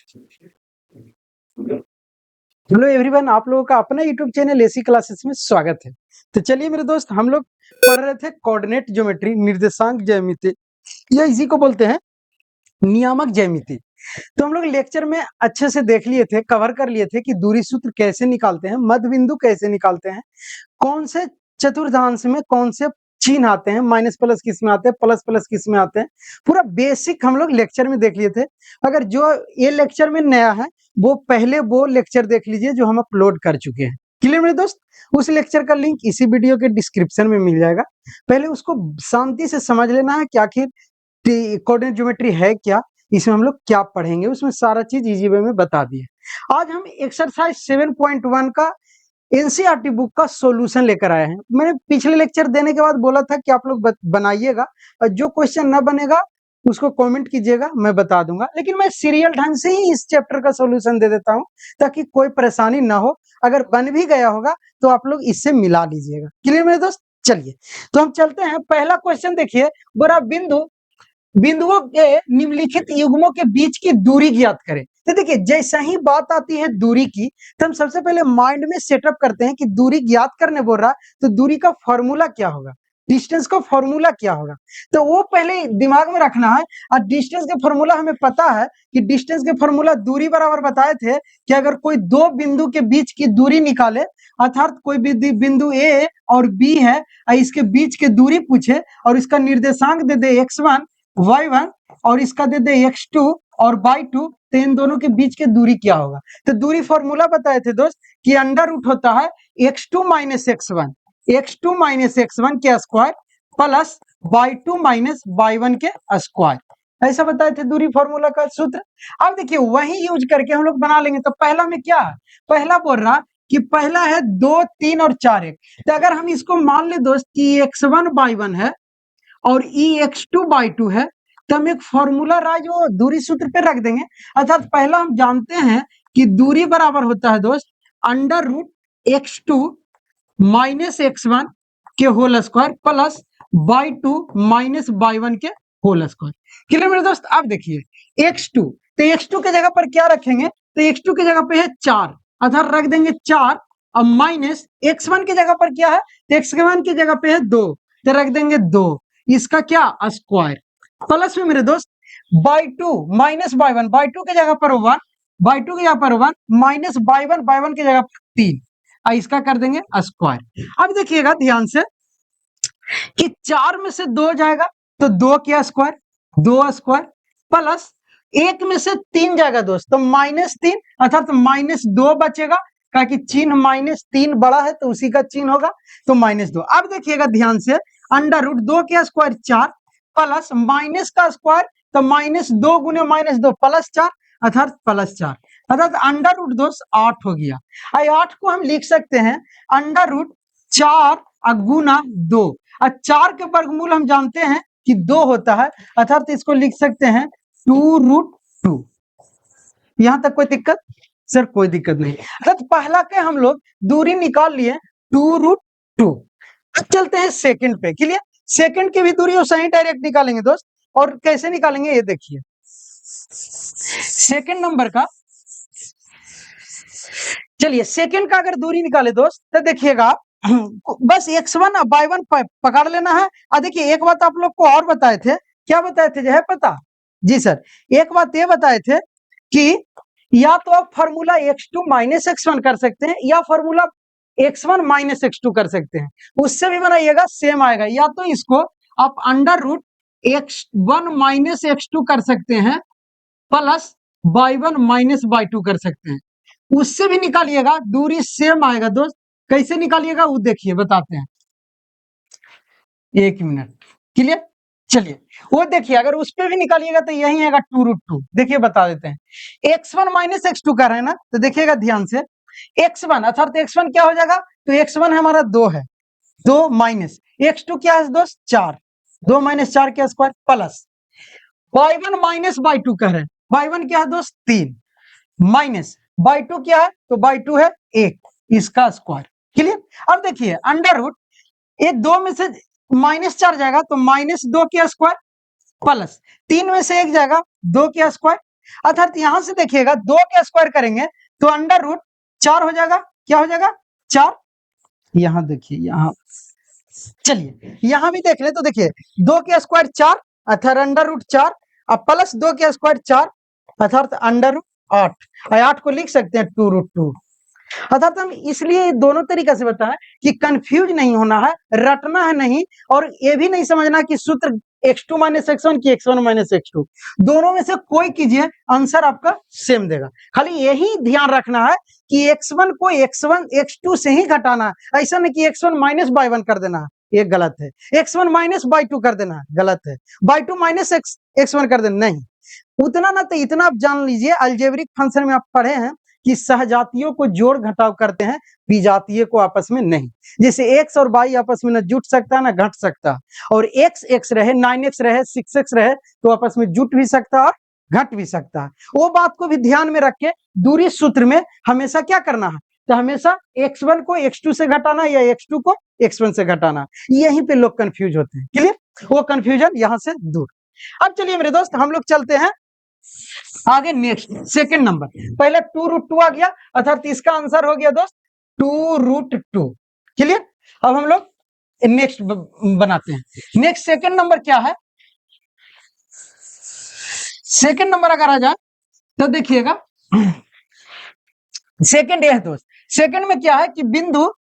Hello everyone, आप लोगों का अपना यूट्यूब चैनल एसी क्लासेस में स्वागत है। तो चलिए मेरे दोस्त, हम लोग पढ़ रहे थे कोऑर्डिनेट ज्योमेट्री, निर्देशांक ज्यामिति, या इसी को बोलते हैं नियामक ज्यामिति। तो हम लोग लेक्चर में अच्छे से देख लिए थे, कवर कर लिए थे कि दूरी सूत्र कैसे निकालते हैं, मध्य बिंदु कैसे निकालते हैं, कौन से चतुर्थांश में कौन से चिन्ह आते हैं, माइनस प्लस किस में आते हैं, प्लस प्लस किस में आते हैं, पूरा बेसिक हम लोग लेक्चर में देख लिए थे। अगर जो ये लेक्चर में नया है वो पहले वो लेक्चर देख लीजिए जो हम अपलोड कर चुके हैं। क्लियर मेरे दोस्त? उस लेक्चर का लिंक इसी वीडियो के डिस्क्रिप्शन में मिल जाएगा। पहले उसको शांति से समझ लेना है कि आखिर कोऑर्डिनेट ज्योमेट्री है क्या, इसमें हम लोग क्या पढ़ेंगे, उसमें सारा चीज इजी वे में बता दिए। आज हम एक्सरसाइज 7.1 का एनसीईआरटी बुक का सॉल्यूशन लेकर आए हैं। मैंने पिछले लेक्चर देने के बाद बोला था कि आप लोग बनाइएगा, और जो क्वेश्चन ना बनेगा उसको कमेंट कीजिएगा, मैं बता दूंगा। लेकिन मैं सीरियल ढंग से ही इस चैप्टर का सॉल्यूशन दे देता हूं ताकि कोई परेशानी ना हो। अगर बन भी गया होगा तो आप लोग इससे मिला लीजिएगा। क्लियर मेरे दोस्त? चलिए तो हम चलते हैं। पहला क्वेश्चन देखिए, बोला बिंदुओं के निम्नलिखित युग्मों के बीच की दूरी ज्ञात करें। तो देखिए, जैसा ही बात आती है दूरी की, तो हम सबसे पहले माइंड में सेटअप करते हैं कि दूरी ज्ञात करने बोल रहा है तो दूरी का फॉर्मूला क्या होगा, डिस्टेंस का फॉर्मूला क्या होगा, तो वो पहले दिमाग में रखना है। और डिस्टेंस का फॉर्मूला हमें पता है कि डिस्टेंस के फॉर्मूला दूरी बराबर बताए थे कि अगर कोई दो बिंदु के बीच की दूरी निकाले, अर्थात कोई बिंदु ए और बी है, इसके बीच की दूरी पूछे और इसका निर्देशांक दे दे x1 y1 और इसका दे दे x2 और y2, तो इन दोनों के बीच की दूरी क्या होगा। तो दूरी फॉर्मूला बताए थे दोस्त कि अंडर रूट होता है x2 माइनस x1 के square plus y2 minus y1 के स्क्वायर। ऐसा बताए थे दूरी फॉर्मूला का सूत्र। अब देखिए वही यूज करके हम लोग बना लेंगे। तो पहला में क्या है, पहला बोल रहा कि पहला है 2, 3 और 4 एक। तो अगर हम इसको मान ले दोस्त कि x1 y1 है और x2 है, तो हम एक फॉर्मूला राइज वो दूरी सूत्र पे रख देंगे। अर्थात पहला हम जानते हैं कि दूरी बराबर होता है दोस्त under root x2 minus x1 के whole square plus y2 minus y1 के होल स्क्वायर। क्लियर मेरे दोस्त? अब देखिए x2, तो x2 के जगह पर क्या रखेंगे, तो x2 की जगह पे है 4, अर्थात रख देंगे 4 और माइनस x1 की जगह पर क्या है, तो x1 की जगह पे है 2, तो रख देंगे 2, इसका क्या स्क्वायर प्लस में मेरे दोस्त y2 माइनस y2 की जगह पर 1, y2 की जगह पर 1 माइनस y1 की जगह पर 3, इसका कर देंगे स्क्वायर। अब देखिएगा ध्यान से कि 4 में से 2 जाएगा तो 2 क्या स्क्वायर, 2 स्क्वायर प्लस 1 में से 3 जाएगा दोस्त तो -3, अर्थात -2 बचेगा, कहा कि चिन्ह -3 बड़ा है तो उसी का चिन्ह होगा, तो -2। अब देखिएगा ध्यान से, अंडर रूट 2 क्या स्क्वायर 4 प्लस माइनस का स्क्वायर, तो -2 गुने -2 +4, अर्थात +4, अर्थात अंडर रूट दोस्त 8 हो गया। 8 को हम लिख सकते हैं अंडर रूट 4 गुना 2, और 4 के वर्गमूल हम जानते हैं कि 2 होता है, अर्थात इसको लिख सकते हैं 2√2। यहां तक कोई दिक्कत? सर कोई दिक्कत नहीं। अर्थात पहला के हम लोग दूरी निकाल लिए 2√2। अब चलते हैं सेकंड पे। क्लियर? सेकंड की भी दूरी और सही डायरेक्ट निकालेंगे दोस्त, और कैसे निकालेंगे ये देखिए। सेकंड नंबर का, चलिए सेकंड का अगर दूरी निकाले दोस्त तो देखिएगा बस x1 और y1 पकड़ लेना है। और देखिए एक बात आप लोग को और बताए थे, क्या बताए थे जो है पता? जी सर, एक बात ये बताए थे कि या तो आप फॉर्मूला x2 माइनस x1 कर सकते हैं या फॉर्मूला x1 माइनस x2 कर सकते हैं, उससे भी बनाइएगा सेम आएगा। या तो इसको आप under root x1 minus x2 कर सकते हैं प्लस y1 माइनस y2 कर सकते हैं, उससे भी निकालिएगा, दूरी सेम आएगा दोस्त। कैसे निकालिएगा वो देखिए बताते हैं, 1 मिनट। क्लियर? चलिए वो देखिए, अगर उस पर भी निकालिएगा तो यही आएगा 2√2। देखिए बता देते हैं, x1 माइनस x2 कर रहे हैं ना, तो देखिएगा ध्यान से x1 अर्थात x1 क्या हो जाएगा, तो x1 हमारा 2 है, 2 माइनस x2 क्या है दोस्त 4, 2 माइनस 4 क्या square plus y1 minus y2 कह रहे हैं, y1 क्या है दोस्त 3 माइनस y2 क्या है, तो y2 है 1, इसका स्क्वायर। क्लियर? अब देखिए अंडर रूट ये 2 में से -4 जाएगा तो -2 क्या स्क्वायर प्लस 3 में से 1 जाएगा 2 क्या स्क्वायर, अर्थात यहां से देखिएगा 2 का स्क्वायर करेंगे तो अंडर रूट 4 हो जाएगा। क्या हो जाएगा? 4। यहां देखिए, यहां चलिए यहां भी देख ले तो देखिए 2 के स्क्वायर 4 अर्थात अंडर रूट 4 अब प्लस 2 के स्क्वायर 4 अर्थात अंडर रूट 8 और 8 को लिख सकते हैं 2 रूट 2। अर्थात हम इसलिए दोनों तरीके से बताएं कि कंफ्यूज नहीं होना है, रटना है नहीं, और ये भी नहीं समझना कि सूत्र x2 माइनस x1 की x1 माइनस x2, दोनों में से कोई कीजिए आंसर आपका सेम देगा। खाली यही ध्यान रखना है कि x1 को x1 x2 से ही घटाना है, ऐसा नहीं कि x1 माइनस बाई 1 कर देना है, ये गलत है। x1 माइनस बाई 2 कर देना है, गलत है। बाई 2 माइनस x1 कर देना, नहीं। उतना ना तो इतना आप जान लीजिए, अलजेब्रिक फंक्शन में आप पढ़े हैं कि सहजातियों को जोड़ घटाव करते हैं, विजातीय को आपस में नहीं। जैसे x और y आपस में न जुट सकता न घट सकता, और x रहे 9x रहे 6x रहे तो आपस में जुट भी सकता और घट भी सकता है। वो बात को भी ध्यान में रख के दूरी सूत्र में हमेशा क्या करना है, तो हमेशा x1 को x2 से घटाना या x2 को x1 से घटाना। यहीं पे लोग कंफ्यूज होते हैं। क्लियर? वो कंफ्यूजन यहां से दूर। अब चलिए मेरे दोस्त हम लोग चलते हैं आगे नेक्स्ट सेकंड नंबर। पहले 2 रूट 2 आ गया अर्थात इसका आंसर हो गया दोस्त 2 रूट 2। क्लियर? अब हम लोग नेक्स्ट बनाते हैं। नेक्स्ट सेकंड नंबर क्या है? सेकंड नंबर अगर आ जाए तो देखिएगा सेकंड ये है दोस्त, सेकंड में क्या है कि बिंदु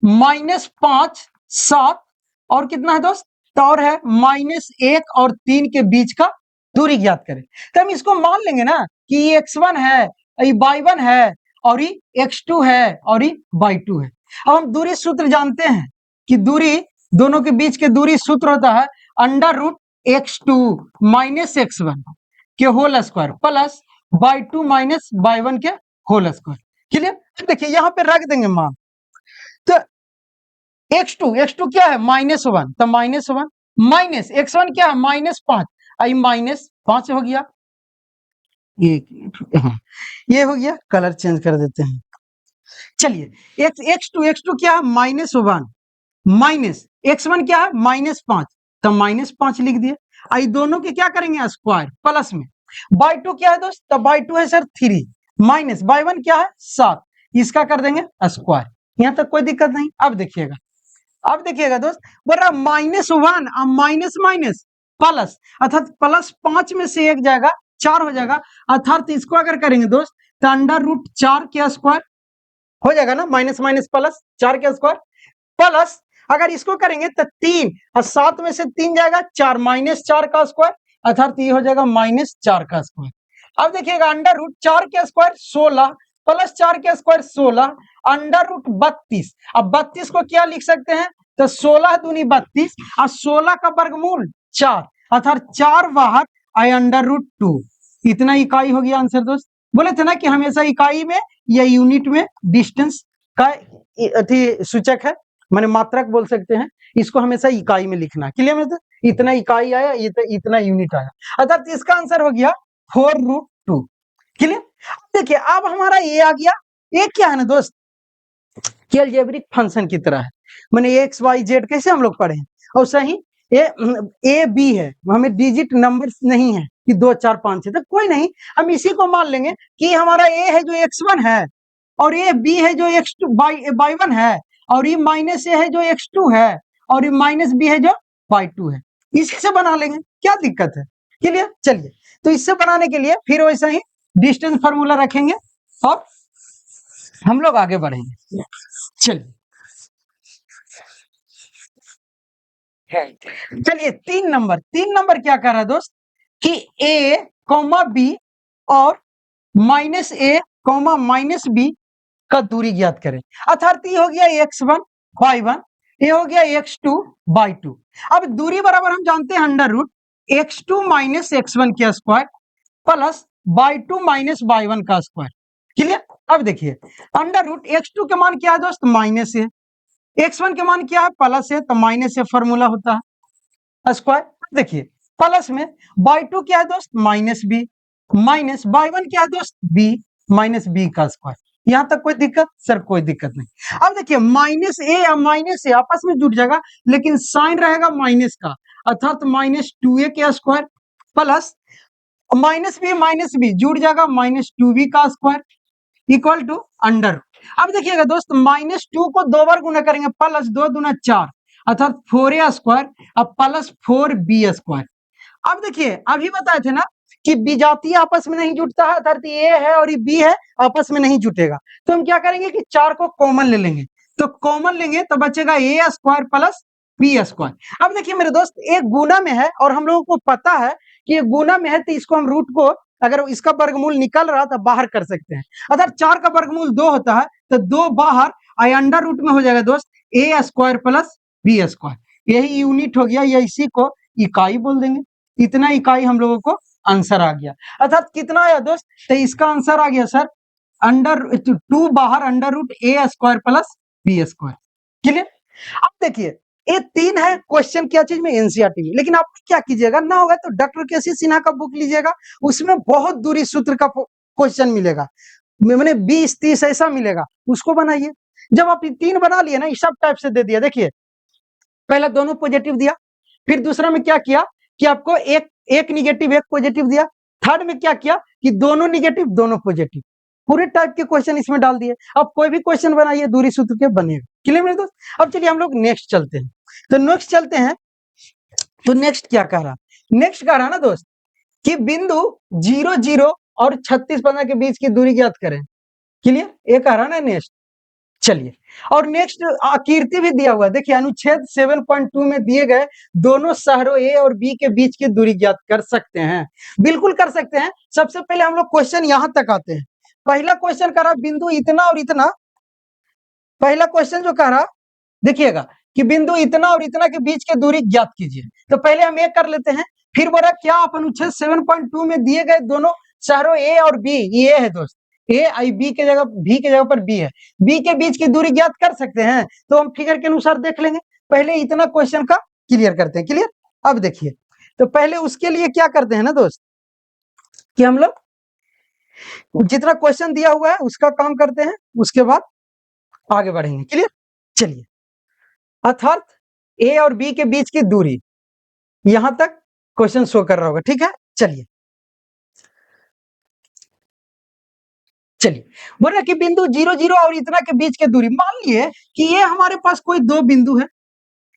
-5 7 और कितना है दोस्त, तो और है -1 और 3 के बीच का दूरी ज्ञात करें। तो हम इसको मान लेंगे ना कि ये x1 है, ये y1 है और ये x2 है और ये y2 है। अब हम दूरी सूत्र जानते हैं कि दूरी दोनों के बीच के दूरी सूत्र होता है under root x2 minus x1 के whole square plus y2 minus y1 के होल स्क्वायर। क्लियर? देखिए यहां पे रख देंगे मान, तो x2 क्या है -1 तो -1 माइनस x1 क्या है -5 आई -5 हो गया। ये हो गया, कलर चेंज कर देते हैं। चलिए x2 क्या है -1 माइनस x1 क्या है -5 तो -5 लिख दिए। आई दोनों के क्या करेंगे स्क्वायर प्लस में y2 क्या है दोस्त, तो y2 है सर 3 माइनस y1 क्या है 7, इसका कर देंगे स्क्वायर। यहां तक कोई दिक्कत नहीं। अब देखिएगा दोस्त बोला -1 माइनस माइनस प्लस अर्थात +5 में से एक जाएगा 4 हो जाएगा अर्थात इसको अगर करेंगे दोस्त तो अंडर रूट 4 के स्क्वायर हो जाएगा ना, माइनस माइनस प्लस 4 के स्क्वायर प्लस अगर इसको करेंगे तो 3 और 7 में से 3 जाएगा 4 -4 का स्क्वायर अर्थात ये हो जाएगा -4 का स्क्वायर। अब देखिएगा अंडर रूट 4 के स्क्वायर 16 प्लस 4 के स्क्वायर 16 अंडर रूट 32। अब 32 को क्या लिख सकते हैं, तो 16 दूनी 32 और 16 का वर्गमूल 4 अर्थात 4 वाहक आई अंडर रूट 2। इतना इकाई हो गया आंसर दोस्त। बोले थे ना कि हमेशा इकाई में या यूनिट में डिस्टेंस का सूचक है, माने मात्रक बोल सकते हैं, इसको हमेशा इकाई में लिखना। क्लियर? मतलब इतना इकाई आया, इतना यूनिट आया अर्थात इसका आंसर हो गया 4 रूट 2। क्लियर? देखिए अब हमारा ये आ गया, ये क्या है ना दोस्त कि अलजेब्रिक फंक्शन की तरह है, माने एक्स वाई जेड कैसे हम लोग पढ़े हैं, और सही ए बी है, हमें डिजिट नंबर नहीं है कि 2 4 5 6, तो कोई नहीं, हम इसी को मान लेंगे कि हमारा ए है जो x1 है और ये बी है जो x2 y1 है और ये माइनस ए है जो x2 है और ये माइनस बी है जो y2 है। इसी से बना लेंगे, क्या दिक्कत है। क्लियर? चलिए तो इससे बनाने के लिए फिर वैसा ही डिस्टेंस फार्मूला रखेंगे और हम लोग आगे बढ़ेंगे। चलिए 3 नंबर क्या कर रहा है दोस्त कि a कॉमा बी और -a कॉमा -b का दूरी ज्ञात करें अर्थात ये हो गया x1 y1, ये हो गया x2 y2। अब दूरी बराबर हम जानते हैं under root x2 minus x1 का square plus y2 minus y1 का स्क्वायर। क्लियर? अब देखिए अंडर रूट x2 के मान क्या है दोस्त माइनस है, x1 के मान क्या है प्लस है, तो माइनस से फॉर्मूला होता है स्क्वायर। देखिए प्लस में y2 क्या है दोस्त माइनस बी माइनस y1 क्या है दोस्त b माइनस बी का स्क्वायर। यहां तक कोई दिक्कत? सर कोई दिक्कत नहीं। अब देखिए माइनस ए या माइनस ए आपस में जुड़ जाएगा लेकिन साइन रहेगा माइनस का अर्थात -2a के स्क्वायर प्लस माइनस बी जुड़ जाएगा, -2b का स्क्वायर इक्वल टू अंडर। अब देखिएगा दोस्त, -2 को 2 बार गुना करेंगे, प्लस 2 दूना 4 अर्थात 4a स्क्वायर, अब प्लस 4b स्क्वायर। अब देखिए अभी बताए थे ना कि विजातीय आपस में नहीं जुटता है, अर्थात ए है और ये बी है आपस में नहीं जुटेगा, तो हम क्या करेंगे कि 4 को कॉमन ले लेंगे, तो कॉमन लेंगे तो बचेगा ए स्क्वायर प्लस बी स्क्वायर। अब देखिए मेरे दोस्त, एक गुना में है और हम लोगों को पता है कि ये गुना में है, तो इसको हम रूट को, अगर इसका वर्गमूल निकल रहा तो बाहर कर सकते हैं, अगर 4 का वर्गमूल 2 होता है तो 2 बाहर, आई अंडर रूट में हो जाएगा दोस्त ए स्क्वायर प्लस बी स्क्वायर, यही यूनिट हो गया, या इसी को इकाई बोल देंगे। इतना इकाई हम लोगों को आंसर आ गया, अर्थात कितना आया दोस्त, तो इसका आंसर आ गया सर अंडर 2 बाहर under root a square plus B square. Clear? अब देखिए ये 3 है क्वेश्चन, क्या चीज में, एनसीईआरटी में, लेकिन आप क्या कीजिएगा, ना होगा तो डॉक्टर केसी सिन्हा का बुक लीजिएगा, उसमें बहुत दूरी सूत्र का क्वेश्चन मिलेगा, मैंने 20-30 ऐसा मिलेगा, उसको बनाइए। जब आप 3 बना लिए ना, इस सब टाइप से दे दिया, देखिए पहला दोनों पॉजिटिव दिया, फिर दूसरा में क्या किया कि आपको एक निगेटिव एक पॉजिटिव दिया, थर्ड में क्या किया कि दोनों निगेटिव दोनों पॉजिटिव, पूरे टाइप के क्वेश्चन इसमें डाल दिए। अब कोई भी क्वेश्चन बनाइए दूरी सूत्र के बनेगा। क्लियर मेरे दोस्त? अब चलिए हम लोग नेक्स्ट चलते हैं, तो नेक्स्ट चलते हैं, तो नेक्स्ट क्या कह रहा, नेक्स्ट कह रहा ना दोस्त कि बिंदु 0 0 और 36 15 के बीच की दूरी ज्ञात करें। क्लियर? ये कह रहा ना नेक्स्ट। चलिए, और नेक्स्ट आकृति भी दिया हुआ है, देखिए अनुच्छेद 7.2 में दिए गए दोनों शहरों ए और बी के बीच की दूरी ज्ञात कर सकते हैं। बिल्कुल कर सकते हैं। सबसे पहले हम लोग क्वेश्चन यहां तक आते हैं। पहला क्वेश्चन कह रहा बिंदु इतना और इतना, पहला क्वेश्चन जो कह रहा देखिएगा कि बिंदु इतना और इतना के बीच की दूरी ज्ञात कीजिए, तो पहले हम एक कर लेते हैं, फिर बोला क्या आप अनुच्छेद 7.2 में दिए गए दोनों शहरों ए और बी, ये है दोस्त, ए आई बी के जगह बी के जगह पर बी है, बी के बीच की दूरी ज्ञात कर सकते हैं, तो हम फिगर के अनुसार देख लेंगे। पहले इतना क्वेश्चन का क्लियर करते हैं। क्लियर? अब देखिए, तो पहले उसके लिए क्या करते हैं ना दोस्त कि हम लोग जितना क्वेश्चन दिया हुआ है उसका काम करते हैं, उसके बाद आगे बढ़ेंगे। क्लियर? चलिए, अर्थात ए और बी के बीच की दूरी, यहां तक क्वेश्चन शो कर रहा होगा। ठीक है, चलिए चलिए बोल रहे कि बिंदु 0 0 और इतना के बीच की दूरी, मान लिए कि ये हमारे पास कोई दो बिंदु है,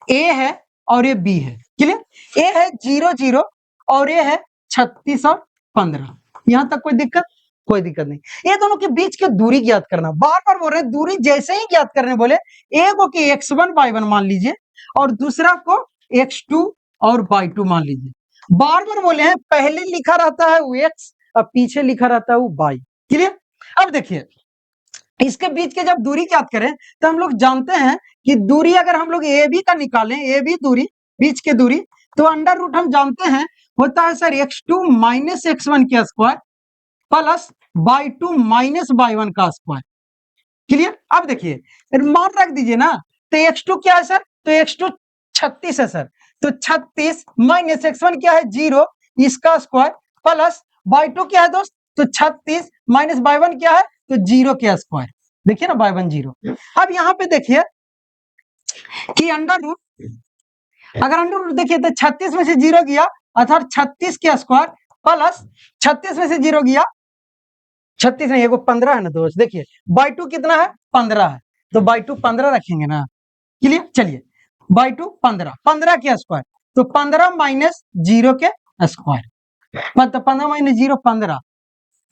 ए है और ये बी है। क्लियर? ए है 0 0 और ये है 36 और 15, यहां तक कोई दिक्कत? कोई दिक्कत नहीं। ये दोनों के बीच की दूरी ज्ञात करना, बार बार बोल रहे दूरी जैसे ही ज्ञात करने बोले, एक को कि x1 y1 मान लीजिए और दूसरा को x2 और y2 मान लीजिए। बार बार बोले हैं, पहले लिखा रहता है वो x और पीछे लिखा रहता है वो y। क्लियर? अब देखिए इसके बीच के जब दूरी ज्ञात करें तो हम लोग जानते हैं कि दूरी अगर हम लोग ए बी का निकालें, ए बी दूरी, बीच की दूरी, तो अंडर रूट हम जानते हैं होता है सर x2 माइनस x1 का square plus y2 minus y1 का स्क्वायर। क्लियर? अब देखिए मान रख दीजिए ना, तो x2 क्या है सर, तो x2 36 है सर, तो 36 माइनस x1 क्या है 0, इसका स्क्वायर प्लस y2 क्या है दोस्त, तो 36 माइनस y1 क्या है, तो 0 के स्क्वायर। देखिए ना y1 0। अब यहां पे देखिए कि अंडर रूट, अगर अंडर रूट देखिए तो 36 में से 0 गया अर्थात 36 के स्क्वायर प्लस 36 में से 0 गया, 36 नहीं, वो 15 है ना दोस्त, देखिए y2 कितना है 15 है, तो y2 15 रखेंगे ना। क्लियर? चलिए y2 15, 15 के स्क्वायर, तो 15 माइनस 0 के स्क्वायर, मतलब 15 माइनस 0 15।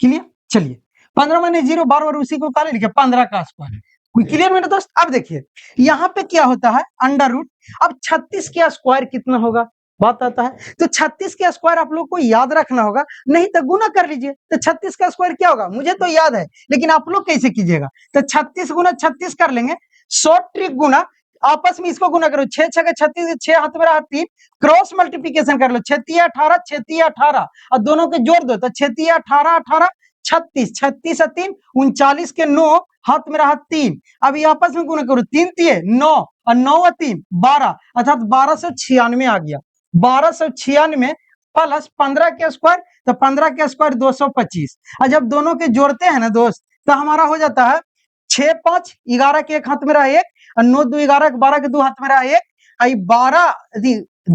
क्लियर? चलिए 15 माइनस 0 बार बार उसी को काले लिखे 15 का स्क्वायर। क्लियर मेरे दोस्त? अब देखिए यहाँ पे क्या होता है अंडर रूट, अब 36 का स्क्वायर कितना होगा बात आता है, तो 36 का स्क्वायर आप लोग को याद रखना होगा, नहीं तो गुना कर लीजिए, तो 36 का स्क्वायर क्या होगा मुझे तो याद है, लेकिन आप लोग कैसे कीजिएगा, तो 36 गुना 36 कर लेंगे, शॉर्ट ट्रिक गुना, आपस में इसको गुना करो, 6 6 36, 6 हाथ में रहा 3, क्रॉस मल्टीप्लीकेशन कर लो, 6 3 18, 6 3 18 और दोनों के जोड़ दो, तो 6 3 18 18 36, 36 3 39 के 9 हाथ में रहा 3, अब ये आपस में गुना करो, 3 3 9 और 9 और 3 12, अर्थात 1296 आ गया, 1296 प्लस 15 के स्क्वायर, तो 15 के स्क्वायर 225, और जब दोनों के जोड़ते हैं ना दोस्त तो हमारा हो जाता है 6 5 11 के एक हाथ में रहा 1 और 9 2 11 12 के 2 हाथ में रहा 1, 12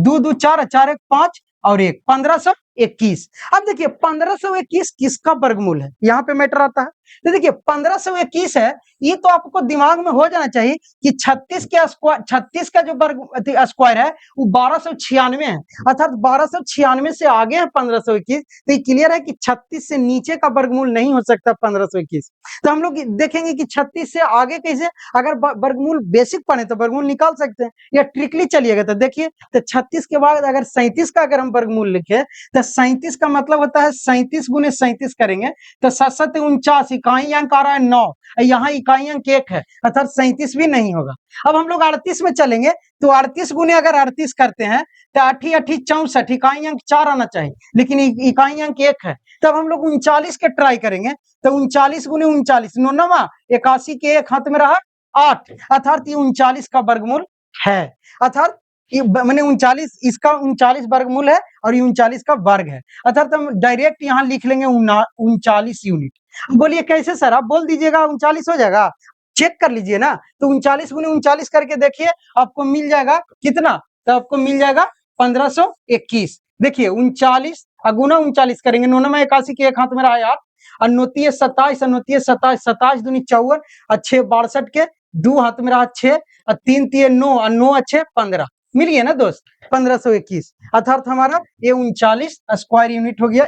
2 2 4 4 1 5 और 1 1500 1521। अब देखिए 1521 किसका वर्गमूल है, यहाँ पे मैटर आता है। तो देखिए 1521 है, ये तो आपको दिमाग में हो जाना चाहिए कि 36 के स्क्वायर, 36 का जो वर्ग स्क्वायर है वो 1296 है, अर्थात 1296 से आगे है 1521। तो ये क्लियर है कि 36 से नीचे का वर्गमूल नहीं हो सकता 1521। तो हम लोग देखेंगे कि 36 से आगे कैसे, अगर वर्गमूल बेसिक पढ़े तो वर्गमूल निकाल सकते हैं या ट्रिकली चलिएगा। तो देखिए, तो 36 के बाद अगर 37 का अगर हम वर्गमूल लिखे तो 37 का मतलब होता है 37 गुने 37 करेंगे तो 7 49, इकाई अंक आ रहा है 9, यहाँ इकाई अंक 1 है, अर्थात 37 भी नहीं होगा। अब हम लोग 38 में चलेंगे तो 38 गुने अगर 38 करते हैं तो 8 8 64, इकाई अंक 4 आना चाहिए, लेकिन इकाई अंक 1 है। तब हम लोग 39 के ट्राई करेंगे तो 39 गुने 39, 9 81 के 1 हाथ में रहा 8, अर्थात ये 39 का वर्गमूल है। अर्थात मैंने 39, इसका 39 वर्गमूल है और ये 39 का वर्ग है, अर्थात हम डायरेक्ट यहाँ लिख लेंगे 39 यूनिट। बोलिए कैसे सर, आप बोल दीजिएगा 39 हो जाएगा, चेक कर लीजिए ना। तो 39 गुने 39 करके देखिए, आपको मिल जाएगा कितना, तो आपको मिल जाएगा 1521। देखिए 39 गुना 39 करेंगे, 9 81 के 1 हाथ में रहा 8, और 9 27, 27 दूनी 54, और 6 62 के 2 हाथ में रहा 6, और 3 9, और 9 अच्छे 15, मिल गया ना दोस्त 1521। अर्थात हमारा ये 39 स्क्वायर यूनिट हो गया,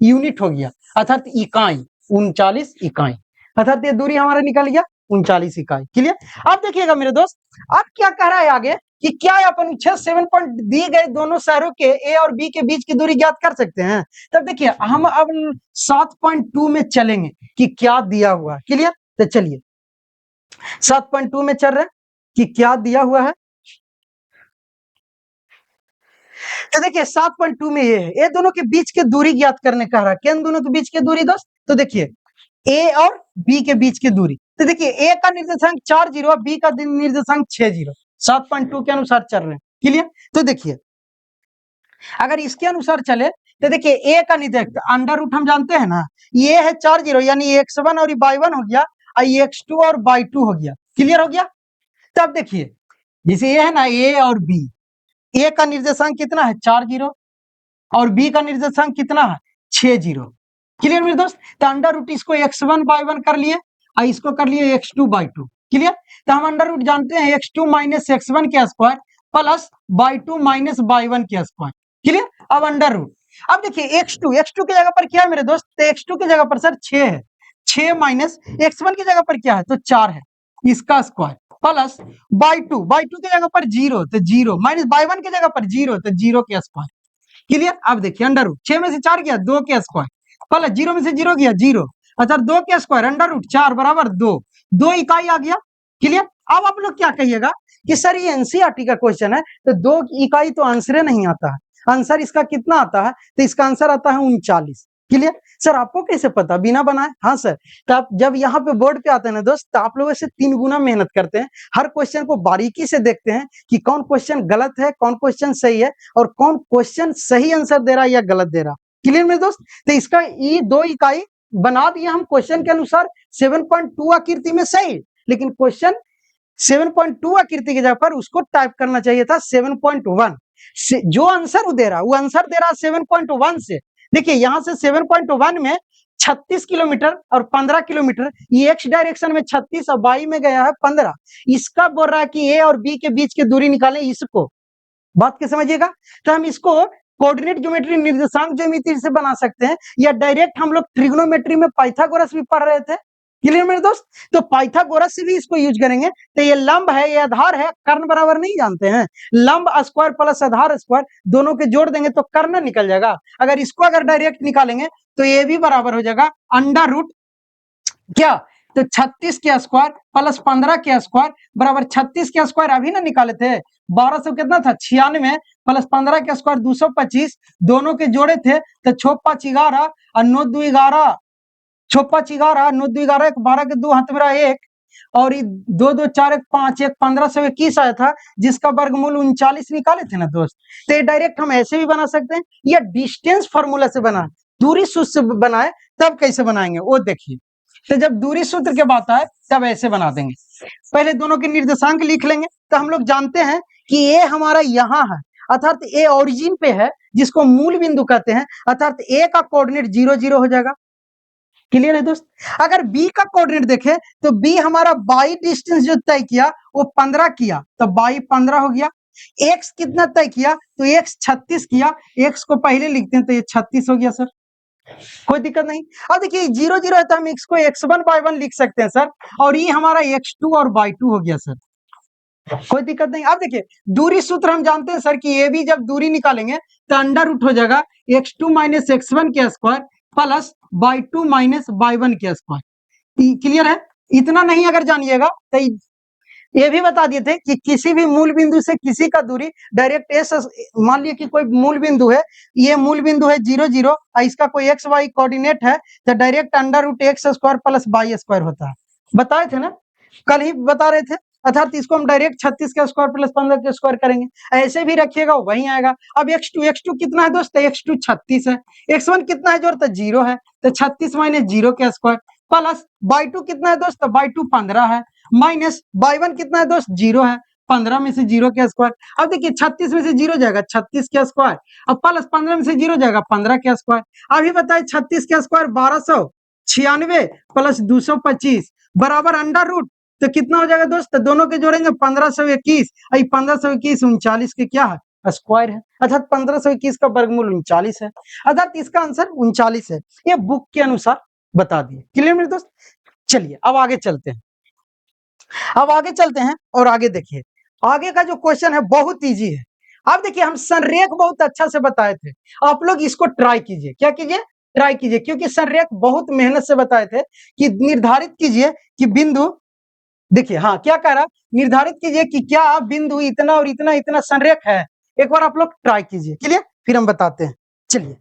यूनिट हो गया, अर्थात इकाई 39 इकाई, अर्थात ये दूरी हमारा निकल गया 39 इकाई। क्लियर। अब देखिएगा मेरे दोस्त, अब क्या कह रहा है आगे कि क्या अपन 7 पॉइंट दिए गए दोनों शहरों के ए और बी के बीच की दूरी ज्ञात कर सकते हैं। तब देखिए हम अब 7.2 में चलेंगे कि क्या दिया हुआ। क्लियर। तो चलिए 7.2 में चल रहे कि क्या दिया हुआ है। तो देखिए 7.2 में ये है, ये दोनों के बीच की दूरी ज्ञात करने कह रहा है। किन दोनों के बीच की दूरी दोस्त, तो देखिए ए और बी के बीच की दूरी। तो देखिए ए का निर्देशांक 40 और बी का निर्देशांक 60, 7.2 के अनुसार चल रहे हैं। क्लियर। तो देखिए अगर इसके अनुसार चले तो देखिए ए का निर्देशांक अंडर रूट हम जानते हैं ना, ये है 40, यानी x1 और y1 हो गया, और x2 और y2 हो गया। क्लियर हो गया। तब देखिए जैसे ये है ना ए और बी, ए का निर्देशांक कितना है 40 और बी का निर्देशांक कितना है 60। क्लियर मेरे दोस्त। तो अंडर रूट इसको x1 by1 कर लिए और इसको कर लिए x2 by2। क्लियर। तो हम अंडर रूट जानते हैं x2 माइनस x1 के square plus y2 minus y1 के स्क्वायर। क्लियर। अब अंडर रूट, अब देखिए x2 की जगह पर क्या है मेरे दोस्त, तो x2 की जगह पर सर 6 है, 6 माइनस x1 की जगह पर क्या है तो 4 है, इसका स्क्वायर प्लस y2 की जगह पर 0 तो 0 माइनस y1 की जगह पर 0 तो 0 के स्क्वायर। क्लियर। अब देखिए अंडर रूट 6 में से 4 गया 2 के स्क्वायर, प्लस 0 में से 0 गया 0, अच्छा 2 के स्क्वायर अंडर रूट 4 बराबर 2 इकाई आ गया। क्लियर। अब आप लोग क्या कहिएगा कि सर ये एनसीईआरटी का क्वेश्चन है तो 2 इकाई तो आंसर नहीं आता है, आंसर इसका कितना आता है, तो इसका आंसर आता है 39। क्लियर। सर आपको कैसे पता, बिना बनाए। हाँ सर, तो आप जब यहाँ पे बोर्ड पे आते हैं ना दोस्त, तो आप लोगों से 3 गुना मेहनत करते हैं, हर क्वेश्चन को बारीकी से देखते हैं कि कौन क्वेश्चन गलत है कौन क्वेश्चन सही है और कौन क्वेश्चन सही आंसर दे रहा है या गलत दे रहा। क्लियर मेरे दोस्त। तो इसका ये 2 इकाई बना दिया हम क्वेश्चन के अनुसार 7.2 आकृति में सही, लेकिन क्वेश्चन 7.2 आकृति की जगह पर उसको टाइप करना चाहिए था 7.1 से। जो आंसर दे रहा वो आंसर दे रहा 7.1 से। देखिए यहां से 7.1 में 36 किलोमीटर और 15 किलोमीटर, ये एक्स डायरेक्शन में 36 और वाई में गया है 15। इसका बोल रहा है कि ए और बी के बीच की दूरी निकालें, इसको बात के समझिएगा। तो हम इसको कोऑर्डिनेट ज्योमेट्री निर्देशांक ज्यामिति से बना सकते हैं, या डायरेक्ट हम लोग ट्रिग्नोमेट्री में पाइथागोरस भी पढ़ रहे थे। क्लियर मेरे दोस्त। तो पाइथागोरस से भी इसको यूज करेंगे। तो ये लंब है ये आधार है, कर्ण बराबर नहीं जानते हैं, लंब स्क्वायर प्लस आधार स्क्वायर दोनों के जोड़ देंगे तो कर्ण निकल जाएगा। अगर इसको अगर डायरेक्ट निकालेंगे तो ये भी बराबर हो जाएगा अंडर रूट क्या, तो 36 के स्क्वायर प्लस 15 के स्क्वायर बराबर 36 के स्क्वायर अभी ना निकाले थे 1200 कितना था 96 प्लस 15 के स्क्वायर 225, दोनों के जोड़े थे तो 6 5 11 और 9 2 11, 6 5 11 9 2 11 1 12 के 2 हाथ मेरा 1 और 2 2 4 1 5 1 1521 आया था, जिसका वर्गमूल 39 निकाले थे ना दोस्त। तो ये डायरेक्ट हम ऐसे भी बना सकते हैं या डिस्टेंस फॉर्मूला से बना, दूरी सूत्र से बनाए तब कैसे बनाएंगे वो देखिए। तो जब दूरी सूत्र की बात आए तब ऐसे बना देंगे। पहले दोनों के निर्देशांक लिख लेंगे। तो हम लोग जानते हैं कि ये हमारा यहाँ है अर्थात ए ओरिजिन पे है जिसको मूल बिंदु कहते हैं, अर्थात ए का कोऑर्डिनेट 0 0 हो जाएगा। क्लियर है दोस्त? अगर बी का कोऑर्डिनेट देखें तो बी हमारा बाई डिस्टेंस जो तय किया वो 15 किया, तो बाई 15 हो गया। एक्स कितना तय किया तो एक्स 36 किया, एक्स को पहले लिखते हैं तो ये 36 हो गया सर, कोई दिक्कत नहीं। अब देखिए 0 0 है तो हम x को x1 by 1 लिख सकते हैं सर, और ये हमारा x2 और y2 हो गया सर, कोई दिक्कत नहीं। अब देखिए दूरी सूत्र हम जानते हैं सर कि ये भी जब दूरी निकालेंगे तो अंडर रूट हो जाएगा x2 माइनस x1 के square plus y2 minus y1 के स्क्वायर। क्लियर है? इतना नहीं अगर जानिएगा तो ये भी बता दिए थे कि किसी भी मूल बिंदु से किसी का दूरी डायरेक्ट एस, मान लिया कि कोई मूल बिंदु है, ये मूल बिंदु है 0 0 और इसका कोई एक्स वाई कोऑर्डिनेट है तो direct under root X square plus Y square होता है। बताए थे ना, कल ही बता रहे थे। अर्थात इसको हम डायरेक्ट 36 का स्क्वायर प्लस 15 का स्क्वायर करेंगे, ऐसे भी रखिएगा वही आएगा। अब x2 कितना है दोस्त? x2 36 है। x1 कितना है जोड़? तो 0 है, तो 36 माइनस 0 का स्क्वायर प्लस y2 कितना है दोस्त? y2 15 है, माइनस y1 कितना है दोस्त? 0 है, 15 में से 0 का स्क्वायर। अब देखिए 36 में से 0 जाएगा 36 का स्क्वायर, अब प्लस 15 में से 0 जाएगा 15 का स्क्वायर। अभी बताए 36 का स्क्वायर 1296 प्लस 225 बराबर अंडर रूट, तो कितना हो जाएगा दोस्त? तो दोनों के जोड़ेंगे 1521, 1521 39 के क्या है? स्क्वायर है, अर्थात 1521 का वर्गमूल 39 है, अर्थात इसका आंसर 39 है। ये बुक के अनुसार बता दिए। क्लियर मेरे दोस्त? चलिए अब आगे चलते हैं, अब आगे चलते हैं और आगे देखिए आगे का जो क्वेश्चन है बहुत इजी है। अब देखिए हम संरेख बहुत अच्छा से बताए थे, आप लोग इसको ट्राई कीजिए। क्या कीजिए? ट्राई कीजिए, क्योंकि संरेख बहुत मेहनत से बताए थे कि निर्धारित कीजिए कि बिंदु, देखिए हाँ क्या कह रहा, निर्धारित कीजिए कि क्या बिंदु इतना और इतना इतना संरेख है। एक बार आप लोग ट्राई कीजिए, क्लियर? फिर हम बताते हैं। चलिए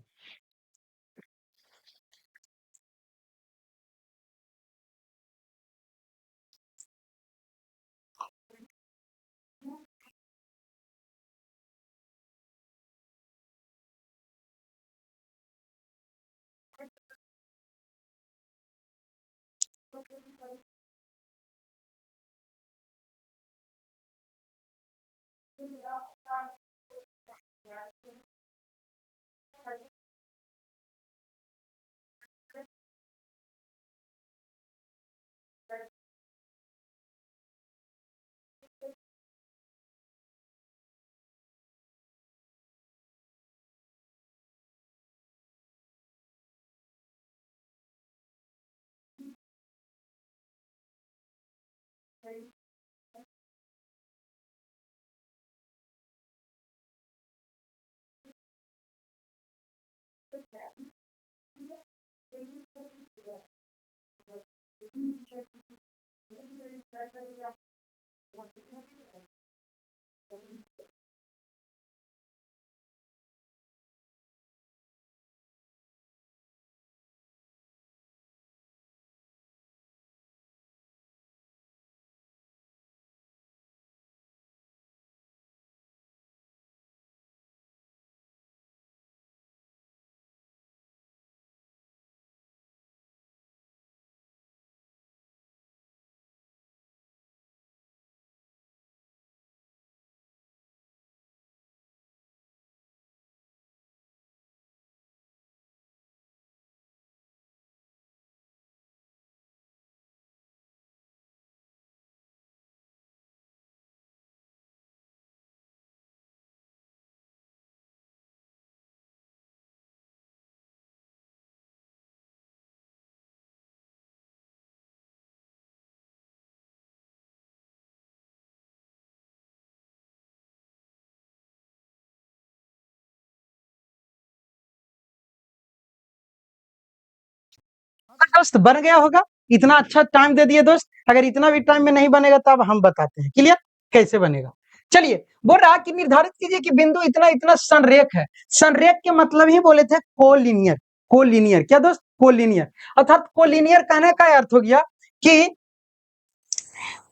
दोस्त बन गया होगा, इतना अच्छा टाइम दे दिए दोस्त। अगर इतना भी टाइम में नहीं बनेगा तो अब हम बताते हैं, क्लियर कैसे बनेगा। चलिए बोल रहा कि निर्धारित कीजिए कि बिंदु इतना इतना संरेख है। संरेख के मतलब ही बोले थे कोलिनियर। कोलिनियर क्या दोस्त? कोलिनियर, अर्थात कोलिनियर कहने का अर्थ हो गया कि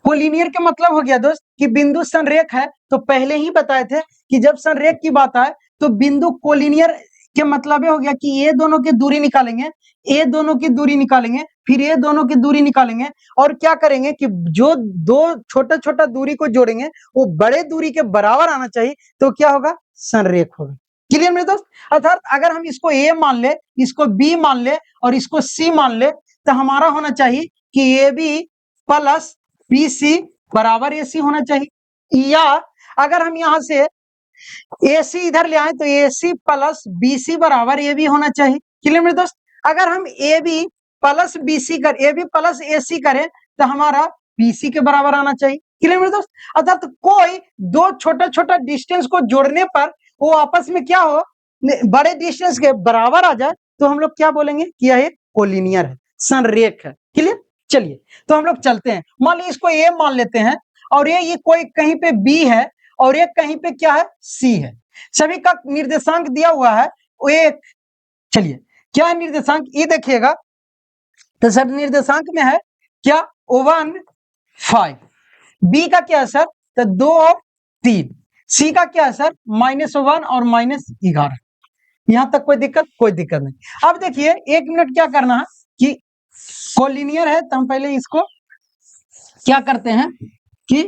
कोलिनियर का मतलब हो गया दोस्त कि बिंदु संरेख है। तो पहले ही बताए थे कि जब संरेख की बात आए तो बिंदु कोलिनियर के मतलब हो गया कि ये दोनों की दूरी निकालेंगे, ये दोनों की दूरी निकालेंगे, फिर ये दोनों की दूरी निकालेंगे, और क्या करेंगे कि जो दो छोटा छोटा दूरी को जोड़ेंगे वो बड़े दूरी के बराबर आना चाहिए, तो क्या होगा? संरेख होगा। क्लियर मेरे दोस्त? अर्थात अगर हम इसको ए मान ले, इसको बी मान ले और इसको सी मान ले, तो हमारा होना चाहिए कि A B plus B C बराबर ए सी होना चाहिए। या अगर हम यहां से ए सी इधर ले आए तो ए सी प्लस बी सी बराबर ए बी होना चाहिए। क्लियर मेरे दोस्त? अगर हम A B plus B C कर, ए बी प्लस ए सी करें तो हमारा बी सी के बराबर आना चाहिए। क्लियर मेरे दोस्त? अर्थात कोई दो छोटा छोटा डिस्टेंस को जोड़ने पर वो आपस में क्या हो, बड़े डिस्टेंस के बराबर आ जाए तो हम लोग क्या बोलेंगे कि यह एक कोलिनियर है, संरेख है। क्लियर? चलिए तो हम लोग चलते हैं। मान लीजिए इसको ए मान लेते हैं और ये कोई कहीं पे बी है और एक कहीं पे क्या है, सी है। सभी का निर्देशांक दिया हुआ है वो एक, चलिए क्या है निर्देशांक ये देखिएगा। तो सर निर्देशांक में है क्या 1 5, बी का क्या है सर तो 2 और 3, सी का क्या है सर -1 और -11। यहां तक कोई दिक्कत? कोई दिक्कत नहीं। अब देखिए 1 मिनट क्या करना है कि कोलिनियर है तो हम पहले इसको क्या करते हैं कि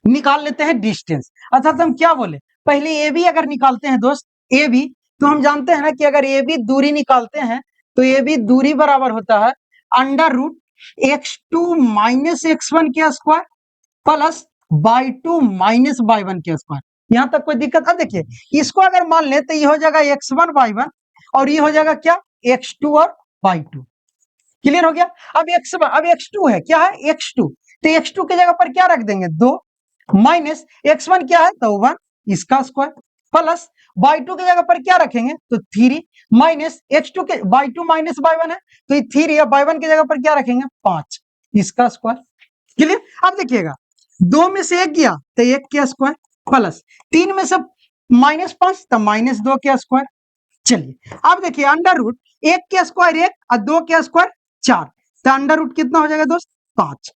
निकाल लेते हैं डिस्टेंस। अर्थात हम क्या बोले, पहले ए बी अगर निकालते हैं दोस्त, ए बी तो हम जानते हैं ना कि अगर ए बी दूरी निकालते हैं तो ए बी दूरी बराबर होता है √x2 - x1 के स्क्वायर प्लस y2 - y1 के स्क्वायर। यहां तक कोई दिक्कत? अब देखिए इसको अगर मान ले तो ये हो जाएगा x1 y1 और ये हो जाएगा क्या x2 और y2। क्लियर हो गया? अब x2 है, क्या है x2, तो x2 की जगह पर क्या रख देंगे 2 माइनस x1 क्या है तो 1 इसका स्क्वायर प्लस y2 की जगह पर क्या रखेंगे तो 3 माइनस x2 के y2 माइनस y1 है तो ये 3 या y1 की जगह पर क्या रखेंगे 5 इसका स्क्वायर। क्लियर? अब देखिएगा 2 में से 1 गया तो 1 के स्क्वायर प्लस 3 में से -5 तो -2 के स्क्वायर। चलिए अब देखिए √1 के स्क्वायर 1 और 2 के स्क्वायर 4, तो √ कितना हो जाएगा दोस्त 5।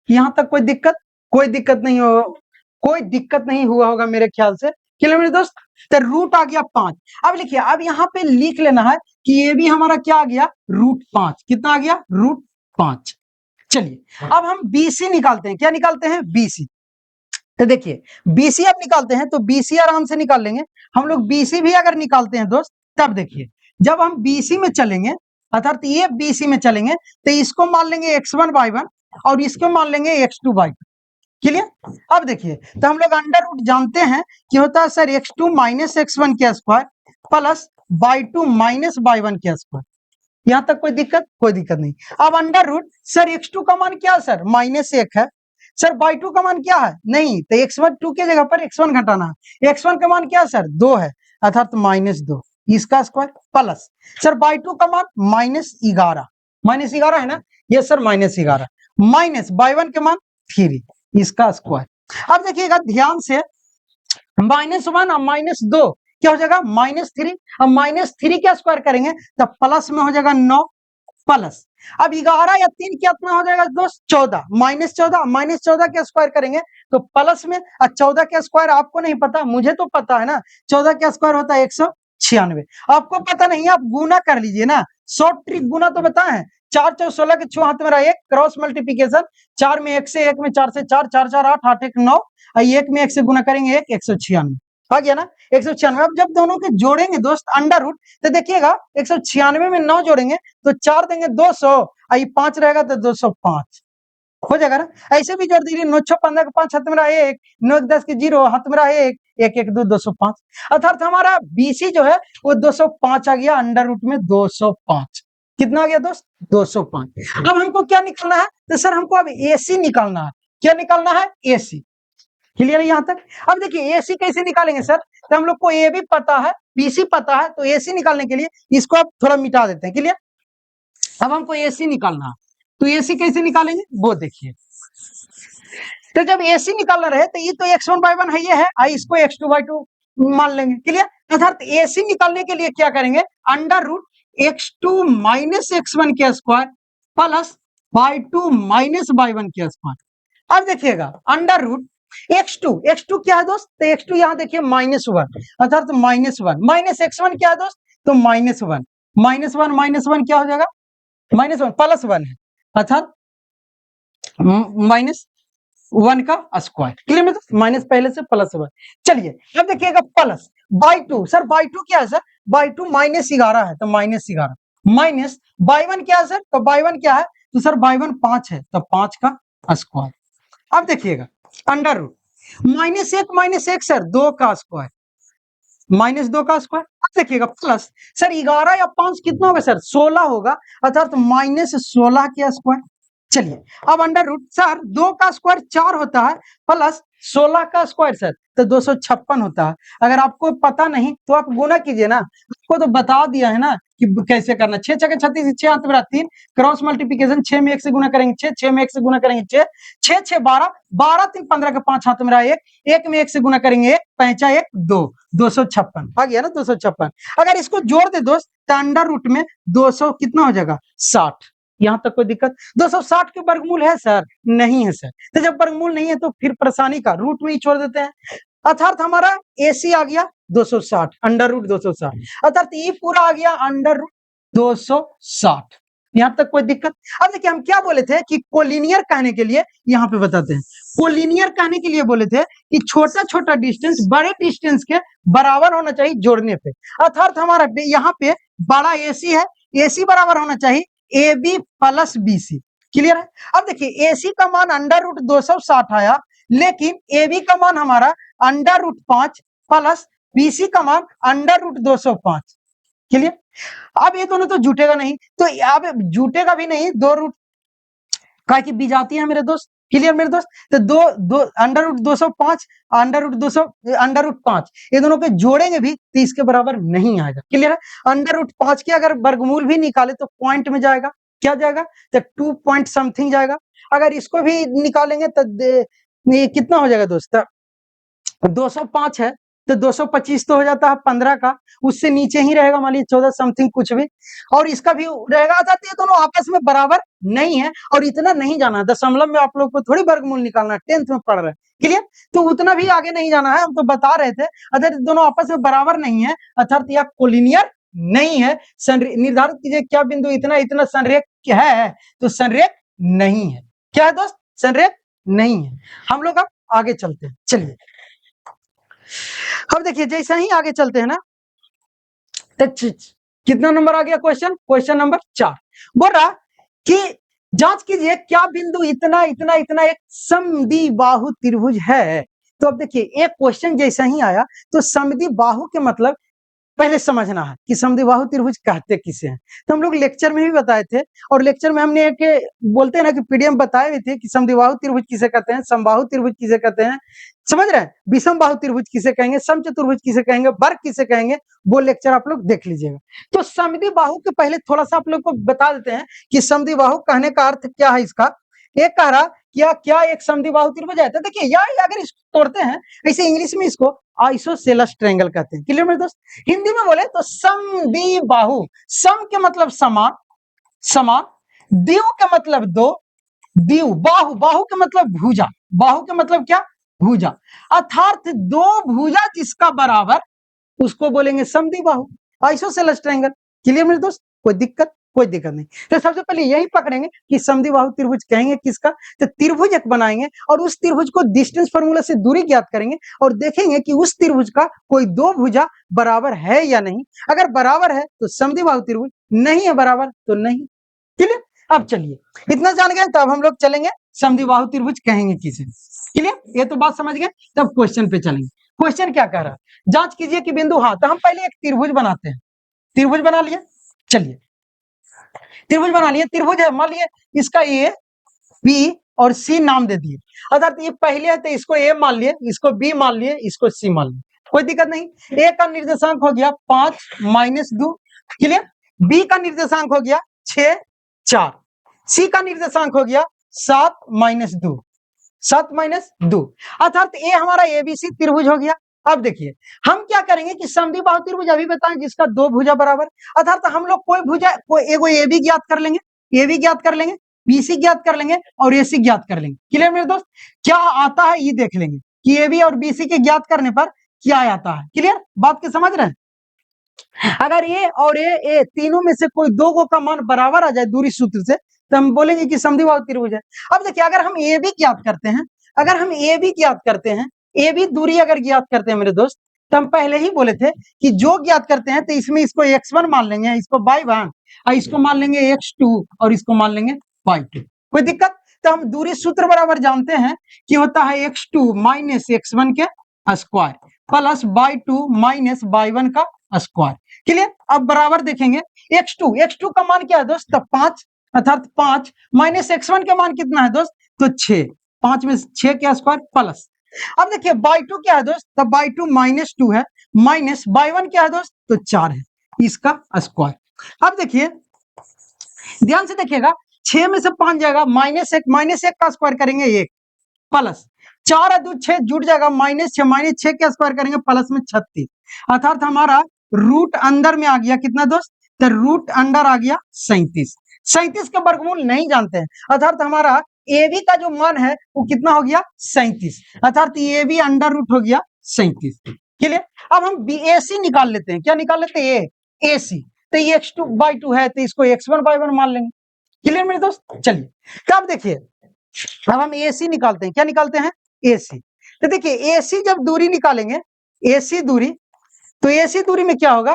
यहां तक कोई दिक्कत? कोई दिक्कत नहीं हो, कोई दिक्कत नहीं हुआ होगा मेरे ख्याल से। क्लियर मेरे दोस्त? तो रूट आ गया 5। अब लिखिए अब यहां पे लिख लेना है कि ये भी हमारा क्या आ गया √5। कितना आ गया √5। चलिए अब हम BC निकालते हैं। क्या निकालते हैं? BC। तो देखिए BC अब निकालते हैं तो BC आराम से निकाल लेंगे हम लोग। BC भी अगर निकालते हैं दोस्त तब देखिए जब हम BC में चलेंगे अर्थात ये BC में चलेंगे तो इसको मान लेंगे x1 y1 और इसको मान लेंगे x2 y2। क्लियर? अब देखिए तो हम लोग √ जानते हैं कि होता है सर x2 - x1 के स्क्वायर प्लस y2 - y1 के स्क्वायर। यहां तक कोई दिक्कत? कोई दिक्कत नहीं। अब √ सर x2 का मान क्या है सर -1 है, सर y2 का मान क्या है नहीं, तो x1 2 की जगह पर x1 घटाना है। x1 का मान क्या है सर 2 है अर्थात -2 इसका स्क्वायर प्लस सर y2 का मान -11 है ना, ये सर -11 माइनस y1 के मान 3 इसका स्क्वायर। अब देखिएगा ध्यान से -1 और -2 क्या हो जाएगा -3 और -3 क्या स्क्वायर करेंगे तो प्लस में हो जाएगा 9 प्लस अब 11 या 3 कितना हो जाएगा दोस्त 14 -14 के स्क्वायर करेंगे तो प्लस में। और 14 के स्क्वायर आपको नहीं पता, मुझे तो पता है ना, 14 के स्क्वायर होता है 196। आपको पता नहीं आप गुना कर लीजिए ना, शॉर्ट ट्रिक गुना तो बताए हैं। 4 4 16 के 6 हाथ में रहा 1 क्रॉस मल्टीप्लिकेशन 4 में 1 से 1 में 4 से 4 4 4 8 8 1 9 और 1 में 1 से गुना करेंगे 1 196 आ गया ना 196। अब जब दोनों के जोड़ेंगे दोस्त √ तो देखिएगा 196 में 9 जोड़ेंगे तो 4 देंगे 200 और 5 रहेगा तो 205 हो जाएगा ना। ऐसे भी जोड़ दीजिए 9 6 15 के 5 हाथ में रहा 1 9 10 के 0 हाथ में रहा 1 1 1 2 205 अर्थात हमारा BC जो है वो 205 आ गया √ में 205। कितना आ गया दोस्त 205। अब हमको क्या निकालना है तो सर हमको अब AC निकालना है। क्या निकालना है AC। क्लियर है यहां तक? अब देखिए AC कैसे निकालेंगे सर, तो हम लोग को A भी पता है BC पता है तो AC निकालने के लिए इसको आप थोड़ा मिटा देते हैं। क्लियर? अब हमको AC निकालना है तो AC कैसे निकालेंगे वो देखिए। तो जब AC निकालना रहे तो ये तो x1 y1 है, ये है आई इसको x2 y2 मान लेंगे। क्लियर? अर्थात AC निकालने के लिए क्या करेंगे √x2 - x1 के स्क्वायर प्लस y2 - y1 के स्क्वायर। अब देखिएगा √x2 क्या है दोस्त तो x2 यहां देखिए -1 अर्थात -1 -x1 क्या है दोस्त तो -1 -1 क्या हो जाएगा -1 +1 है अर्थात 1 का स्क्वायर। क्लियर में? तो माइनस पहले से प्लस हुआ। चलिए अब देखिएगा प्लस बाई 2। सर बाई 2 क्या है सर? बाई 2 -11 है, तो -11 माइनस बाई 1 क्या है सर? तो बाई 1 क्या है? तो सर बाई 1 5 है, तो 5 का स्क्वायर। अब देखिएगा अंडर रूट -1 सर 2 का स्क्वायर, -2 का स्क्वायर। अब देखिएगा प्लस सर 11 या 5 कितना होगा सर? 16 होगा, अर्थात -16 के स्क्वायर। चलिए अब अंडर रूट सर 2 का स्क्वायर 4 होता है, प्लस 16 का स्क्वायर सर तो 256 होता है। अगर आपको पता नहीं तो आप गुना कीजिए ना, आपको तो बता दिया है ना कि कैसे करना। 6 छके 36, 6 हाथ मेरा 3, क्रॉस मल्टीप्लिकेशन 6 में 1 से गुना करेंगे 6, 6 में 1 से गुना करेंगे 6, 6 6 12, 12 3 15 के 5 हाथ मेरा 1, 1 में 1 से गुना करेंगे 1, 5 1 2, 256 आ गया ना 256। अगर इसको जोड़ दे दोस्त तो अंडर रूट में 200 कितना हो जाएगा? 60। यहां तक कोई दिक्कत? 260 के वर्गमूल है सर? नहीं है सर। तो जब वर्गमूल नहीं है तो फिर परेशानी का रूट में ही छोड़ देते हैं, अर्थात हमारा एसी आ गया 260 अंडर रूट 260, अर्थात ये पूरा आ गया अंडर रूट 260। यहां तक कोई दिक्कत? अब देखिए हम क्या बोले थे कि कोलिनियर कहने के लिए, यहां पे बताते हैं, कोलिनियर कहने के लिए बोले थे कि छोटा छोटा डिस्टेंस बड़े डिस्टेंस के बराबर होना चाहिए जोड़ने पे, अर्थात हमारा यहाँ पे बड़ा एसी है, एसी बराबर होना चाहिए A B plus B C. Clear है? अब देखिए एसी का मान अंडर रूट 260 आया, लेकिन ए बी का मान हमारा अंडर रूट 5 प्लस बीसी का मान अंडर रूट 205। क्लियर? अब ये दोनों तो जुटेगा नहीं, तो अब जुटेगा भी नहीं, दो रूट का की बीजाती है मेरे दोस्त। क्लियर मेरे दोस्त? तो दो दो under root 205 under root 200 under root 5 ये दोनों के जोड़ेंगे भी तो इसके बराबर नहीं आएगा। क्लियर है? अंडर रूट 5 के अगर वर्गमूल भी निकाले तो पॉइंट में जाएगा, क्या जाएगा? तो 2 पॉइंट समथिंग जाएगा। अगर इसको भी निकालेंगे तो ये कितना हो जाएगा दोस्त? 205 है तो 225 तो हो जाता है 15 का, उससे नीचे ही रहेगा, मान लीजिए 14 समथिंग कुछ भी, और इसका भी रहेगा। ये दोनों आपस में बराबर नहीं है, और इतना नहीं जाना, दशमलव में आप लोग को थोड़ी वर्गमूल निकालना, 10th में पढ़ रहे हैं। क्लियर? तो उतना भी आगे नहीं जाना है, हम तो बता रहे थे अगर दोनों आपस में बराबर नहीं है अर्थात यह कोलिनियर नहीं है। निर्धारित कीजिए क्या बिंदु इतना इतना संरेख है, तो संरेख नहीं है। क्या है दोस्त? संरेख नहीं है। हम लोग अब आगे चलते हैं। चलिए अब देखिए जैसे ही आगे चलते हैं ना, कितना नंबर आ गया क्वेश्चन? क्वेश्चन नंबर 4 बोल रहा कि जांच कीजिए क्या बिंदु इतना इतना इतना एक समद्विबाहु त्रिभुज है। तो अब देखिए एक क्वेश्चन जैसा ही आया तो समद्विबाहु के मतलब पहले समझना है कि समद्विबाहु त्रिभुज कहते किसे हैं। तो हम लोग लेक्चर में भी बताए थे, और लेक्चर में हमने एक बोलते हैं ना कि पीडीएम बताए भी थे कि समद्विबाहु त्रिभुज किसे कहते हैं, समबाहु त्रिभुज किसे कहते हैं, समझ रहे हैं? विषम बाहु त्रिभुज किसे कहेंगे, समचतुर्भुज किसे कहेंगे, वर्ग किसे कहेंगे, वो लेक्चर आप लोग देख लीजिएगा। तो समद्विबाहु के पहले थोड़ा सा आप लोग को बता देते हैं कि समद्विबाहु कहने का अर्थ क्या है इसका। एक कह रहा क्या क्या एक समद्विबाहु त्रिभुज है, तो देखिए यार अगर इसको तोड़ते हैं ऐसे इंग्लिश में इसको आइसोसेलेस ट्रायंगल कहते हैं। क्लियर मेरे दोस्त? हिंदी में बोले तो समद्विबाहु, सम के मतलब समान, समान, द्वि का मतलब दो, द्वि, बाहु, बाहु का मतलब भुजा, बाहु का मतलब क्या? भुजा, अर्थात दो भुजा जिसका बराबर उसको बोलेंगे समद्विबाहु, आइसोसेलेस ट्रायंगल। क्लियर मेरे दोस्त? कोई दिक्कत? कोई दिक्कत नहीं। तो सबसे पहले यही पकड़ेंगे कि समद्विबाहु त्रिभुज कहेंगे किसका, तो त्रिभुज एक बनाएंगे और उस त्रिभुज को डिस्टेंस फार्मूला से दूरी ज्ञात करेंगे और देखेंगे कि उस त्रिभुज का कोई दो भुजा बराबर है या नहीं। अगर बराबर है तो समद्विबाहु त्रिभुज, नहीं है बराबर तो नहीं। क्लियर? अब चलिए इतना जान गए, तब हम लोग चलेंगे समद्विबाहु त्रिभुज कहेंगे किसे। क्लियर? ये तो बात समझ गए, तब क्वेश्चन पे चलेंगे। क्वेश्चन क्या कह रहा है? जांच कीजिए कि बिंदु, हाँ तो हम पहले एक त्रिभुज बनाते हैं। त्रिभुज बना लिए, चलिए त्रिभुज बना लिए। त्रिभुज है, मान लिए इसका ए बी और सी नाम दे दिए, अर्थात ये पहले है तो इसको ए मान लिए, इसको बी मान लिए, इसको सी मान लिए, कोई दिक्कत नहीं। ए का निर्देशांक हो गया 5 -2। क्लियर? बी का निर्देशांक हो गया 6 4, सी का निर्देशांक हो गया 7 -2, 7 -2, अर्थात ए हमारा एबीसी त्रिभुज हो गया। अब देखिए हम क्या करेंगे कि समद्विबाहु त्रिभुज अभी बताएं जिसका दो भुजा बराबर, अर्थात हम लोग कोई भुजा एगो ए बी ज्ञात कर लेंगे, ए बी ज्ञात कर लेंगे, बीसी ज्ञात कर लेंगे और एसी ज्ञात कर लेंगे। क्लियर मेरे दोस्त? क्या आता है ये देख लेंगे कि ए बी और बीसी के ज्ञात करने पर क्या आता है। क्लियर? बात के समझ रहे हैं? अगर ए और ए तीनों में से कोई दो गो का मान बराबर आ जाए दूरी सूत्र से तो हम बोलेंगे कि समद्विबाहु त्रिभुज है। अब देखिए अगर हम ए बी ज्ञात करते हैं अगर हम ए बी ज्ञात करते हैं, ए बी दूरी अगर ज्ञात करते हैं मेरे दोस्त, तो हम पहले ही बोले थे कि जो ज्ञात करते हैं तो इसमें इसको x1 मान लेंगे, इसको y1 और इसको मान लेंगे x2 और इसको मान लेंगे y2। कोई दिक्कत? तो हम दूरी सूत्र बराबर जानते हैं कि होता है x2 माइनस x1 के square plus y2 minus y1 का स्क्वायर। क्लियर? अब बराबर देखेंगे x2 का मान क्या है दोस्त? तो 5 अर्थात 5 माइनस x1 का मान कितना है दोस्त? तो 6, 5 में 6 के स्क्वायर प्लस। अब देखिए y2 क्या है दोस्त? तो y2 माइनस 2 है, माइनस y1 क्या है दोस्त? तो 4 है, इसका स्क्वायर। अब देखिए ध्यान से देखिएगा, 6 में से 5 जाएगा, माइनस एक का स्क्वायर करेंगे 1 प्लस 4 और 2 6 जुड़ जाएगा, माइनस 6 के स्क्वायर करेंगे प्लस में 36, अर्थात हमारा रूट अंदर में आ गया कितना दोस्त? तो रूट अंडर आ गया 37। 37 का वर्गमूल नहीं जानते हैं, अर्थात हमारा ए बी का जो मान है वो कितना हो गया? 37, अर्थात ए बी अंडर रूट हो गया 37। क्लियर? अब हम बी ए सी निकाल लेते हैं। क्या निकाल लेते हैं? ए सी। तो ये x2/2 है तो इसको x1/1 मान लेंगे। क्लियर मेरे दोस्त? चलिए, तो अब देखिए, अब हम ए सी निकालते हैं। क्या निकालते हैं? ए सी। तो देखिए ए सी जब दूरी निकालेंगे, ए सी दूरी, तो ए सी दूरी में क्या होगा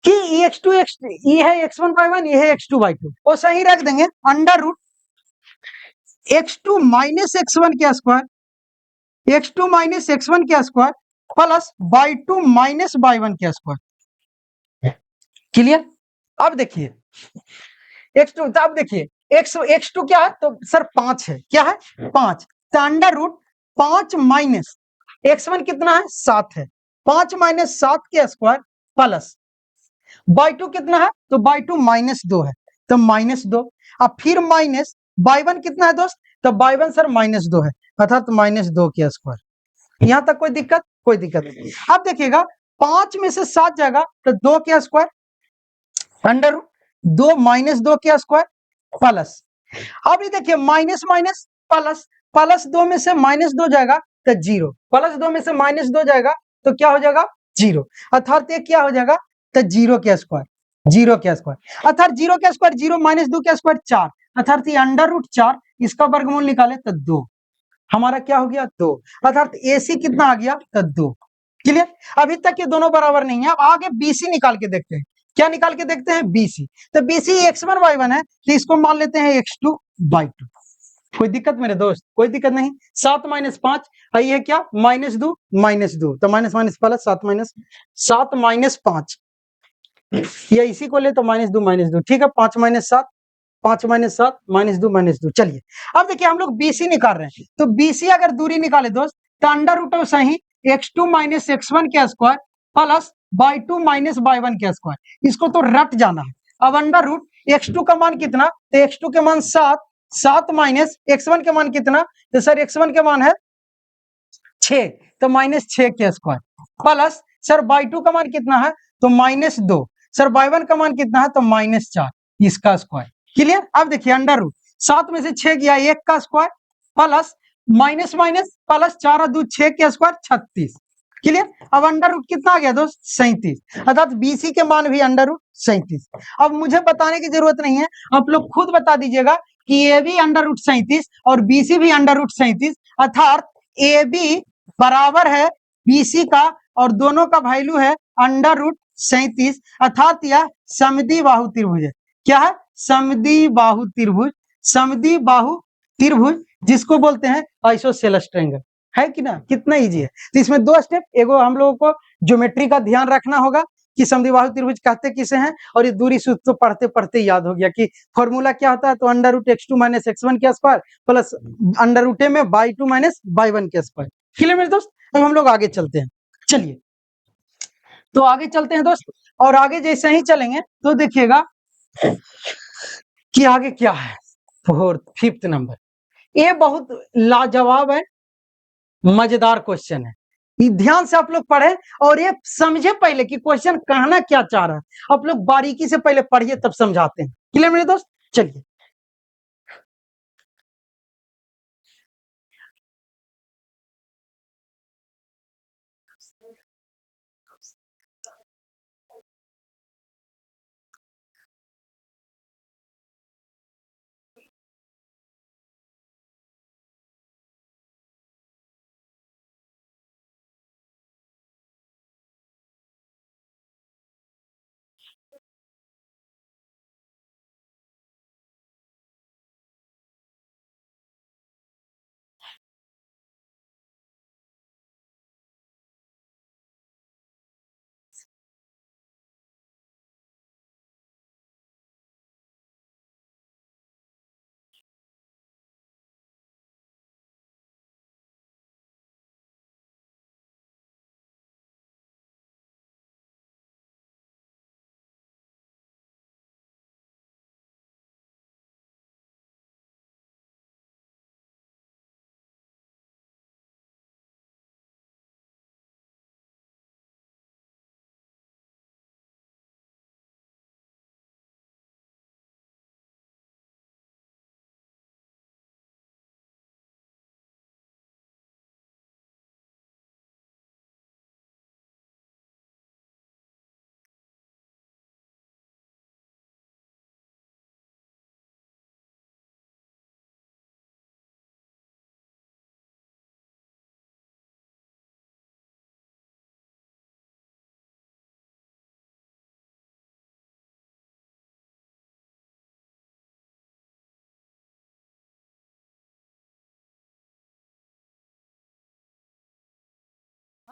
कि x2 ये है x1/1, ये है x2/2, वो सही रख देंगे, under root x2 minus x1 के स्क्वायर, x2 माइनस x1 के square plus y2 minus y1 के स्क्वायर। क्लियर? अब देखिए x2, तो अब देखिए x2 क्या है? तो सर 5 है। क्या है? 5। तो अंडर रूट 5 माइनस x1 कितना है? 7 है, 5 माइनस 7 के स्क्वायर प्लस y2 कितना है? तो y2 माइनस 2 है, तो माइनस 2। अब फिर माइनस y1 कितना है दोस्त? तो y1 सर माइनस 2 है, अर्थात माइनस 2 के स्क्वायर। यहां तक कोई दिक्कत? कोई दिक्कत नहीं। अब देखिएगा 5 में से 7 जाएगा तो 2 के स्क्वायर अंडर रूट 2 माइनस 2 के स्क्वायर प्लस, अब ये देखिए माइनस माइनस प्लस, प्लस 2 में से माइनस 2 जाएगा तो 0, प्लस 2 में से माइनस 2 जाएगा तो क्या हो जाएगा? 0, अर्थात ये क्या हो जाएगा? तो 0 के स्क्वायर, 0 के स्क्वायर, अर्थात 0 के स्क्वायर 0 माइनस 2 के स्क्वायर 4, अर्थात ये अंडर रूट 4, इसका वर्गमूल निकाले तो 2, हमारा क्या हो गया? 2, अर्थात एसी कितना आ गया? तो 2। क्लियर? अभी तक ये दोनों बराबर नहीं है, अब आगे बीसी निकाल के देखते हैं। क्या निकाल के देखते हैं? बीसी। तो बीसी x1/1 है तो इसको मान लेते हैं x2/2। कोई दिक्कत मेरे दोस्त? कोई दिक्कत नहीं। 7 माइनस 5 है क्या? माइनस 2 माइनस 2, तो माइनस माइनस प्लस 7 माइनस 5, या इसी को ले तो माइनस 2, ठीक है। 5 माइनस 7, 5 माइनस 7 -2 -2। चलिए अब देखिए हम लोग बीसी निकाल रहे हैं, तो बीसी अगर दूरी निकाले दोस्त तो अंडर रूट ऑफ सही x2 माइनस x1 के square plus y2 minus y1 के स्क्वायर, इसको तो रट जाना है। अब अंडर रूट x2 का मान कितना? तो x2 के मान 7, 7 माइनस x1 के मान कितना? तो सर x1 के मान है 6, तो माइनस 6 के स्क्वायर प्लस सर y2 का मान कितना है? तो माइनस 2, सर y1 का मान कितना है? तो माइनस 4, इसका स्क्वायर। क्लियर? अब देखिए अंडर रूट 7 में से 6 गया 1 का square plus minus minus plus 4 और 2 6 के स्क्वायर 36। क्लियर? अब अंडर रूट कितना आ गया दोस्त? 37, अर्थात बीसी के मान भी अंडर रूट 37। अब मुझे बताने की जरूरत नहीं है, आप लोग खुद बता दीजिएगा कि ए बी अंडर रूट 37 और बीसी भी अंडर रूट 37, अर्थात ए बी बराबर है बीसी का और दोनों का वैल्यू है अंडर रूट 37, अर्थात यह समद्विबाहु त्रिभुज है। क्या है? समद्विबाहु त्रिभुज, समद्विबाहु त्रिभुज जिसको बोलते हैं आइसोसेलेस ट्रायंगल, है कि ना? कितना इजी है। तो इसमें 2 स्टेप, एगो हम लोगों को ज्योमेट्री का ध्यान रखना होगा कि समद्विबाहु त्रिभुज कहते किसे हैं, और ये दूरी सूत्र तो पढ़ते पढ़ते याद हो गया कि फॉर्मूला क्या होता है। तो under root x2 minus x1 के स्क्वायर प्लस अंडर रूट में y2 माइनस y1 के स्क्वायर। क्लियर मेरे दोस्त? अब हम लोग आगे चलते हैं। चलिए तो आगे चलते हैं दोस्त, और आगे जैसे ही चलेंगे तो देखिएगा कि आगे क्या है। 5th नंबर, ये बहुत लाजवाब है, मजेदार क्वेश्चन है। ये ध्यान से आप लोग पढ़े और ये समझे पहले कि क्वेश्चन कहना क्या चाह रहा है। आप लोग बारीकी से पहले पढ़िए तब समझाते हैं। क्लियर मेरे दोस्त? चलिए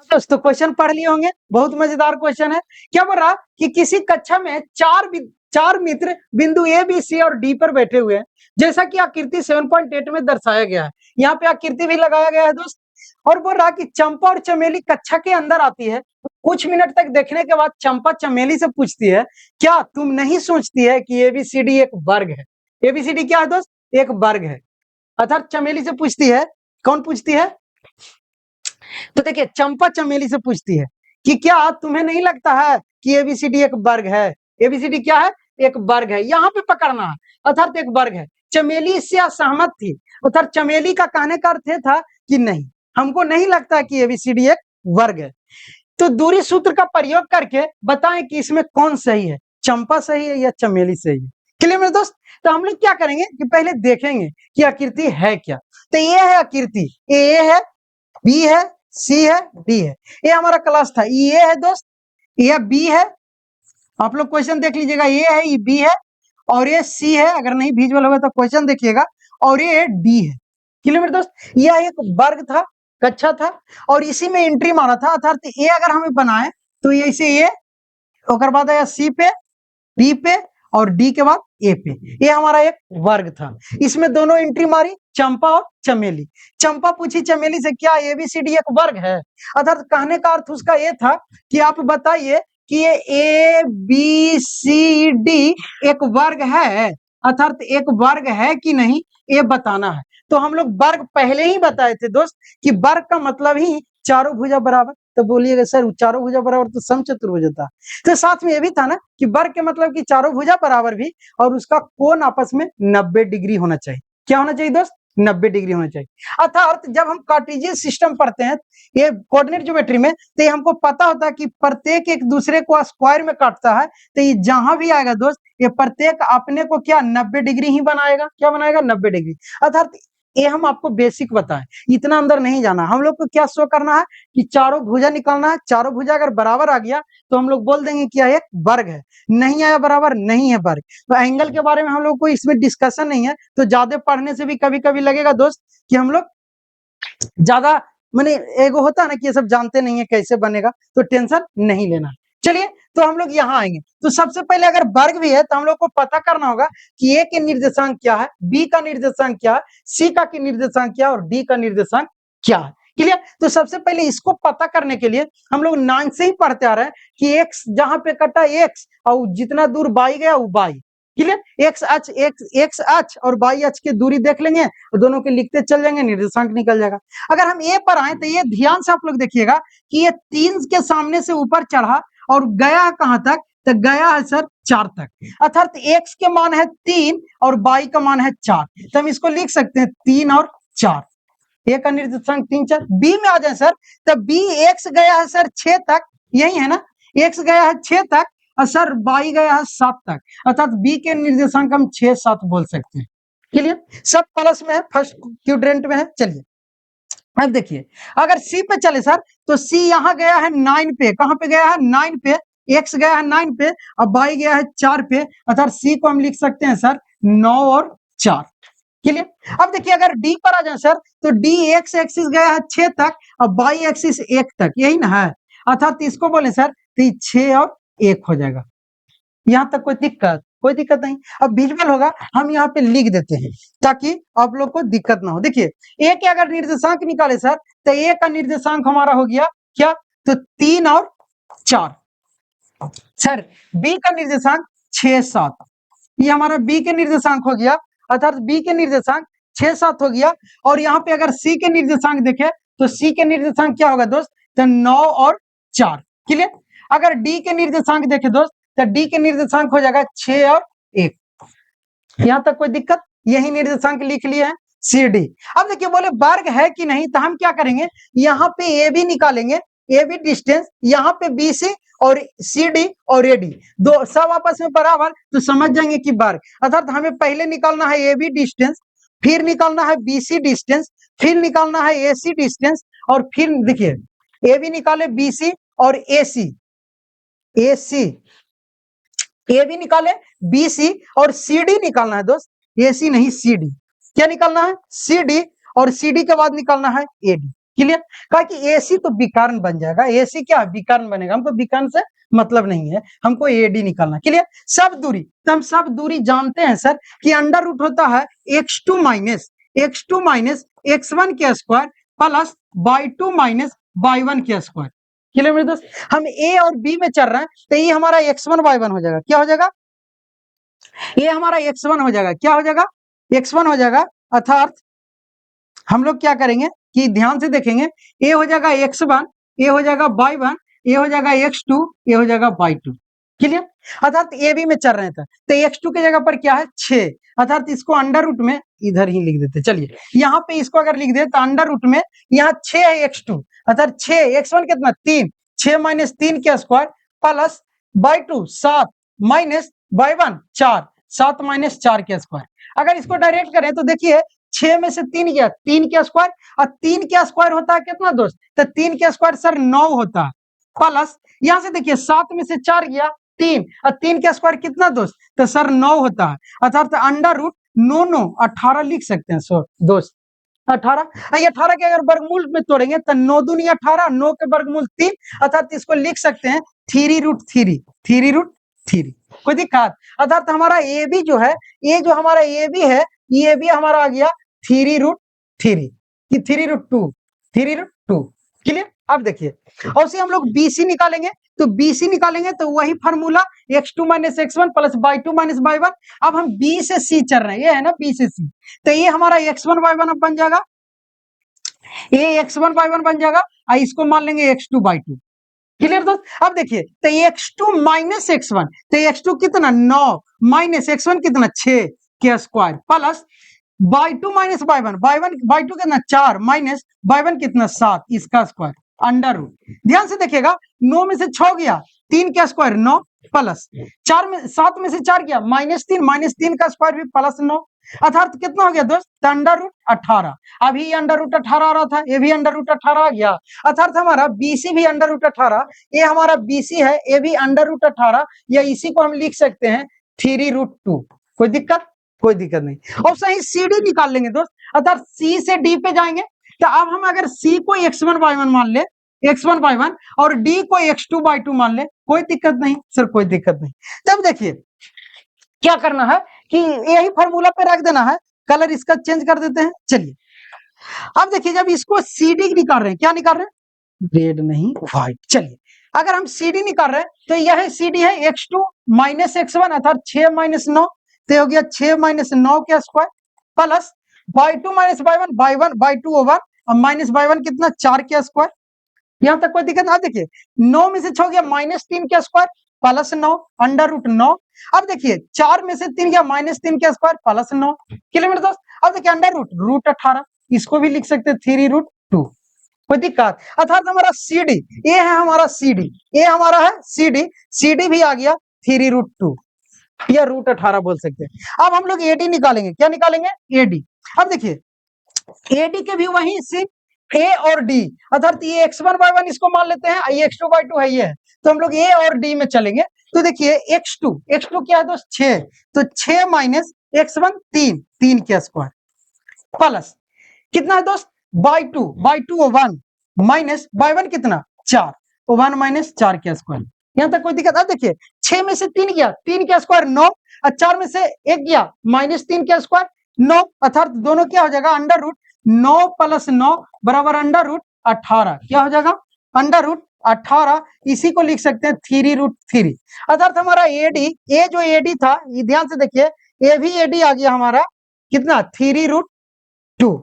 दोस्तों क्वेश्चन पढ़ लिए होंगे, बहुत मजेदार क्वेश्चन है। क्या बोल रहा कि किसी कक्षा में चार मित्र बिंदु ए बी सी और डी पर बैठे हुए हैं, जैसा कि आकृति 7.8 में दर्शाया गया है। यहाँ पे आकृति भी लगाया गया है दोस्त। और बोल रहा कि चंपा और चमेली कक्षा के अंदर आती है। कुछ मिनट तक देखने के बाद चंपा चमेली से पूछती है, क्या तुम नहीं सोचती है कि एबीसीडी एक वर्ग है? एबीसीडी क्या है दोस्त? एक वर्ग है। अर्थात चमेली से पूछती है, कौन पूछती है? तो देखिए चंपा चमेली से पूछती है कि क्या तुम्हें नहीं लगता है कि एबीसीडी एक वर्ग है? एबीसीडी क्या है? एक वर्ग है। यहाँ पे पकड़ना है, अर्थात एक वर्ग है। चमेली इससे असहमत थी, अर्थात चमेली का कहने का अर्थ था कि नहीं, हमको नहीं लगता कि एबीसीडी एक वर्ग है। तो दूरी सूत्र का प्रयोग करके बताएं कि इसमें कौन सही है, चंपा सही है या चमेली सही है। क्लियर मेरे दोस्त? तो हम लोग क्या करेंगे कि पहले देखेंगे कि आकृति है क्या। तो ये है आकृति, ए है, बी है, सी है, डी है। ये हमारा क्लास था। ये है दोस्त, ये बी है, आप लोग क्वेश्चन देख लीजिएगा। ये है, ये बी है, और ये सी है। अगर नहीं विजुअल होगा तो क्वेश्चन देखिएगा। और ये डी है। क्लियर मेरे दोस्त? यह एक वर्ग था, कक्षा था, और इसी में एंट्री मारा था। अर्थात ए अगर हमें बनाए तो ये इसे ए, और बाद आया सी पे, बी पे, और डी के बाद ए पे। ये हमारा एक वर्ग था। इसमें दोनों एंट्री मारी, चंपा और चमेली। चंपा पूछी चमेली से, क्या एबीसीडी एक वर्ग है? अर्थात कहने का अर्थ उसका ये था कि आप बताइए कि ये ए बी सी डी एक वर्ग है, अर्थात एक वर्ग है कि नहीं, ये बताना है। तो हम लोग वर्ग पहले ही बताए थे दोस्त कि वर्ग का मतलब ही चारों भुजा बराबर। तो बोलिएगा सर चारों भुजा बराबर तो समचतुर्भुज होता। तो साथ में ये भी था ना कि वर्ग के मतलब कि चारों भुजा बराबर भी, और उसका कोण आपस में 90 डिग्री होना चाहिए। क्या होना चाहिए दोस्त? 90 डिग्री होना चाहिए। अर्थात जब हम कार्टेशियन सिस्टम पढ़ते हैं ये कोऑर्डिनेट ज्योमेट्री में, तो ये हमको पता होता है कि प्रत्येक एक दूसरे को स्क्वायर में काटता है। तो ये जहां भी आएगा दोस्त, ये प्रत्येक अपने को क्या 90 डिग्री ही बनाएगा। क्या बनाएगा? 90 डिग्री। अर्थात ये हम आपको बेसिक बताएं, इतना अंदर नहीं जाना। हम लोग को क्या शो करना है कि चारों भुजा निकालना है। चारों भुजा अगर बराबर आ गया तो हम लोग बोल देंगे कि यह एक वर्ग है। नहीं आया बराबर, नहीं है वर्ग। तो एंगल के बारे में हम लोग को इसमें डिस्कशन नहीं है। तो ज्यादा पढ़ने से भी कभी कभी लगेगा दोस्त कि हम लोग ज्यादा मैंने एगो होता है ना कि ये सब जानते नहीं है कैसे बनेगा, तो टेंशन नहीं लेना। चलिए तो हम लोग यहाँ आएंगे। तो सबसे पहले अगर वर्ग भी है तो हम लोग को पता करना होगा कि ए के निर्देशांक क्या है, बी का निर्देशांक क्या है, सी का निर्देशांक क्या है, और डी का निर्देशांक क्या है। क्लियर? तो सबसे पहले इसको पता करने के लिए हम लोग 9 से ही पढ़ते आ रहे हैं कि एक्स जहां पे कटा एक्स, और जितना दूर बाई गया वो बाई। क्लियर? एक्स अक्ष और बाई अक्ष की दूरी देख लेंगे, दोनों के लिखते चल जाएंगे, निर्देशांक निकल जाएगा। अगर हम ए पर आए तो ये ध्यान से आप लोग देखिएगा कि ये 3 के सामने से ऊपर चढ़ा और गया कहां तक? तो गया है सर 4 तक। अर्थात एक्स के मान है 3 और बाई का मान है 4। तो हम इसको लिख सकते हैं 3 और 4। ए का निर्देशांक 3 4। बी में आ जाए सर, तो बी एक्स गया है सर 6 तक, यही है ना, एक्स गया है 6 तक, और सर बाई गया है 7 तक। अर्थात बी के निर्देशांक हम 6 7 बोल सकते हैं। क्लियर? सब प्लस में है, फर्स्ट क्वाड्रेंट में है। चलिए अब देखिए, अगर सी पे चले सर तो सी यहाँ गया है 9 पे। कहां पे गया है? 9 पे। एक्स गया है 9 पे और बाई गया है 4 पे। अर्थात सी को हम लिख सकते हैं सर 9 और 4। क्लियर? अब देखिए अगर डी पर आ जाए सर तो डी एक्स एक्सिस गया है 6 तक और बाई एक्सिस 1 तक, यही ना है। अर्थात इसको बोले सर तो 6 और 1 हो जाएगा। यहां तक कोई दिक्कत? कोई दिक्कत नहीं। अब विजुअल होगा, हम यहाँ पे लिख देते हैं ताकि आप लोग को दिक्कत ना हो। देखिए ए के अगर निर्देशांक निकाले सर तो ए का निर्देशांक हमारा हो गया क्या? तो 3 और 4। सर बी का निर्देशांक 6 7, ये हमारा बी के निर्देशांक हो गया। अर्थात बी के निर्देशांक 6 7 हो गया। और यहाँ पे अगर सी के निर्देशांक देखे तो सी के निर्देशांक क्या होगा दोस्त? तो 9 और 4। क्लियर? अगर डी के निर्देशांक देखे दोस्त तो डी के निर्देशांक हो जाएगा 6 और 1। यहां तक कोई दिक्कत? यही निर्देशांक लिख लिए हैं सी डी। अब देखिए बोले वर्ग है कि नहीं, तो हम क्या करेंगे, यहाँ पे ए बी निकालेंगे, ए बी डिस्टेंस, यहाँ पे बी सी और सी डी और ए डी दो सब आपस में बराबर, तो समझ जाएंगे कि वर्ग। अर्थात हमें पहले निकालना है ए बी डिस्टेंस, फिर निकालना है बी सी डिस्टेंस, फिर निकालना है ए सी डिस्टेंस, और फिर देखिए ए बी निकाले बी सी और ए सी, ए सी ए बी निकाले बी सी और सी डी निकालना है दोस्त, ए सी नहीं सी डी। क्या निकालना है? सी डी, और सी डी के बाद निकालना है ए डी। क्लियर। कहा कि एसी तो विकर्ण बन जाएगा, एसी क्या विकर्ण बनेगा, हमको विकर्ण से मतलब नहीं है, हमको एडी निकालना। क्लियर। सब दूरी, तो हम सब दूरी जानते हैं सर कि अंडर रूट होता है x2 माइनस x1 के square plus y2 minus y1 के स्क्वायर। क्लियर मेरे दोस्त। हम ए और बी में चल रहे हैं, तो ये हमारा x1 y1 हो जाएगा। क्या हो जाएगा? ये हमारा x1 हो जाएगा। क्या हो जाएगा? x1 हो जाएगा। अर्थात हम लोग क्या करेंगे कि ध्यान से देखेंगे, ए हो जाएगा x1, ए हो जाएगा y1, ये हो जाएगा x2, ये हो जाएगा y2। क्लियर। अर्थात ए बी में चल रहे थे, तो x2 की जगह पर क्या है 6, अर्थात इसको अंडर रूट में इधर ही लिख देते। चलिए यहाँ पे इसको अगर लिख दे तो अंडर रूट में यहाँ 6 है x2, अर्थात 6, x1 कितना 3, 6 माइनस 3 के square plus y2 7 minus y1 4, 7 minus 4 के स्क्वायर। अगर इसको डायरेक्ट करें तो देखिए 6 में से 3 गया, 3 के स्क्वायर, और 3 के स्क्वायर होता है कितना दोस्त? तो 3 के स्क्वायर सर 9 होता है, प्लस यहां से देखिए 7 में से 4 गया 3, और 3 के स्क्वायर कितना दोस्त? तो सर 9 होता है, अर्थात अंडर रूट 9 9 18 लिख सकते हैं सर दोस्त। 18, ये 18 के अगर वर्गमूल में तोड़ेंगे तो 9 दूनी 18, 9 के वर्गमूल 3, अर्थात इसको लिख सकते हैं 3√3, 3√3। कोई दिक्कत? अर्थात हमारा ए बी जो है, ये जो हमारा ए बी है, ये भी हमारा आ गया 3√3 कि 3√2, 3√2। क्लियर। अब देखिए, और से हम लोग बीसी निकालेंगे, तो बीसी निकालेंगे तो वही formula x2 minus x1 plus y2 minus y1। अब हम बी से सी चल रहे हैं, ये है ना बी से सी, तो ये हमारा x1 y1 अब बन जाएगा, ये x1 y1 बन जाएगा, और इसको मान लेंगे x2 y2। क्लियर दोस्त। अब देखिए तो x2 माइनस x1, तो x2 कितना 9 माइनस x1 कितना 6 के square plus y2 minus y1, y2 कितना 4 माइनस y1 कितना 7, इसका स्क्वायर अंडर रूट। ध्यान से देखिएगा 9 में से 6 गया, 3 का स्क्वायर 9 प्लस 4 में 7 में से 4 गया माइनस 3 का स्क्वायर भी प्लस 9, अर्थात कितना हो गया दोस्त? Under root 18। अभी अंडर रूट 18 आ रहा था, ये भी अंडर रूट 18 आ गया, अर्थात हमारा बीसी भी अंडर रूट 18, ये हमारा बीसी है, ये भी अंडर रूट 18, या इसी को हम लिख सकते हैं 3√2। कोई दिक्कत? कोई दिक्कत नहीं। और सही सीडी निकाल लेंगे दोस्त, अर्थात सी से डी पे जाएंगे, तो अब हम अगर सी को x1 y1 मान ले, x1 y1, और डी को x2 y2 मान ले, कोई दिक्कत नहीं सर, कोई दिक्कत नहीं। तब देखिए क्या करना है कि यही फॉर्मूला पे रख देना है, कलर इसका चेंज कर देते हैं। चलिए अब देखिए, जब इसको सीडी निकाल रहे हैं, क्या निकाल रहे हैं? रेड नहीं व्हाइट। चलिए अगर हम सीडी निकाल रहे हैं तो यह सीडी है x2 माइनस x1, अर्थात 6 माइनस 9, तो हो गया 6 माइनस 9 के square plus y2 minus y1 y2 over, और माइनस y1 कितना 4 के स्क्वायर। यहां तक कोई दिक्कत ना। देखिए 9 में से 6 गया माइनस 3 के स्क्वायर प्लस 9 अंडर रूट 9। अब देखिए 4 में से 3 गया माइनस 3 के स्क्वायर प्लस 9। किलोमीटर दोस्त। अब देखिए अंडर रूट 18, इसको भी लिख सकते हैं 3√2। कोई दिक्कत? अर्थात हमारा सीडी, ये है हमारा सीडी, ये हमारा है सीडी, सीडी भी आ गया 3√2 या √18 बोल सकते हैं। अब हम लोग एडी निकालेंगे, क्या निकालेंगे? एडी। अब देखिए एडी के भी वही से ए और डी, अर्थात ये x1 y1 इसको मान लेते हैं, ये x2 y2 है, ये है, तो हम लोग ए और डी में चलेंगे। तो देखिए x2 क्या है दोस्त? 6, तो 6 माइनस x1 3 के स्क्वायर प्लस कितना है दोस्त? y2 1 माइनस y1 कितना 4, 1 माइनस 4 के स्क्वायर। यहां तक कोई दिक्कत? अब देखिए 6 में से 3 गया, 3 के स्क्वायर 9, और 4 में से 1 गया माइनस 3 के स्क्वायर 9, अर्थात दोनों क्या हो जाएगा? अंडर रूट 9 प्लस 9 बराबर अंडर रूट 18। क्या हो जाएगा? Under root 18। इसी को लिख सकते हैं 3√3, अर्थात हमारा एडी, ये जो एडी था, ये ध्यान से देखिए, ये भी एडी आ गया हमारा कितना? 3√2।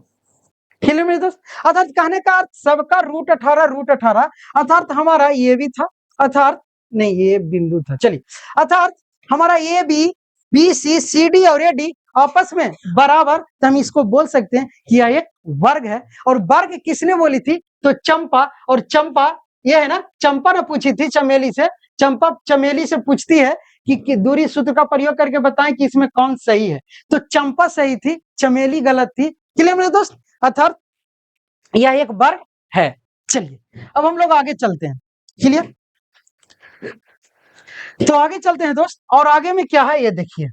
खेले मेरे दोस्त। अर्थात कहने का अर्थ सबका √18, अर्थात हमारा ये भी था, अर्थात नहीं ये बिंदु था। चलिए अर्थात हमारा A B, B C, C D और ए डी आपस में बराबर, तो हम इसको बोल सकते हैं कि यह एक वर्ग है। और वर्ग किसने बोली थी? तो चंपा। और चंपा ये है ना, चंपा ने पूछी थी चमेली से, चंपा चमेली से पूछती है कि दूरी सूत्र का प्रयोग करके बताएं कि इसमें कौन सही है। तो चंपा सही थी, चमेली गलत थी। क्लियर मेरे दोस्त। अर्थात यह एक वर्ग है। चलिए अब हम लोग आगे चलते हैं। क्लियर। तो आगे चलते हैं दोस्त, और आगे में क्या है ये देखिए।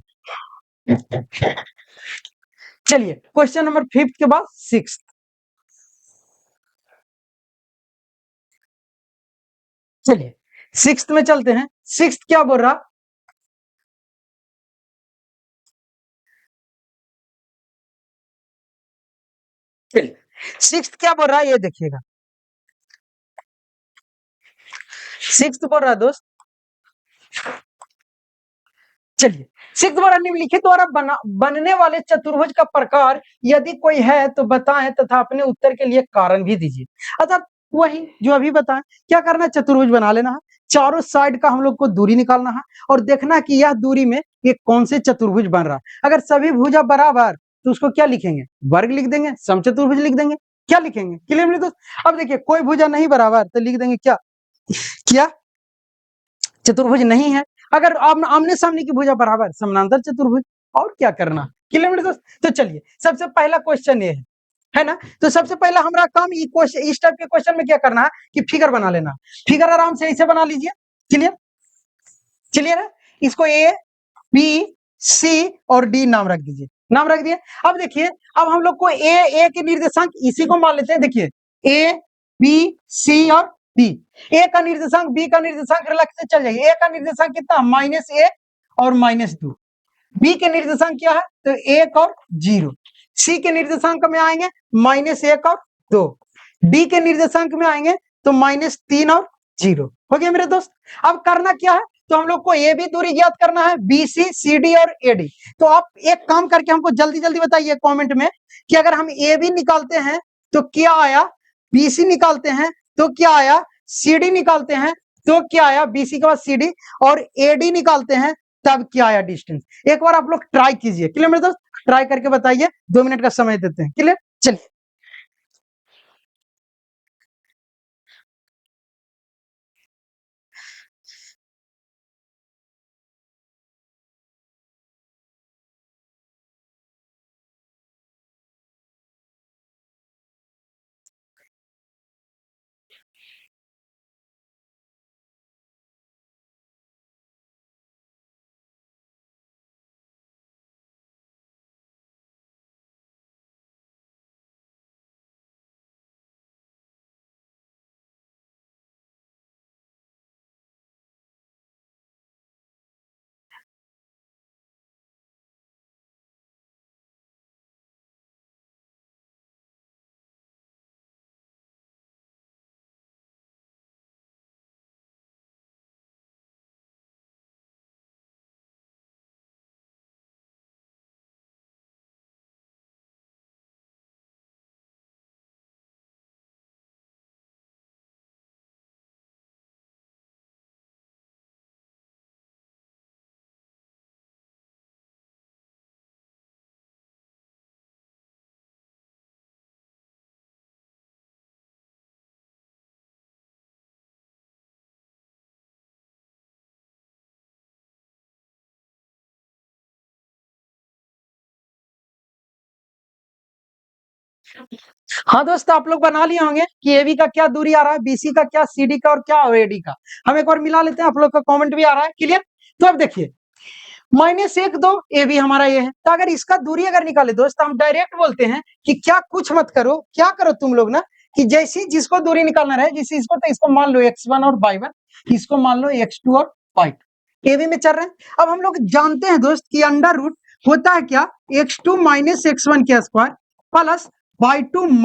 चलिए क्वेश्चन नंबर 5 के बाद 6। चलिए सिक्स्थ में चलते हैं। सिक्स्थ क्या बोल रहा, चलिए सिक्स्थ क्या बोल रहा है ये देखिएगा। सिक्स्थ बोल रहा है दोस्त, चलिए सिक्स्थ बोल रहा निम्नलिखित द्वारा बनने वाले चतुर्भुज का प्रकार यदि कोई है तो बताएं तथा अपने उत्तर के लिए कारण भी दीजिए। अर्थात वही जो अभी बताएं, क्या करना है, चतुर्भुज बना लेना है, चारों साइड का हम लोग को दूरी निकालना है और देखना कि यह दूरी में ये कौन से चतुर्भुज बन रहा है। अगर सभी भुजा बराबर तो उसको क्या लिखेंगे, वर्ग लिख देंगे, समचतुर्भुज लिख देंगे, क्या लिखेंगे, क्लियर मेरे दोस्त। अब देखिए कोई भुजा नहीं बराबर तो लिख देंगे क्या, क्या चतुर्भुज नहीं है। अगर आमने सामने की भुजा बराबर, समानांतर चतुर्भुज, और क्या करना, क्लियर मेरे दोस्त। तो चलिए सबसे पहला क्वेश्चन ये है ना। तो सबसे पहला हमारा काम इस टाइप के क्वेश्चन में क्या करना है कि फिगर बना लेना। फिगर आराम से ऐसे बना लीजिए, क्लियर, क्लियर है। इसको ए बी सी और डी नाम रख दीजिए, नाम रख दिए। अब देखिए अब हम लोग को ए के निर्देशांक इसी को मान लेते हैं। देखिए ए बी सी और बी, ए का निर्देशांक बी का निर्देशांक रख से चल जाइए। ए का निर्देशांक कितना, -a और -2। बी के निर्देशांक क्या है, तो 1 और 0। सी के निर्देशांक में आएंगे -1 और 2। डी के निर्देशांक में आएंगे तो -3 और 0। हो गया मेरे दोस्त। अब करना क्या है, तो हम लोग को ए बी दूरी ज्ञात करना है, बी सी सी डी और ए डी। तो आप एक काम करके हमको जल्दी जल्दी बताइए कमेंट में कि अगर हम ए बी निकालते हैं तो क्या आया, बी सी निकालते हैं तो क्या आया, सी डी निकालते हैं तो क्या आया, बी सी के बाद सी डी, और ए डी निकालते हैं तब क्या आया डिस्टेंस। एक बार आप लोग ट्राई कीजिए, क्लियर मेरे दोस्त, ट्राई करके बताइए, 2 मिनट का समय देते हैं, क्लियर। चलिए हाँ दोस्त, आप लोग बना लिए होंगे कि एबी का क्या दूरी आ रहा है, बीसी का क्या, सीडी का और क्या एडी का। हम एक बार मिला लेते हैं, आप लोग का कमेंट भी आ रहा है, क्लियर। तो अब देखिए -1 2 ए भी हमारा ये है। तो अगर इसका दूरी अगर निकाले दोस्त, हम डायरेक्ट बोलते हैं कि क्या कुछ मत करो, क्या करो तुम लोग ना, कि जैसी जिसको दूरी निकालना रहे, जिस इसको तो इसको मान लो x1 और y1, इसको मान लो x2 और y2, ए बी में चल रहे हैं। अब हम लोग जानते हैं दोस्त कि अंडर रूट होता है क्या, x2 - x1 के स्क्वायर प्लस y2 -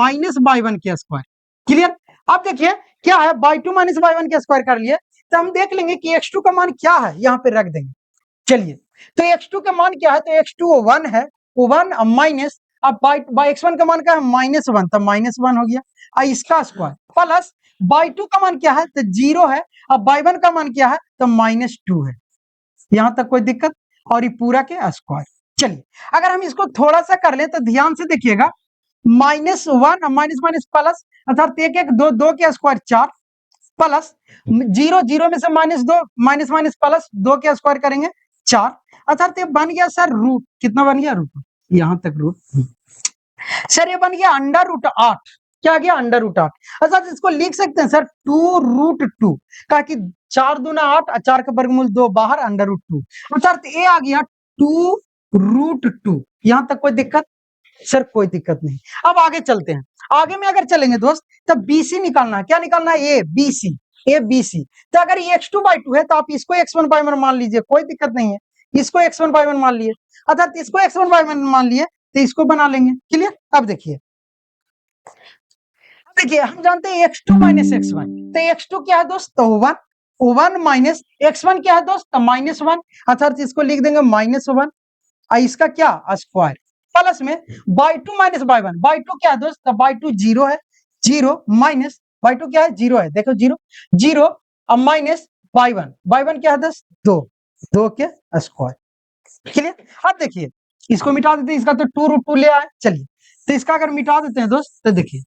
y1 के स्क्वायर, क्लियर। अब देखिए क्या है, y2 - y1 के स्क्वायर कर लिए तो हम देख लेंगे कि x2 का मान क्या है, यहाँ पे रख देंगे। चलिए तो x2 का मान क्या है, तो x2 1 है, 1 माइनस, अब बाई x1 का मान क्या है, -1, तब -1 हो गया, और इसका स्क्वायर प्लस y2 का मान क्या है, तो 0 है, अब y1 का मान क्या है, तो -2 है। यहां तक कोई दिक्कत, और ये पूरा के स्क्वायर। चलिए अगर हम इसको थोड़ा सा कर ले तो ध्यान से देखिएगा, -1 माइनस माइनस प्लस, अर्थात एक एक दो, दो के स्क्वायर 4 प्लस 0 0 में से -2 माइनस माइनस प्लस 2 के स्क्वायर करेंगे 4, अर्थात ये बन गया सर रूट, कितना बन गया, रूट, यहां तक रूट। सर ये बन गया √8, क्या आ गया, √8। अर्थात इसको लिख सकते हैं सर 2√2, कहा कि 4 दूना 8, 4 का वर्गमूल 2 बाहर, √2, अर्थात ये आ गया 2√2। यहां तक कोई दिक्कत, सर कोई दिक्कत नहीं। अब आगे चलते हैं, आगे में अगर चलेंगे दोस्त तब बीसी निकालना है, क्या निकालना है, A B C. A B C. तो अगर ये x2/2 है तो आप इसको x1/1 मान लीजिए, कोई दिक्कत नहीं है, इसको x1/1 मान लिए, अर्थात इसको x1/1 मान लिए तो इसको बना लेंगे। क्लियर? अब देखिए हम जानते हैं x2 माइनस x1, तो x2 क्या है दोस्त? तो 1, 1 माइनस x1 क्या है दोस्त? तो -1, अर्थात इसको लिख देंगे -1, इसका क्या स्क्वायर, प्लस में बाई 2 माइनस बाई 2 क्या है दोस्त? तो बाई 2 जीरो है, 0 माइनस बाई 2 क्या है? 0 है, देखो 0 0, अब माइनस बाई 1 क्या है दोस्त? 2 के स्क्वायर। क्लियर? अब देखिए इसको मिटा देते हैं, इसका तो 2√2 ले आए। चलिए तो इसका अगर मिटा देते हैं दोस्त तो देखिए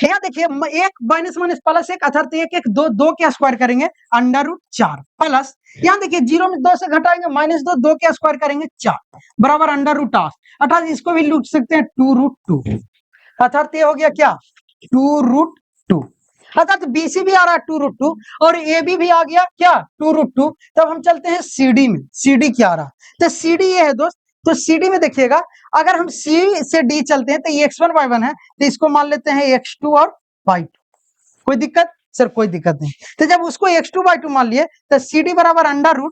यहाँ देखिए एक माइनस माइनस प्लस एक, अर्थात एक एक दो, दो के स्क्वायर करेंगे √4 प्लस यहाँ देखिए 0 में 2 से घटाएंगे -2, 2 के स्क्वायर करेंगे 4 बराबर √8, अर्थात इसको भी लिख सकते हैं 2√2, अर्थात ये हो गया क्या? 2√2, अर्थात बीसी भी आ रहा है 2√2 और ए भी आ गया क्या? 2√2। तब हम चलते हैं सीडी में, सीडी क्या आ रहा? तो सीडी ये है दोस्त, तो सीडी में देखिएगा अगर हम सी से डी चलते हैं तो ये x1/1 है, तो इसको मान लेते हैं x2 और y2। कोई दिक्कत? सर कोई दिक्कत नहीं। तो जब उसको x2/2 मान लिए तो सीडी बराबर √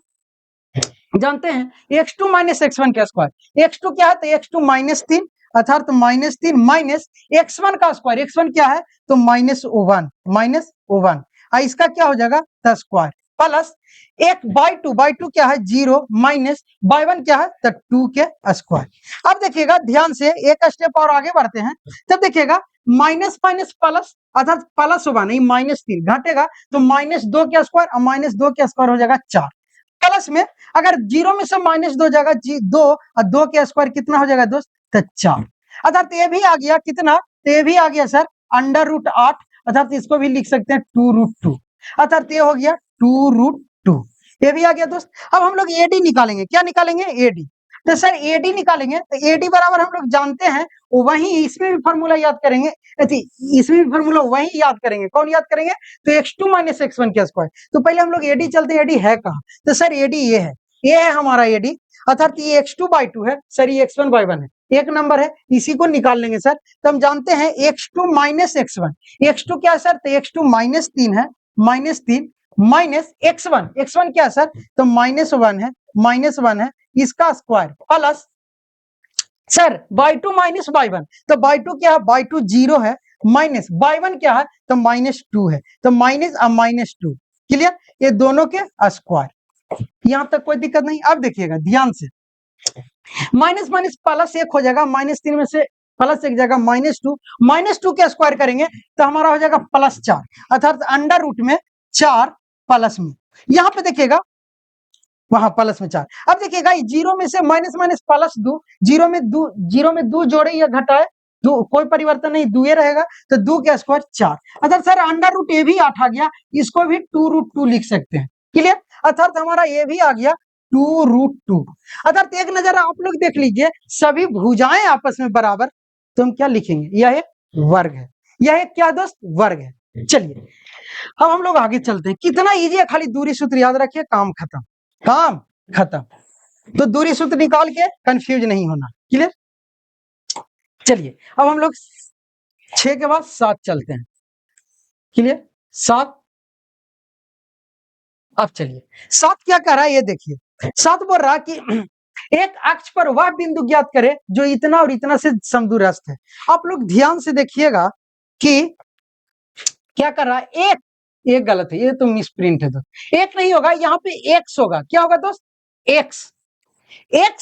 जानते हैं x2 माइनस x1 का स्क्वायर, x2 क्या है? तो x2 -3, अर्थात -3 माइनस x1 का स्क्वायर, x1 क्या है? तो -1, इसका क्या हो जाएगा? तो स्क्वायर प्लस एक बाई 2 क्या है? 0 माइनस बाई 1 क्या है? तो 2 के स्क्वायर। अब देखिएगा ध्यान से एक स्टेप और आगे बढ़ते हैं, तब देखिएगा माइनस माइनस प्लस, अर्थात प्लस होगा नहीं, -3 घटेगा तो -2 के स्क्वायर और -2 के स्क्वायर हो जाएगा 4, प्लस में अगर 0 में से -2 जाएगा 2 और 2 के स्क्वायर कितना हो जाएगा दोस्त? तो 4, अर्थात ये भी आ गया कितना? तो ये भी आ गया सर √8, अर्थात इसको भी लिख सकते हैं 2√2, अर्थात ये हो गया 2√2, ये भी आ गया दोस्त। अब हम लोग एडी निकालेंगे, क्या निकालेंगे? एडी। तो सर एडी निकालेंगे तो एडी बराबर हम लोग जानते हैं, वही इसमें भी फॉर्मूला याद करेंगे, इसमें भी फॉर्मूला वही याद करेंगे, कौन याद करेंगे? तो x2 माइनस x1 का स्क्वायर। तो पहले हम लोग एडी चलते हैं, एडी है कहाँ? तो सर एडी ये है, ये है हमारा एडी, अर्थात ये x2/2 है, सर ये x1/1 है, एक नंबर है, इसी को निकाल लेंगे सर। तो हम जानते हैं x2 माइनस x1, x2 क्या है सर? तो x2 -3 है, -3 माइनस x1 क्या है सर? तो -1 है, इसका square plus sir by 2 minus by 1, तो बाई 2 क्या है? बाई 2 0 है, माइनस बाई 1 क्या है? तो -2 है, तो -2। क्लियर? ये दोनों के स्क्वायर, यहां तक कोई दिक्कत नहीं। अब देखिएगा ध्यान से, माइनस माइनस प्लस 1 हो जाएगा, -3 में से प्लस 1 जाएगा -2 के स्क्वायर करेंगे तो हमारा हो जाएगा +4, अर्थात √ में 4 प्लस में, यहां पे देखिएगा वहां प्लस में 4। अब देखिएगा 0 में से माइनस माइनस प्लस 2, 0 में 2 जोड़े या घटाए, कोई परिवर्तन नहीं, 2 रहेगा, तो 2 के स्क्वायर 4, अर्थात सर √ ये भी 8 आ गया, इसको भी 2√2 लिख सकते हैं। क्लियर? अर्थात हमारा ये भी आ गया 2√2, अर्थात एक नजर आप लोग देख लीजिए सभी भुजाएं आपस में बराबर, तो हम क्या लिखेंगे? यह एक वर्ग है, यह एक क्या दोस्त? वर्ग है। चलिए अब हम लोग आगे चलते हैं, कितना इजी है, खाली दूरी सूत्र याद रखिए, काम खत्म, काम खत्म। तो दूरी सूत्र निकाल के कंफ्यूज नहीं होना। क्लियर? चलिए अब हम लोग 6 के बाद 7 चलते हैं। क्लियर? 7, अब चलिए 7 क्या कर रहा है ये देखिए, 7 बोल रहा कि एक अक्ष पर वह बिंदु ज्ञात करे जो इतना और इतना से समदूरस्थ है। आप लोग ध्यान से देखिएगा कि क्या कर रहा है, एक गलत है, ये तो मिसप्रिंट है दोस्त, एक नहीं होगा, यहाँ पे x होगा, क्या होगा दोस्त? x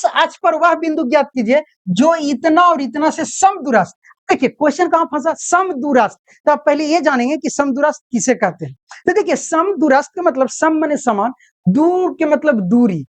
अक्ष पर वह बिंदु ज्ञात कीजिए जो इतना और इतना से समदूरस्थ। देखिए क्वेश्चन कहां फंसा? समदूरस्थ। तो आप पहले ये जानेंगे कि समदूरस्थ किसे कहते हैं। तो देखिए समदूरस्थ का मतलब सम माने समान, दूर के मतलब दूरी।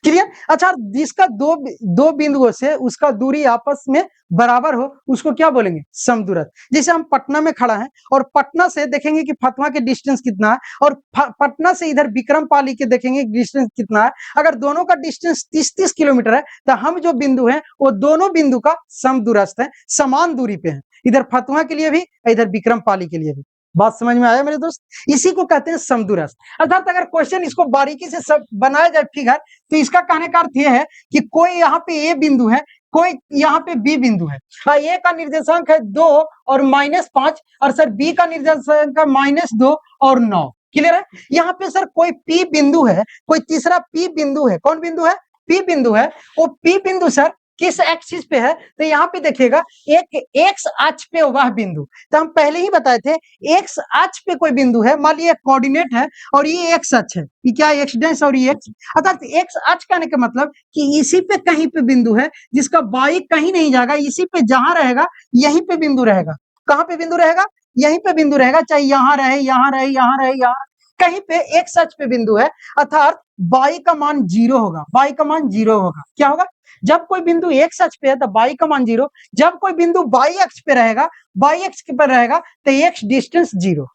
क्लियर? अच्छा जिसका दो बिंदुओं से उसका दूरी आपस में बराबर हो उसको क्या बोलेंगे? समदूरस्थ। जैसे हम पटना में खड़ा है और पटना से देखेंगे कि फतवा के डिस्टेंस कितना है, और पटना से इधर विक्रमपाली के देखेंगे डिस्टेंस कितना है। अगर दोनों का डिस्टेंस 30-30 किलोमीटर है तो हम जो बिंदु है वो दोनों बिंदु का समदूरस्थ है, समान दूरी पे है, इधर फतवा के लिए भी इधर विक्रमपाली के लिए भी। बात समझ में आया मेरे दोस्त? इसी को कहते हैं समदूरस्थ। अर्थात अगर क्वेश्चन इसको बारीकी से सब बनाया जाए फिगर, तो इसका कहने का अर्थ यह है कि कोई यहाँ पे ए बिंदु है, कोई यहाँ पे बी बिंदु है, ए का निर्देशांक है 2 और -5 और सर बी का निर्देशांक है -2 और 9। क्लियर है? यहाँ पे सर कोई पी बिंदु है, कोई तीसरा पी बिंदु है। कौन बिंदु है? पी बिंदु है। वो पी बिंदु सर किस एक्सिस पे है? तो यहाँ पे देखिएगा एक एक्स अक्ष पे वह बिंदु। तो हम पहले ही बताए थे एक्स अक्ष पे कोई बिंदु है, मान लीजिए कोऑर्डिनेट है और ये एक्स अक्ष है, ये क्या एक्स डैश और ये एक्स, अर्थात एक्स अक्ष कहने का मतलब कि इसी पे कहीं पे बिंदु है जिसका वाई कहीं नहीं जाएगा, इसी पे जहां रहेगा यहीं पे बिंदु रहेगा। कहां पे बिंदु रहेगा? यहीं पे बिंदु रहेगा, चाहे यहाँ रहे, यहाँ रहे, यहाँ रहे, यहाँ कहीं पे एक्स अक्ष पे बिंदु है, अर्थात वाई का मान 0 होगा। वाई का मान 0 होगा। क्या होगा? जब कोई बिंदु एक्स अक्ष पे है तो वाई का मान 0, जब कोई बिंदु वाई अक्ष पे रहेगा, वाई अक्ष पर रहेगा तो एक्स डिस्टेंस 0।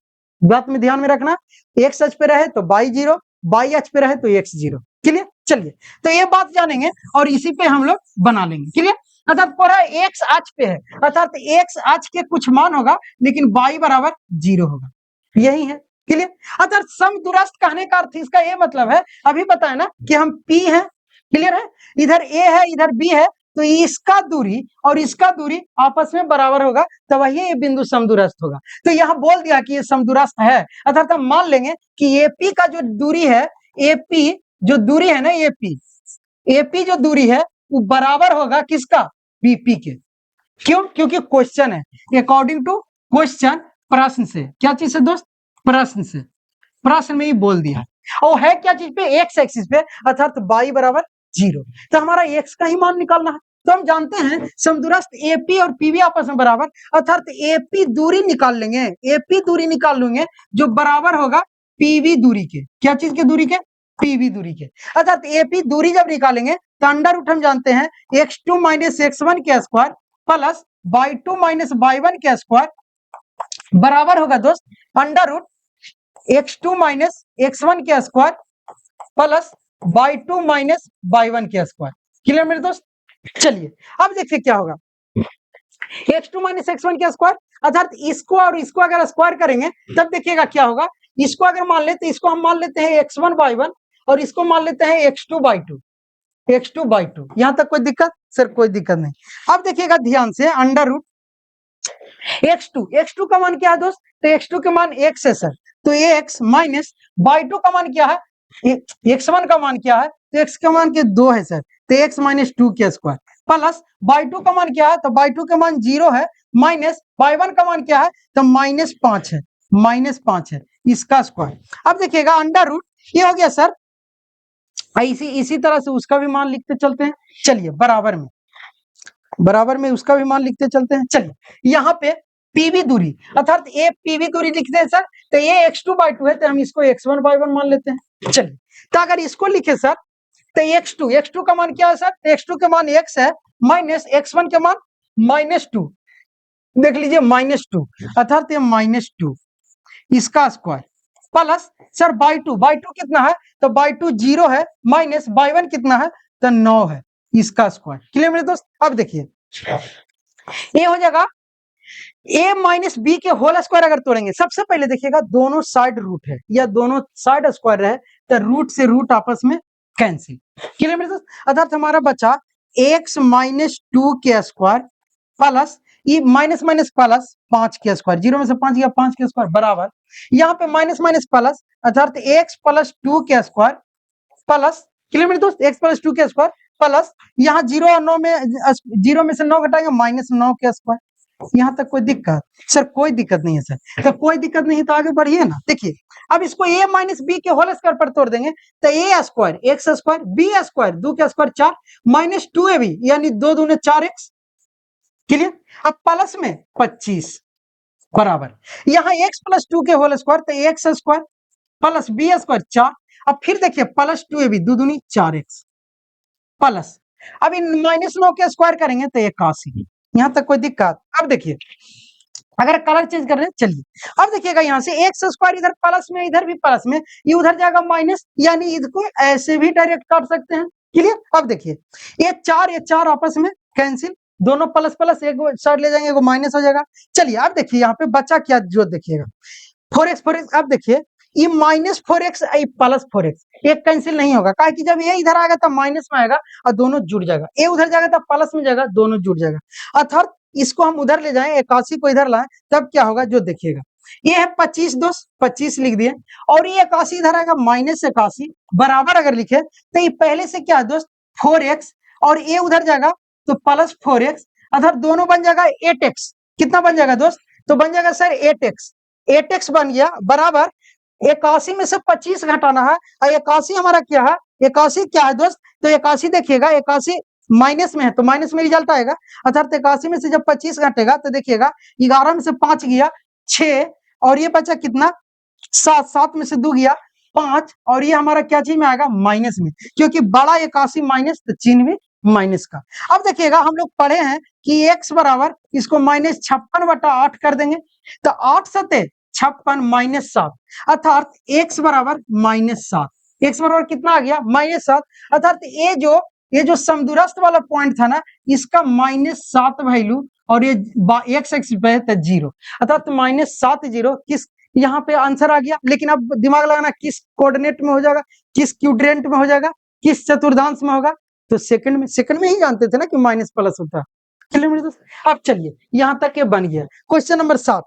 बात में ध्यान में रखना, एक्स अक्ष पे रहे तो वाई 0, वाई अक्ष पे रहे तो एक्स 0। क्लियर? चलिए, तो ये बात जानेंगे और इसी पे हम लोग बना लेंगे। क्लियर? अर्थात पूरा एक्स अक्ष पे है, अर्थात एक्स अक्ष के कुछ मान होगा लेकिन वाई बराबर 0 होगा। यही है। क्लियर? अर्थात समदूरस्थ कहने का अर्थ इसका ये मतलब है, अभी बताया ना कि हम पी है, क्लियर है, इधर ए है इधर बी है, तो इसका दूरी और इसका दूरी आपस में बराबर होगा, तो वही ये बिंदु समदूरस्थ होगा। तो यहाँ बोल दिया कि ये समदूरस्थ है, अर्थात हम मान लेंगे कि एपी का जो दूरी है, एपी जो दूरी है ना, एपी जो दूरी है वो बराबर होगा किसका? बीपी के। क्यों? क्योंकि क्वेश्चन है, अकॉर्डिंग टू क्वेश्चन, प्रश्न से। क्या चीज है दोस्त? प्रश्न से, प्रश्न में ही बोल दिया। और है क्या चीज पे? एक्स एक्सिस पे, अर्थात y बराबर 0। तो हमारा x का ही मान निकालना है। तो हम जानते हैं समदूरस्थ एपी और पीवी आपस में बराबर, अर्थात एपी दूरी निकाल लेंगे, एपी दूरी निकाल लेंगे जो बराबर होगा पीवी दूरी के। क्या चीज के दूरी के? पीवी दूरी के। अर्थात एपी दूरी जब निकालेंगे तो अंडर रूट हम जानते हैं x2 - x1 के स्क्वायर प्लस y2 - y1 के स्क्वायर बराबर होगा दोस्त अंडर रूट x2 - x1 के स्क्वायर प्लस y2 - y1 के स्क्वायर। क्लियर मेरे दोस्त? चलिए अब देखिए क्या होगा। x2 - x1 के स्क्वायर, अर्थात इसको और इसको अगर स्क्वायर करेंगे तब देखिएगा क्या होगा। इसको अगर मान लेते, इसको हम मान लेते हैं x1 y1 और इसको मान लेते हैं x2 y2, x2 y2। यहां तक कोई दिक्कत? सर कोई दिक्कत नहीं। अब देखिएगा ध्यान से, अंडर रूट x2 का मान क्या है दोस्त? तो x2 का मान x है सर, तो x माइनस y2 का मान क्या है? x1 का मान क्या है? तो x का मान के 2 है सर, तो x - 2 के स्क्वायर प्लस y2 का मान क्या है? तो y2 का मान 0 है, माइनस y1 का मान क्या है? तो -5 है, -5 है, इसका स्क्वायर। अब देखिएगा अंडर रूट ये हो गया सर, इसी तरह से उसका भी मान लिखते चलते हैं। चलिए बराबर में उसका भी मान लिखते चलते हैं। चलिए यहाँ पे पीवी दूरी, अर्थात ए पीवी दूरी लिखते हैं सर, तो ये x2 by 2 है, तो हम इसको x1 by 1 मान लेते हैं। चलिए, तो अगर इसको लिखे सर तो x2 का मान क्या है सर? x2 का मान x है, माइनस x1 का मान -2, देख लीजिए -2, अर्थात ये -2 इसका स्क्वायर प्लस सर by2 कितना है? तो by2 0 है, माइनस by1 कितना है? तो 9 है, इसका स्क्वायर। क्लियर मेरे दोस्त? अब देखिए ये हो जाएगा a माइनस बी के होल स्क्वायर अगर तोड़ेंगे, सबसे पहले देखिएगा दोनों साइड रूट है या दोनों साइड स्क्वायर है तो रूट से रूट आपस में कैंसिल। क्लियर मेरे दोस्त? अर्थात हमारा बचा x - 2 के स्क्वायर प्लस ये माइनस माइनस प्लस 5 के स्क्वायर, 0 में से 5 गया, 5 के स्क्वायर बराबर, यहाँ पे माइनस माइनस प्लस, अर्थात x + 2 के स्क्वायर प्लस, क्लियर मेरे दोस्त, x + 2 के स्क्वायर प्लस, यहाँ 0 और 9 में 0 में से 9 घटाएंगे, -9 के स्क्वायर। यहाँ तक कोई दिक्कत? सर कोई दिक्कत नहीं है सर। तो कोई दिक्कत नहीं तो आगे बढ़िए ना। देखिए अब इसको a - b के होल स्क्वायर पर तोड़ देंगे तो a square, x square, b square, 2 के स्क्वायर 4, -2ab यानी 2 दूने 4x। क्लियर? अब प्लस में 25 बराबर, यहाँ x + 2 के होल स्क्वायर तो x square plus b square 4, अब फिर देखिए +2ab 2 दूनी 4x प्लस, अब इन -9 के स्क्वायर करेंगे तो 81। यहाँ तक कोई दिक्कत? अब देखिए अगर कलर चेंज कर रहे हैं, चलिए अब देखिएगा यहाँ से x स्क्वायर इधर प्लस में, इधर भी प्लस में, ये उधर जाएगा माइनस, यानी इसको ऐसे भी डायरेक्ट काट सकते हैं। क्लियर? अब देखिए ये 4 आपस में कैंसिल, दोनों प्लस प्लस एक साइड ले जाएंगे, एगो माइनस हो जाएगा। चलिए अब देखिए यहाँ पे बचा क्या जो देखिएगा 4x। अब देखिए ये -4x +4x एक कैंसिल नहीं होगा, कहा कि जब ये इधर आएगा तब माइनस में आएगा और दोनों जुड़ जाएगा, ये उधर जाएगा तब प्लस में जाएगा, दोनों जुड़ जाएगा। अर्थात इसको हम उधर ले जाएं, 81 को इधर लाएं, तब क्या होगा जो देखिएगा, ये है 25 दोस्त 25 लिख दिए, और ये 81 इधर आएगा -81 बराबर अगर लिखे तो ये पहले से क्या है दोस्त 4x, और ये उधर जाएगा तो +4x, अर्थात दोनों बन जाएगा 8x। कितना बन जाएगा दोस्त, तो बन जाएगा सर 8x बन गया बराबर 81 में से 25 घटाना है, और 81 हमारा क्या है, 81 क्या है दोस्त, तो 81 देखिएगा 81 माइनस में है तो माइनस में रिजल्ट आएगा, अर्थात 81 में से जब 25 घटेगा तो देखिएगा 11 में से 5 गया 6, और ये बचा कितना 7, 7 में से 2 गया 5, और ये हमारा क्या चीज में आएगा माइनस में, क्योंकि बड़ा 81 माइनस तो चिन्ह भी माइनस का। अब देखिएगा हम लोग पढ़े हैं कि x बराबर इसको -56/8 कर देंगे, तो 8 सते 56 -7, अर्थात x बराबर -7, x बराबर कितना आ गया -7, अर्थात ये जो समदूरस्थ वाला पॉइंट था ना, इसका -7 वैल्यू, और ये x एक्सिस पे है तो 0, अर्थात -7 0 किस यहाँ पे आंसर आ गया। लेकिन अब दिमाग लगाना किस कोऑर्डिनेट में हो जाएगा, किस क्यूड्रेंट में हो जाएगा, किस चतुर्थांश में होगा, तो सेकंड में ही जानते थे ना कि माइनस प्लस होता है। चलिए मेरे दोस्त, अब चलिए यहाँ तक ये बन गया। क्वेश्चन नंबर 7,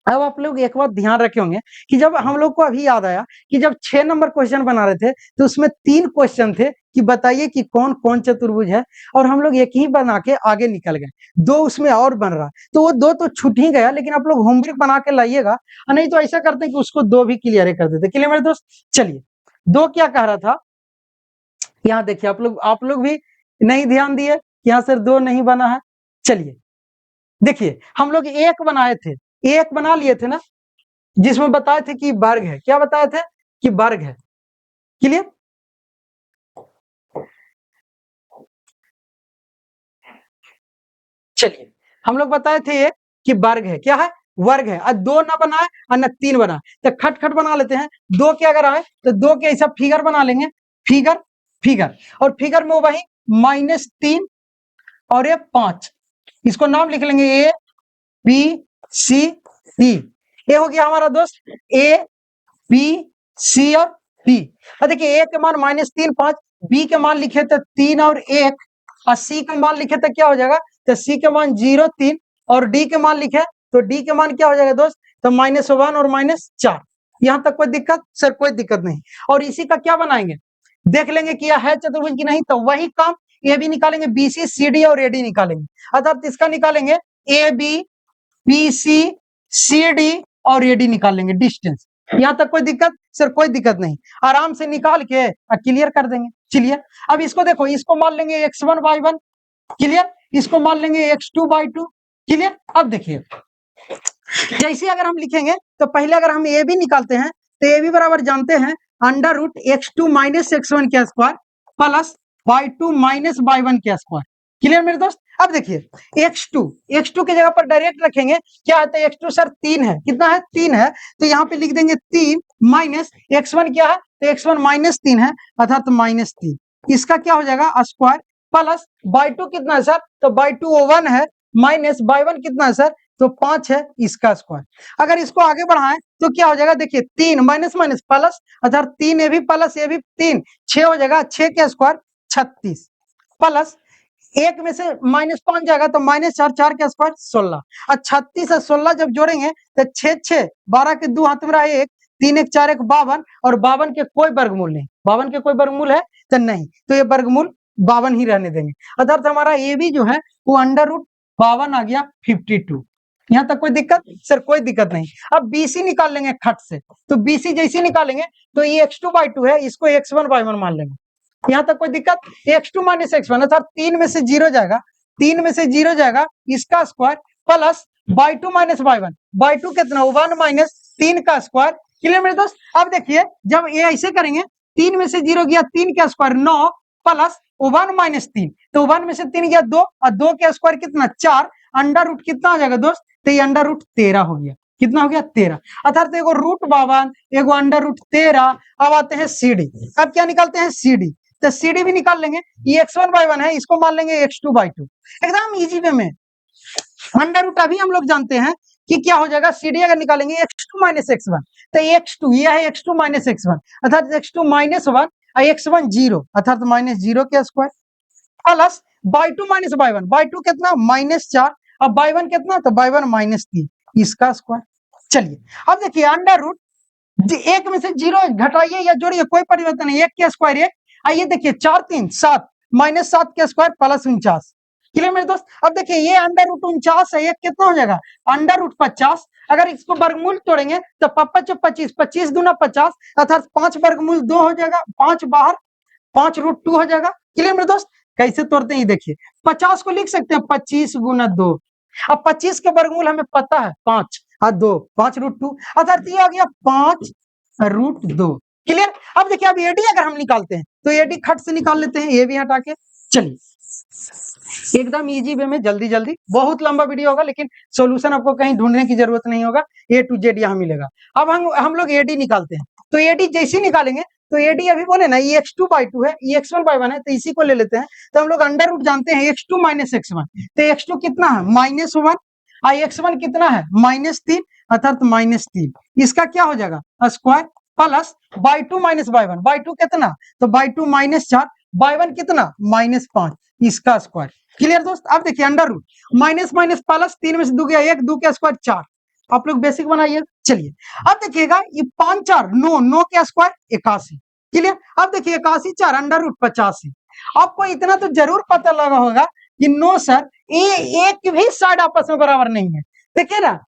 अब आप लोग एक बात ध्यान रखे होंगे कि जब हम लोग को अभी याद आया कि जब 6 नंबर क्वेश्चन बना रहे थे तो उसमें 3 क्वेश्चन थे कि बताइए कि कौन कौन चतुर्भुज है, और हम लोग एक ही बना के आगे निकल गए, 2 उसमें और बन रहा, तो वो 2 तो छूट ही गया, लेकिन आप लोग होमवर्क बना के लाइएगा, नहीं तो ऐसा करते हैं कि उसको 2 भी क्लियर कर देते। क्लियर मेरे दोस्त, चलिए 2 क्या कह रहा था, यहाँ देखिए आप लोग भी नहीं ध्यान दिए, यहाँ सर 2 नहीं बना है। चलिए देखिए हम लोग 1 बनाए थे, 1 बना लिए थे ना, जिसमें बताए थे कि वर्ग है, क्या बताए थे कि वर्ग है। क्लियर, चलिए हम लोग बताए थे ये कि वर्ग है, क्या है वर्ग है, और 2 ना बनाए और न 3 बनाए, तो खट बना लेते हैं। 2 के अगर आए तो 2 के ऐसा फिगर बना लेंगे, फिगर, और फिगर में वही -3 और ये 5, इसको नाम लिख लेंगे A B C D। ये हो गया हमारा दोस्त A B C और D। और देखिए A के मान -3 5, B के मान लिखे तो 3 और 1, और C का मान लिखे तो क्या हो जाएगा, तो C के मान 0 3, और D के मान लिखे तो D के मान क्या हो जाएगा दोस्त, तो -1 और -4। यहाँ तक कोई दिक्कत, सर कोई दिक्कत नहीं। और इसी का क्या बनाएंगे, देख लेंगे कि यह है चतुर्भुज की नहीं, तो वही काम ये भी निकालेंगे, BC CD और AD निकालेंगे, अर्थात इसका निकालेंगे AB BC CD और AD निकाल लेंगे डिस्टेंस। यहाँ तक कोई दिक्कत, सर कोई दिक्कत नहीं, आराम से निकाल के क्लियर कर देंगे। चलिए अब इसको देखो, इसको मान लेंगे x1 y1, क्लियर, इसको मान लेंगे x2 y2, क्लियर। अब देखिए जैसे अगर हम लिखेंगे तो पहले अगर हम ए बी निकालते हैं तो ए बी बराबर जानते हैं √x2 - x1 का स्क्वायर प्लस y2 - y1 का स्क्वायर। क्लियर मेरे दोस्त। अब देखिए x2 की जगह पर डायरेक्ट रखेंगे, क्या है x2 सर 3 है, कितना है 3 है, तो यहाँ पे लिख देंगे 3 माइनस x1 क्या है, तो x1 -3 है, अर्थात -3, इसका क्या हो जाएगा स्क्वायर प्लस y2 कितना है सर, तो y2 1 है, माइनस y1 कितना है सर, तो 5 है, इसका स्क्वायर। अगर इसको आगे बढ़ाएं तो क्या हो जाएगा, देखिए 3 माइनस माइनस प्लस, अर्थात 3 ये भी प्लस ये भी 3, 6 हो जाएगा, 6 का स्क्वायर 36 प्लस 1 में से -5 जाएगा तो -4, 4 का स्क्वायर 16, और 36 और 16 जब जोड़ेंगे तो 6 6 12 के 2 हाथ में रहा 1, 3 1 4 1 52, और 52 के कोई वर्गमूल नहीं, 52 के कोई वर्गमूल है तो नहीं, तो ये वर्गमूल 52 ही रहने देंगे, अर्थात हमारा ये भी जो है वो √52 आ गया 52। यहाँ तक कोई दिक्कत, सर कोई दिक्कत नहीं। अब BC निकाल लेंगे खट से, तो BC जैसे निकालेंगे तो ये x2 y2 है, इसको x1 y1 मान लेंगे। यहाँ तक कोई दिक्कत, x2 - x1 अर्थात 3 में से 0 जाएगा, 3 में से 0 जाएगा, इसका square plus y2 - y1, y2 कितना 1 माइनस 3 का स्क्वायर। क्लियर मेरे दोस्त। अब देखिए जब ये ऐसे करेंगे, 3 में से 0 गया 3 का स्क्वायर 9 प्लस 1 - 3, तो 1 में से 3 गया 2, और 2 का स्क्वायर कितना 4, अंडर रूट कितना आ जाएगा दोस्त, तो ये √13 हो गया, कितना हो गया 13, अर्थात एगो √52 एगो √13। अब आते हैं CD, अब क्या निकालते हैं CD, तो CD भी निकाल लेंगे, ये x1 y1 है, इसको मान लेंगे x2 y2, एकदम इजी वे में। अंडर रूट अभी हम लोग जानते हैं कि क्या हो जाएगा, CD अगर निकालेंगे x2 माइनस x1, तो x2 ये है x2 माइनस x1 अर्थात x2 माइनस 1 और x1 0 अर्थात माइनस 0 के square plus y2 minus y1 कितना माइनस 4 और y1 कितना तो y1 माइनस 3 इसका स्क्वायर। चलिए अब देखिए अंडर रूट एक में से 0 घटाइए या जोड़िए कोई परिवर्तन नहीं, एक के स्क्वायर एक, आइए देखिए 4 3 7 माइनस 7 के स्क्वायर प्लस 49। क्लियर मेरे दोस्त। अब देखिए ये अंडर रूट 49 है, ये कितना हो जाएगा अंडर रूट 50। अगर इसको वर्गमूल तोड़ेंगे तो 25 25 दूना 50 अर्थात 5 वर्गमूल 2 हो जाएगा, 5 बाहर 5 रूट 2 हो जाएगा। क्लियर मेरे दोस्त। कैसे तोड़ते हैं देखिए 50 को लिख सकते हैं 25 गुना 2, अब 25 के वर्गमूल हमें पता है 5 और 2 5 रूट 2 अर्थात ये आ गया 5 रूट 2। क्लियर। अब देखिए अब एडी अगर हम निकालते हैं तो एडी खट से निकाल लेते हैं, ये भी हटा के। चलिए एकदम इजी वे में जल्दी जल्दी, बहुत लंबा वीडियो होगा लेकिन सॉल्यूशन आपको कहीं ढूंढने की जरूरत नहीं होगा, ए टू जेड यहाँ मिलेगा। अब हम लोग एडी निकालते हैं, तो एडी जैसे निकालेंगे तो एडी अभी बोले ना ये x2 बाई 2 है, ये x1 बाई 1 है, तो इसी को ले लेते हैं। तो हम लोग अंडर रूट जानते हैं x2 माइनस x1, तो x2 कितना है माइनस 1 और x1 कितना है माइनस 3 अर्थात माइनस 3, इसका क्या हो जाएगा square plus y2 minus y1 कितना तो y2 माइनस 4 y1 कितना माइनस 5 इसका स्क्वायर। क्लियर दोस्त। अब देखिए under root minus minus plus 3 में से 2 गया 1 2 का स्क्वायर 4, आप लोग बेसिक बनाइए। चलिए अब देखिएगा ये 5 4 9 9 के स्क्वायर 81। क्लियर। अब देखिए 81 4 अंडर रूट 85। आपको इतना तो जरूर पता लगा होगा कि नो सर ये एक भी साइड आपस में बराबर नहीं है। देखिए ना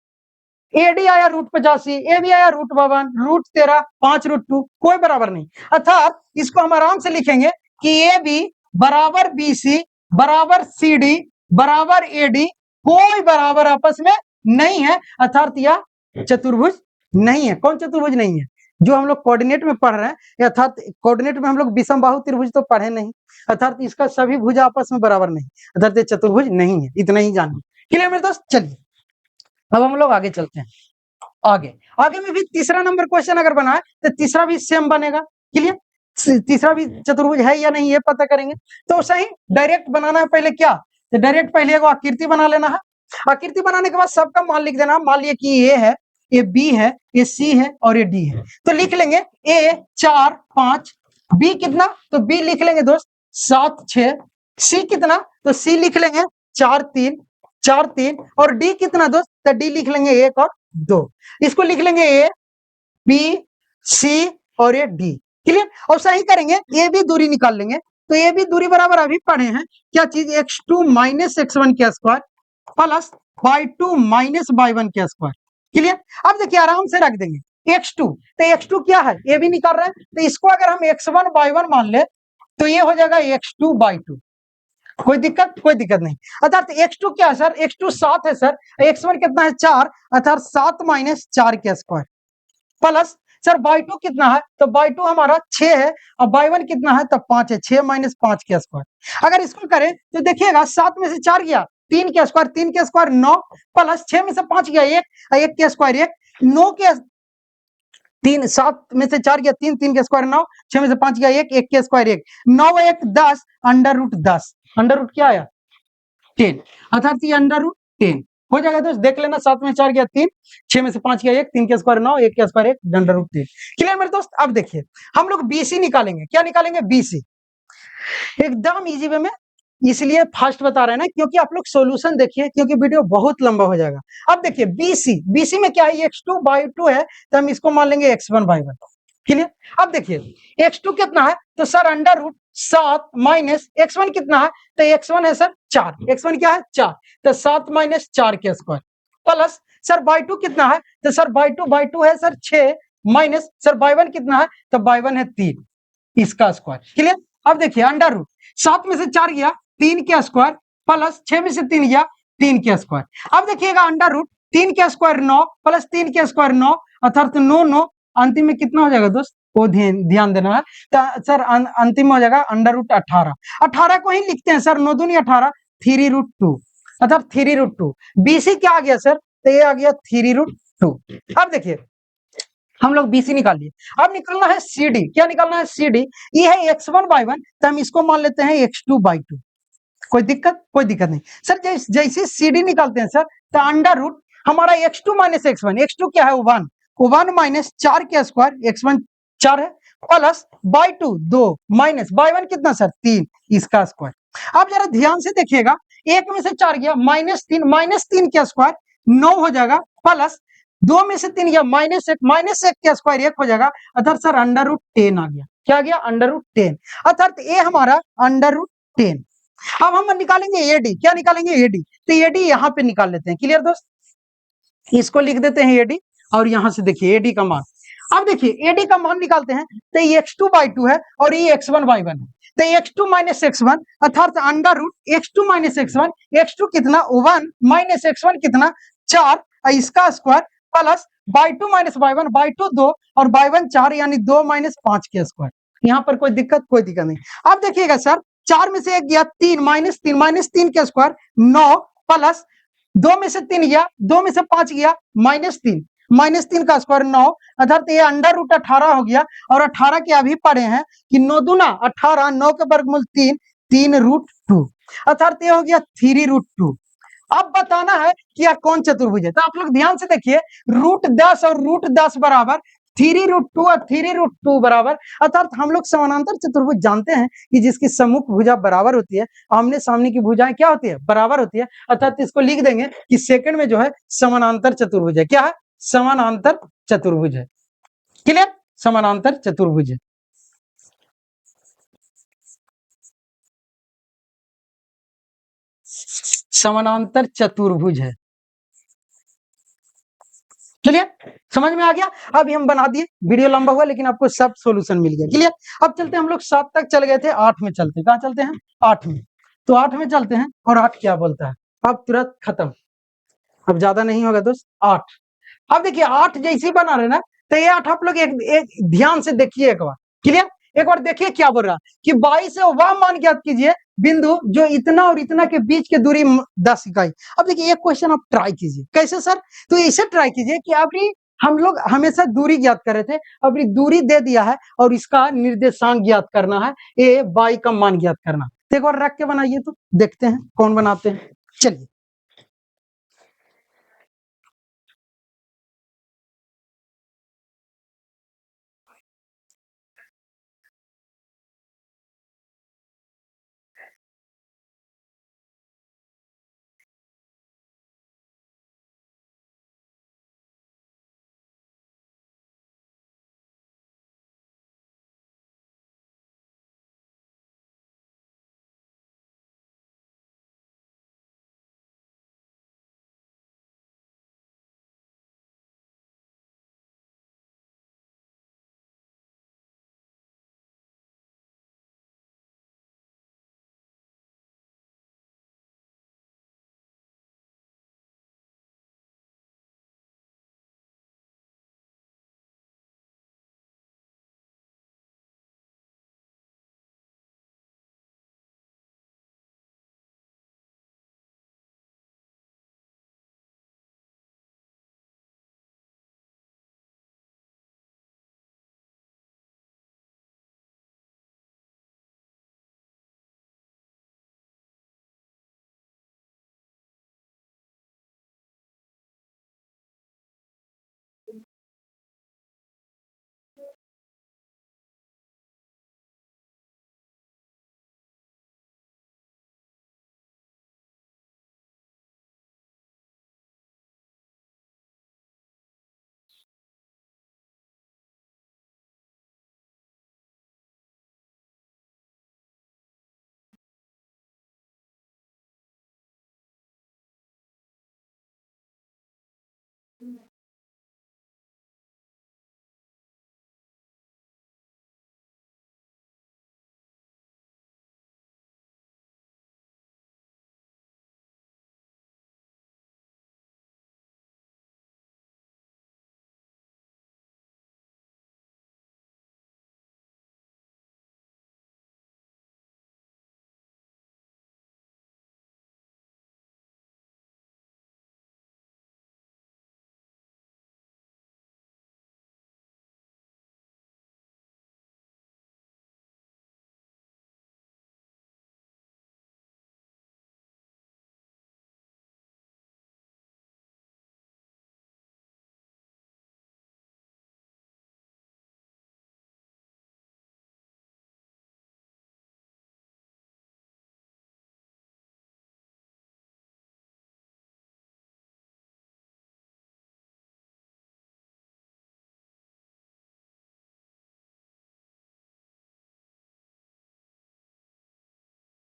एडी आया रूट 85, ए भी आया रूट 52 रूट 13 5 रूट 2 कोई बराबर नहीं, अर्थात इसको हम आराम से लिखेंगे कि ए बी बराबर बी सी बराबर सी डी बराबर ए डी कोई बराबर आपस में नहीं है, अर्थात यह चतुर्भुज नहीं है। कौन चतुर्भुज नहीं है जो हम लोग कोऑर्डिनेट में पढ़ रहे हैं, अर्थात कोऑर्डिनेट में हम लोग विषम बाहु त्रिभुज तो पढ़े नहीं, अर्थात इसका सभी भुजा आपस में बराबर नहीं, अर्थात ये चतुर्भुज नहीं है, इतना ही जानिए। क्लियर मेरे दोस्त। चलिए अब हम लोग आगे चलते हैं। आगे में भी तीसरा नंबर क्वेश्चन अगर बना है तो तीसरा भी सेम बनेगा। क्लियर। तीसरा भी चतुर्भुज है या नहीं ये पता करेंगे, तो सही डायरेक्ट बनाना है पहले क्या, तो डायरेक्ट पहले एगो आकृति बना लेना है। आकृति बनाने के बाद सबका मान लिख देना, मान लिया कि ये है, ये बी है, ये सी है और ये डी है, तो लिख लेंगे ए 4 5, बी कितना तो बी लिख लेंगे दोस्त 7 6, सी कितना तो सी लिख लेंगे 4 3 और डी कितना दोस्त तो डी लिख लेंगे 1 और 2, इसको लिख लेंगे ए बी सी और ये डी। क्लियर। और सही करेंगे ये भी दूरी निकाल लेंगे, तो ये भी दूरी बराबर अभी पढ़े हैं क्या चीज x2 माइनस x1 के square plus y2 minus y1 के स्क्वायर। क्लियर। अब देखिए आराम से रख देंगे x2, तो x2 क्या है ये भी निकाल रहे हैं, तो इसको अगर हम x1 y1 मान ले तो ये हो जाएगा x2 बाई 2, कोई दिक्कत नहीं। अर्थात x2 क्या है सर x2 7 है सर, x1 कितना है 4 अर्थात 7 माइनस 4 के स्क्वायर प्लस सर y2 कितना है तो y2 हमारा 6 है और y1 कितना है तो 5 है, 6 माइनस 5 के स्क्वायर। अगर इसको करें तो देखिएगा 7 में से 4 गया 3 के स्क्वायर 9 प्लस 6 में से 5 गया 1 के स्क्वायर 1 9 के 3 7 में से 4 गया 3 के स्क्वायर 9 6 में से 5 गया 1 के square 1 9 1 10 under root 10, under root क्या आया 10 अर्थात ये अंडर रूट 10 हो जाएगा दोस्त। देख लेना 7 में 4 गया 3 6 में से 5 गया 1 3 के स्क्वायर 9 1 के स्क्वायर 1 अंडर रूट 10। क्लियर मेरे दोस्त। अब देखिए हम लोग बीसी निकालेंगे, क्या निकालेंगे बीसी, एकदम इजी वे में, इसलिए फास्ट बता रहे हैं ना क्योंकि आप लोग सॉल्यूशन देखिए क्योंकि वीडियो बहुत लंबा हो जाएगा। अब देखिए बीसी में क्या है x2 बाई 2 है, तो हम इसको मान लेंगे x1 बाई 1। क्लियर। अब देखिए x2 कितना है तो sir under root 7 minus x1 कितना है तो x1 है सर 4, x1 क्या है 4 तो 7 माइनस 4 के स्क्वायर प्लस सर बाई 2 कितना है तो सर बाई 2 है सर 6 माइनस सर बाई 1 कितना है तो बाई 1 है 3 इसका स्क्वायर। क्लियर। अब देखिए अंडर रूट 7 में से 4 गया 3 के स्क्वायर प्लस 6 में से 3 गया 3 के स्क्वायर। अब देखिएगा अंडर रूट 3 के स्क्वायर 9 प्लस 3 के स्क्वायर 9 अर्थात 9 अंतिम में कितना हो जाएगा दोस्त वो ध्यान देना है, तो सर अंतिम हो जाएगा अंडर रूट 18 को ही लिखते हैं सर 9 दूनी 18 3 रूट 2 अर्थात 3 रूट 2। बीसी क्या आ गया सर तो ये आ गया 3 रूट 2। अब देखिए हम लोग बीसी निकाल लिए, अब निकालना है सीडी, क्या निकालना है सीडी, ये है x1 बाई 1 तो हम इसको मान लेते हैं x2 बाई 2, कोई दिक्कत नहीं सर। जैसे सीडी निकालते हैं सर तो अंडर रूट हमारा x2 माइनस x1, x2 क्या है 1 वन माइनस 4 के स्क्वायर, x1 4 है, प्लस बाई 2 2 माइनस बाई 1 कितना सर 3 इसका स्क्वायर। अब जरा ध्यान से देखिएगा, एक में से 4 गया माइनस 3 के स्क्वायर 9 हो जाएगा, प्लस 2 में से 3 गया माइनस 1 के स्क्वायर 1 हो जाएगा, अर्थात सर अंडर रूट 10 आ गया। क्या आ गया? अंडर रूट 10, अर्थात ए हमारा अंडर रूट 10। अब हम निकालेंगे एडी, क्या निकालेंगे? एडी। तो एडी यहां पे निकाल लेते हैं। क्लियर दोस्त? इसको लिख देते हैं एडी, और यहां से देखिए एडी का मान। अब देखिए एडी का मान निकालते हैं, तो ये x2 बाई 2 है और ये x1 बाई 1 है, तो x2 माइनस x1 अर्थात under root x2 minus x1, x2 कितना 1 माइनस x1 कितना 4, इसका square plus by 2 minus by 1, by 2 2 और बाई 1 4, यानी 2 माइनस 5 के स्क्वायर। यहाँ पर कोई दिक्कत? कोई दिक्कत नहीं। अब देखिएगा सर, 4 में से 1 गया 3 माइनस 3 के स्क्वायर 9, प्लस 2 में से 3 गया, 2 में से 5 गया माइनस 3 का स्क्वायर 9, अर्थात ये अंडर रूट 18 हो गया। और 18 के अभी पढ़े हैं कि 9 दूना 18, 9 के वर्गमूल 3, 3 रूट 2, अर्थात ये हो गया 3 रूट 2। अब बताना है कि यह कौन चतुर्भुज है, तो आप लोग ध्यान से देखिए, रूट 10 और रूट 10 बराबर 3 रूट 2 और 3 रूट 2 बराबर, अर्थात हम लोग समानांतर चतुर्भुज जानते हैं कि जिसकी सम्मुख भुजा बराबर होती है, आमने सामने की भुजाएं क्या होती है? बराबर होती है, अर्थात इसको लिख देंगे कि सेकंड में जो है समानांतर चतुर्भुज है। क्या है? समानांतर चतुर्भुज है। क्लियर? समानांतर चतुर्भुज है। समानांतर चतुर्भुज है। क्लियर? समझ में आ गया? अभी हम बना दिए, वीडियो लंबा हुआ लेकिन आपको सब सॉल्यूशन मिल गया। क्लियर? अब चलते हैं, हम लोग 7 तक चल गए थे, 8 में चलते हैं। कहां चलते हैं? 8 में। तो 8 में चलते हैं, और 8 क्या बोलता है? अब तुरंत खत्म, अब ज्यादा नहीं होगा दोस्त। 8, अब देखिए 8 जैसे बना रहे ना, तो ये 8 आप लोग एक ध्यान से देखिए एक बार। क्लियर? एक बार देखिए क्या बोल रहा है कि 22 से वह मान ज्ञात कीजिए बिंदु जो इतना और इतना के बीच की दूरी 10 इकाई। अब देखिए एक क्वेश्चन आप ट्राई कीजिए। कैसे सर? तो ऐसे ट्राई कीजिए कि अभी हम लोग हमेशा दूरी ज्ञात कर रहे थे, अभी दूरी दे दिया है और इसका निर्देशांक ज्ञात करना है, ए बाई का मान ज्ञात करना। तो एक बार रख के बनाइए, तो देखते हैं कौन बनाते हैं। चलिए,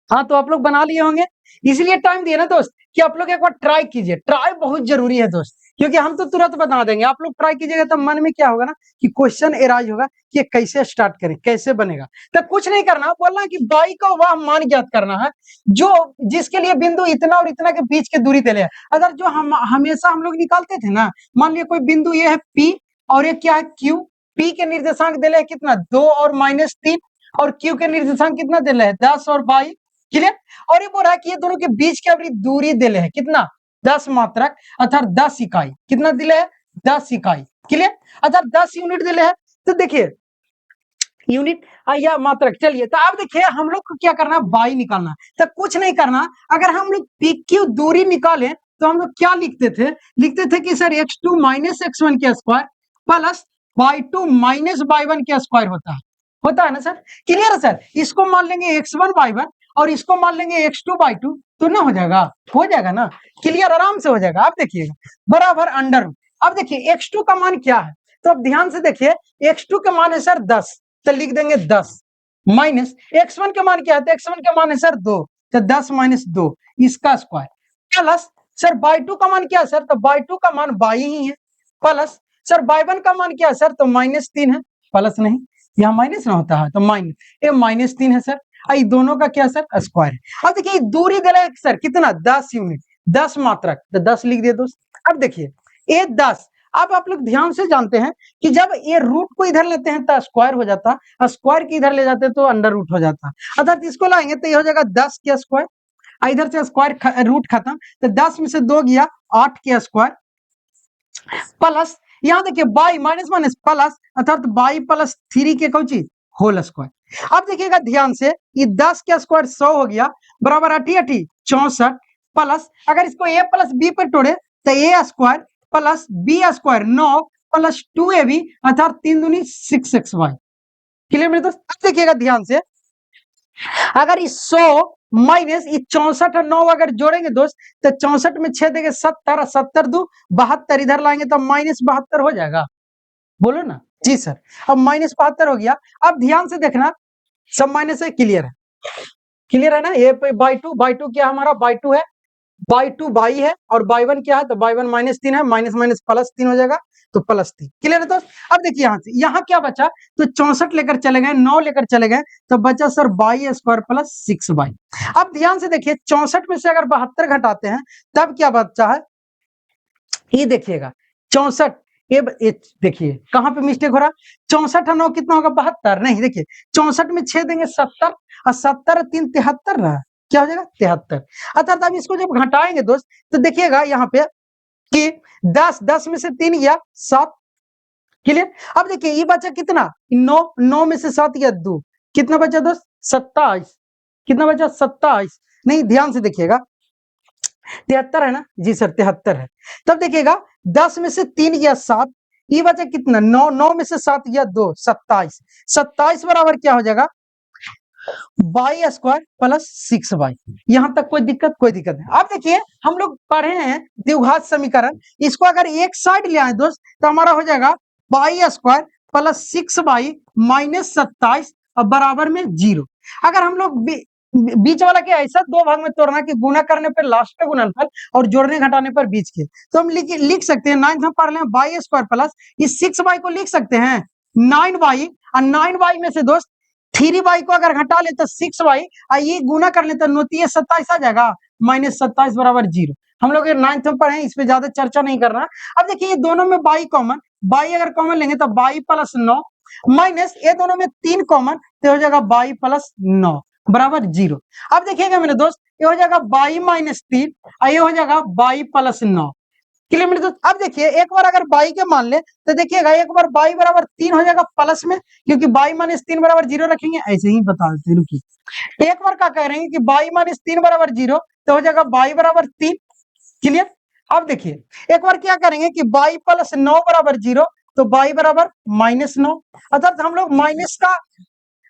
हाँ, तो आप लोग बना लिए होंगे, इसलिए टाइम दिए ना दोस्त कि आप लोग एक बार ट्राई कीजिए। ट्राई बहुत जरूरी है दोस्त, क्योंकि हम तो तुरंत बता देंगे, आप लोग ट्राई कीजिएगा तो मन में क्या होगा ना कि क्वेश्चन एराइज होगा कि ये कैसे स्टार्ट करें, कैसे बनेगा। तो कुछ नहीं करना, बोलना है कि बाई का वह मान ज्ञात करना है जो जिसके लिए बिंदु इतना और इतना के बीच की दूरी दे ले। अगर जो हम हमेशा हम लोग निकालते थे ना, मान लिया कोई बिंदु ये है P और ये क्या है Q। P के निर्देशांक दे ले है कितना 2 और -3, और Q के निर्देशांक कितना दे ले है 10 और 22। क्लियर। और ये बोल रहा है कि ये दोनों के बीच की अपनी दूरी दिले है कितना 10 मात्रक अर्थात 10 इकाई। कितना दिले है 10 इकाई। क्लियर। अर्थात 10 यूनिट दिले है। तो देखिए यूनिट या मात्रक। चलिए तो अब देखिए हम लोग को क्या करना, बाई निकालना। तो कुछ नहीं करना, अगर हम लोग पी क्यू दूरी निकाले तो हम लोग क्या लिखते थे कि सर x2 माइनस x1 के square plus y2 minus y1 के स्क्वायर होता है ना सर। क्लियर है सर। इसको मान लेंगे x1 y1 और इसको मान लेंगे x2 y2, तो ना हो जाएगा ना। क्लियर, आराम से हो जाएगा। आप देखिएगा बराबर अंडर। अब देखिए x2 का मान क्या है, तो अब ध्यान से देखिए x2 का मान है सर 10, तो लिख देंगे 10 माइनस x1 का मान क्या है, तो x1 का मान है सर 2, तो 10 माइनस 2 इसका स्क्वायर प्लस सर y2 का मान क्या है सर, तो y2 का मान y ही है प्लस सर y1 का मान क्या है सर, तो -3 है। प्लस नहीं, यहाँ माइनस ना होता है तो माइनस, ये -3 है सर। ये दोनों का क्या सर स्क्वायर है। अब देखिए दूरी दे रहा है सर कितना 10 यूनिट, 10 मात्रक, तो 10 लिख दिए दोस्त। अब देखिए ये 10, अब आप लोग ध्यान से जानते हैं कि जब ये रूट को इधर लेते हैं तो स्क्वायर हो जाता, स्क्वायर की इधर ले जाते हैं तो अंडर रूट हो जाता। अर्थात इसको लाएंगे तो ये हो जाएगा 10 के स्क्वायर, इधर से स्क्वायर रूट खत्म, तो 10 में से 2 गया 8 के स्क्वायर प्लस यहाँ देखिए बाई माइनस माइनस प्लस अर्थात बाई प्लस 3 के कौन चीज होल स्क्वायर। अब देखिएगा ध्यान से ये 10 के स्क्वायर 100 हो गया बराबर 8 64 प्लस अगर इसको a प्लस बी पर तोड़े तो a square plus B square 9 plus 2ab अर्थात 3 दूनी 6xy। क्लियर मेरे दोस्त। अब देखिएगा ध्यान से अगर इस 100 माइनस ये 64 और 9 अगर जोड़ेंगे दोस्त तो 64 में 6 देंगे 70 और 70 दो 72, इधर लाएंगे तो -72 हो जाएगा। बोलो ना जी सर। अब -72 हो गया। अब ध्यान से देखना सब माइनस है, क्लियर है ना। ये बाई टू क्या हमारा बाई टू है, बाई टू बाई है और बाई वन क्या है, तो बाई वन -3 है, माइनस माइनस +3 हो जाएगा तो +3। क्लियर है। तो अब देखिए यहाँ से यहाँ क्या बचा, तो 64 लेकर चले गए 9 लेकर चले गए तो बचा sir by square plus 6y। अब ध्यान से देखिए 64 में से अगर 72 घटाते हैं तब क्या बचा है, ये देखिएगा 64, ये देखिए कहां पे मिस्टेक हो रहा है। 64 और 9 कितना होगा 72, नहीं देखिए 64 में 6 देंगे 70 और 70 और 3 73 रहा, क्या हो जाएगा 73। अर्थात अब इसको जब घटाएंगे दोस्त तो देखिएगा यहाँ पे कि 10 में से 3 गया 7। क्लियर। अब देखिए ये बचा कितना 9 में से 7 गया 2, कितना बचा दोस्त 27। कितना बचा 27, नहीं ध्यान से देखिएगा 73 है ना जी सर 73 है। तब देखिएगा 10 में से 3 गया 7, ये बचा कितना 9 में से 7 गया 2 27। 27 बराबर क्या हो जाएगा बाई स्क्वायर प्लस 6y। यहां तक कोई दिक्कत नहीं। अब देखिए हम लोग पढ़े हैं द्विघात समीकरण, इसको अगर एक साइड ले आए दोस्त तो हमारा हो जाएगा by square plus 6y minus 27 और बराबर में 0। अगर हम लोग बीच वाला के ऐसा दो भाग में तोड़ना कि गुना करने पर लास्ट पे गुणनफल और जोड़ने घटाने पर बीच के, तो हम लिख सकते हैं 9 में पढ़ लें बाई स्क्वायर प्लस इस 6y को लिख सकते हैं 9y, और 9y में से दोस्त 3y को अगर घटा ले तो 6y, ये गुना कर ले तो 27 आ जाएगा -27 बराबर 0। हम लोग 9th में पढ़े, इस पे ज्यादा चर्चा नहीं करना। अब देखिए ये दोनों में बाई कॉमन, बाई अगर कॉमन लेंगे तो बाई प्लस 9 माइनस ये दोनों में 3 कॉमन तो हो जाएगा बाई प्लस 9 बराबर 0। अब देखिएगा मेरे दोस्त ये हो जाएगा बाई -3 और ये हो जाएगा बाई प्लस 9। क्लियर मेरे दोस्त। अब देखिए एक बार अगर बाई के मान ले तो देखिएगा एक बार बाई बराबर 3 हो जाएगा प्लस में, क्योंकि बाई -3 बराबर 0 रखेंगे, ऐसे ही बता देते रुकिए। एक बार क्या कह रहे हैं कि बाई -3 बराबर 0 तो हो जाएगा बाई बराबर 3। क्लियर। अब देखिए एक बार क्या करेंगे कि बाई प्लस 9 बराबर 0 तो बाई बराबर -9। अर्थात हम लोग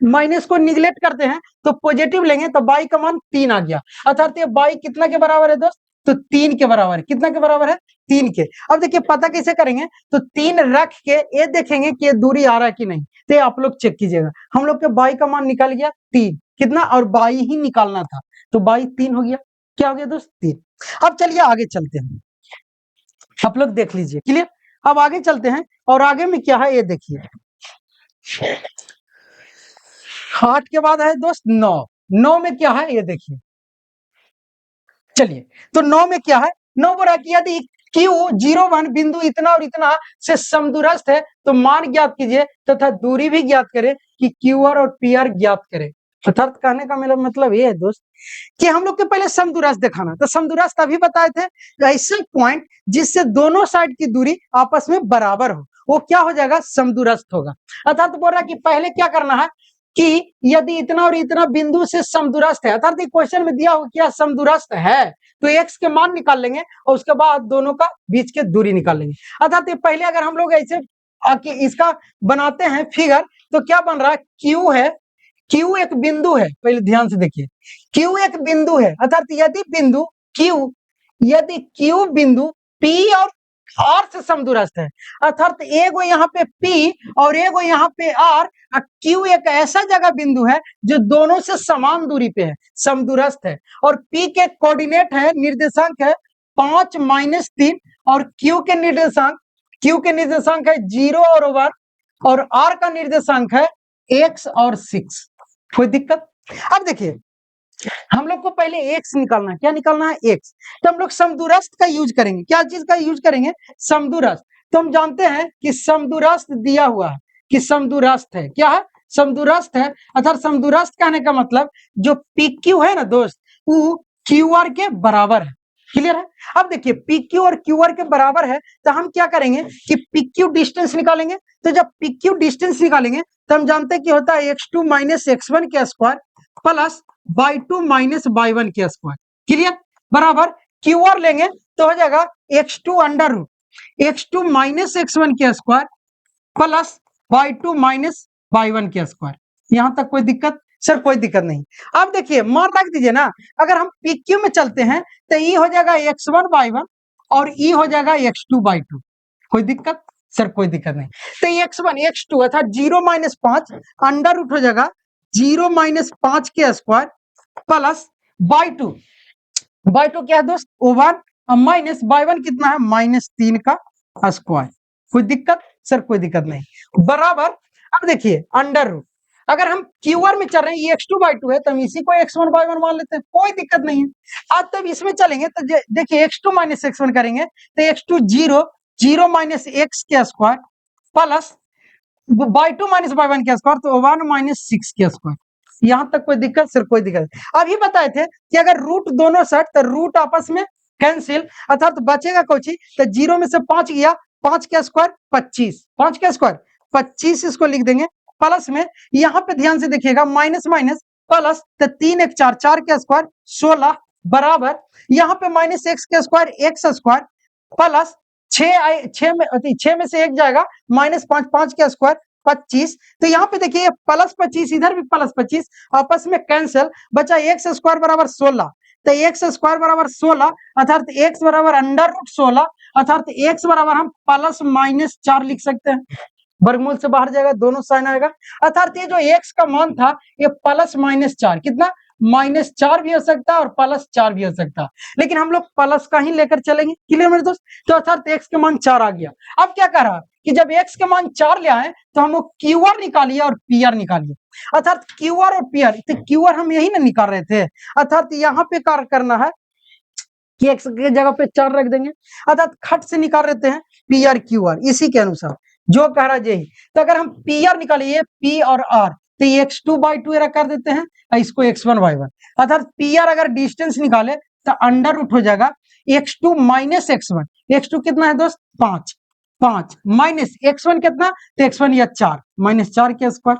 माइनस को निगलेक्ट करते हैं तो पॉजिटिव लेंगे तो बाई का मान 3 आ गया। अर्थात ये बाई कितना के बराबर है दोस्त, तो 3 के बराबर है। कितना के बराबर है 3 के। अब देखिए पता कैसे करेंगे, तो 3 रख के ये देखेंगे कि ये दूरी आ रहा है कि नहीं, तो आप लोग चेक कीजिएगा। हम लोग के बाई का मान निकल गया 3, कितना, और बाई ही निकालना था, तो बाई 3 हो गया। क्या हो गया दोस्त? 3। अब चलिए आगे चलते हैं, आप लोग देख लीजिए, क्लियर। अब आगे चलते हैं, और आगे में क्या है ये देखिए। 8 के बाद है दोस्त 9। 9 में क्या है ये देखिए। चलिए, तो 9 में क्या है, 9 बोला कि यदि Q01 बिंदु इतना और इतना से समदूरस्थ है तो मान ज्ञात कीजिए तथा दूरी भी ज्ञात करें कि QR और PR ज्ञात करें। अर्थात कहने का मेरा मतलब ये है दोस्त कि हम लोग के पहले समदूरस्थ दिखाना, तो समदूरस्थ अभी बताए थे, ऐसे पॉइंट जिससे दोनों साइड की दूरी आपस में बराबर हो, वो क्या हो जाएगा? समदूरस्थ होगा। अर्थात बोल रहा कि पहले क्या करना है कि यदि इतना और इतना बिंदु से समदूरस्थ है, अर्थात क्वेश्चन में दिया हो क्या समदूरस्थ है, तो x के मान निकाल लेंगे और उसके बाद दोनों का बीच के दूरी निकाल लेंगे। अर्थात पहले अगर हम लोग ऐसे इसका बनाते हैं फिगर, तो क्या बन रहा है? Q है, Q एक बिंदु है, पहले ध्यान से देखिए, Q एक बिंदु है, अर्थात यदि Q बिंदु P और R से समदूरस्थ है, अर्थात एगो यहाँ पे P और एगो यहाँ पे R, Q एक ऐसा जगह बिंदु है जो दोनों से समान दूरी पे है, समदूरस्थ है, और P के कोऑर्डिनेट है, निर्देशांक है 5 - 3, और Q के निर्देशांक है 0 और 1, और R का निर्देशांक है X और 6। कोई दिक्कत? अब देखिए, हम लोग को पहले x निकालना है। क्या निकालना है? x। तो हम लोग समदूरस्थ का यूज करेंगे। क्या चीज का यूज करेंगे? समदूरस्थ। तो हम जानते हैं कि समदूरस्थ दिया हुआ है कि समदूरस्थ है। क्या है? समदूरस्थ है। अर्थात समदूरस्थ कहने का मतलब जो PQ है ना दोस्त, वो QR के बराबर है। क्लियर है? अब देखिए, PQ और QR के बराबर है, तो हम क्या करेंगे कि PQ डिस्टेंस निकालेंगे। तो जब PQ डिस्टेंस निकालेंगे तो हम जानते हैं कि होता है x2 - x1 के स्क्वायर प्लस y2 - y1 के स्क्वायर। क्लियर? बराबर QR लेंगे तो हो जाएगा x2 under root x2 - x1 के स्क्वायर प्लस y2 - y1 के स्क्वायर। यहां तक कोई दिक्कत? सर कोई दिक्कत नहीं। अब देखिए, मान रख दीजिए ना, अगर हम PQ में चलते हैं तो ई हो जाएगा x1 y1 और ई हो जाएगा x2 y2। कोई दिक्कत? सर कोई दिक्कत नहीं। तो x1 x2 अर्थात 0 - 5 अंडर रूट हो जाएगा 0 - 5 के स्क्वायर प्लस y2 क्या है दोस्त? 1 माइनस y1 कितना है? -3 का स्क्वायर। कोई दिक्कत? सर कोई दिक्कत नहीं। बराबर, अब देखिए अंडर रूट, अगर हम QR में चल रहे हैं, ये x2 y2 है, तो हम इसी को x1 y1 मान लेते हैं, कोई दिक्कत नहीं है। आज तब इसमें चलेंगे तो देखिए x2 - x1 करेंगे तो x2 0 0 - x के स्क्वायर प्लस y2 - y1 के स्क्वायर, तो 1 - 6 के स्क्वायर। यहां तक कोई दिक्कत? सर कोई दिक्कत। अभी बताए थे कि अगर रूट दोनों साइड, तो रूट आपस में कैंसिल, अर्थात बचेगा कोची, तो 0 में से 5 गया, 5 के स्क्वायर 25, 5 के स्क्वायर 25, इसको लिख देंगे प्लस में। यहाँ पे ध्यान से देखिएगा, माइनस माइनस प्लस, तो 3 1 4, 4 के स्क्वायर 16 बराबर, यहाँ पे -x के स्क्वायर x स्क्वायर प्लस 6 में से 1 जाएगा, -5 5 के स्क्वायर 25। तो यहाँ पे देखिए प्लस 25, इधर भी प्लस 25, आपस में कैंसिल, बचा x स्क्वायर बराबर 16। तो x स्क्वायर बराबर 16, अर्थात x बराबर अंडर रूट 16, अर्थात x बराबर हम प्लस -4 लिख सकते हैं। वर्गमूल से बाहर जाएगा, दोनों साइन आएगा, अर्थात ये जो x का मान था ये प्लस -4, कितना? -4 भी हो सकता है और +4 भी हो सकता है, लेकिन हम लोग प्लस का ही लेकर चलेंगे। क्लियर मेरे दोस्त? तो अर्थात x के मान 4 आ गया। अब क्या कर रहा कि जब x के मान 4 ले आए तो हम लोग QR निकालिए और PR निकालिए, अर्थात QR और PR। तो QR हम यही ना निकाल रहे थे, अर्थात यहाँ पे कार्य करना है कि x की जगह पे 4 रख देंगे, अर्थात खट से निकाल लेते हैं PR QR, इसी के अनुसार जो कह रहा है यही। तो अगर हम PR निकालिए, P और R, तो ये x2 by 2 कर देते हैं और इसको x1 y1, अर्थात PR अगर डिस्टेंस निकाले तो अंडर रूट हो जाएगा x2 - x1। x2 कितना है दोस्त? 5 5 माइनस x1 कितना? तो x1 या 4 -4 के स्क्वायर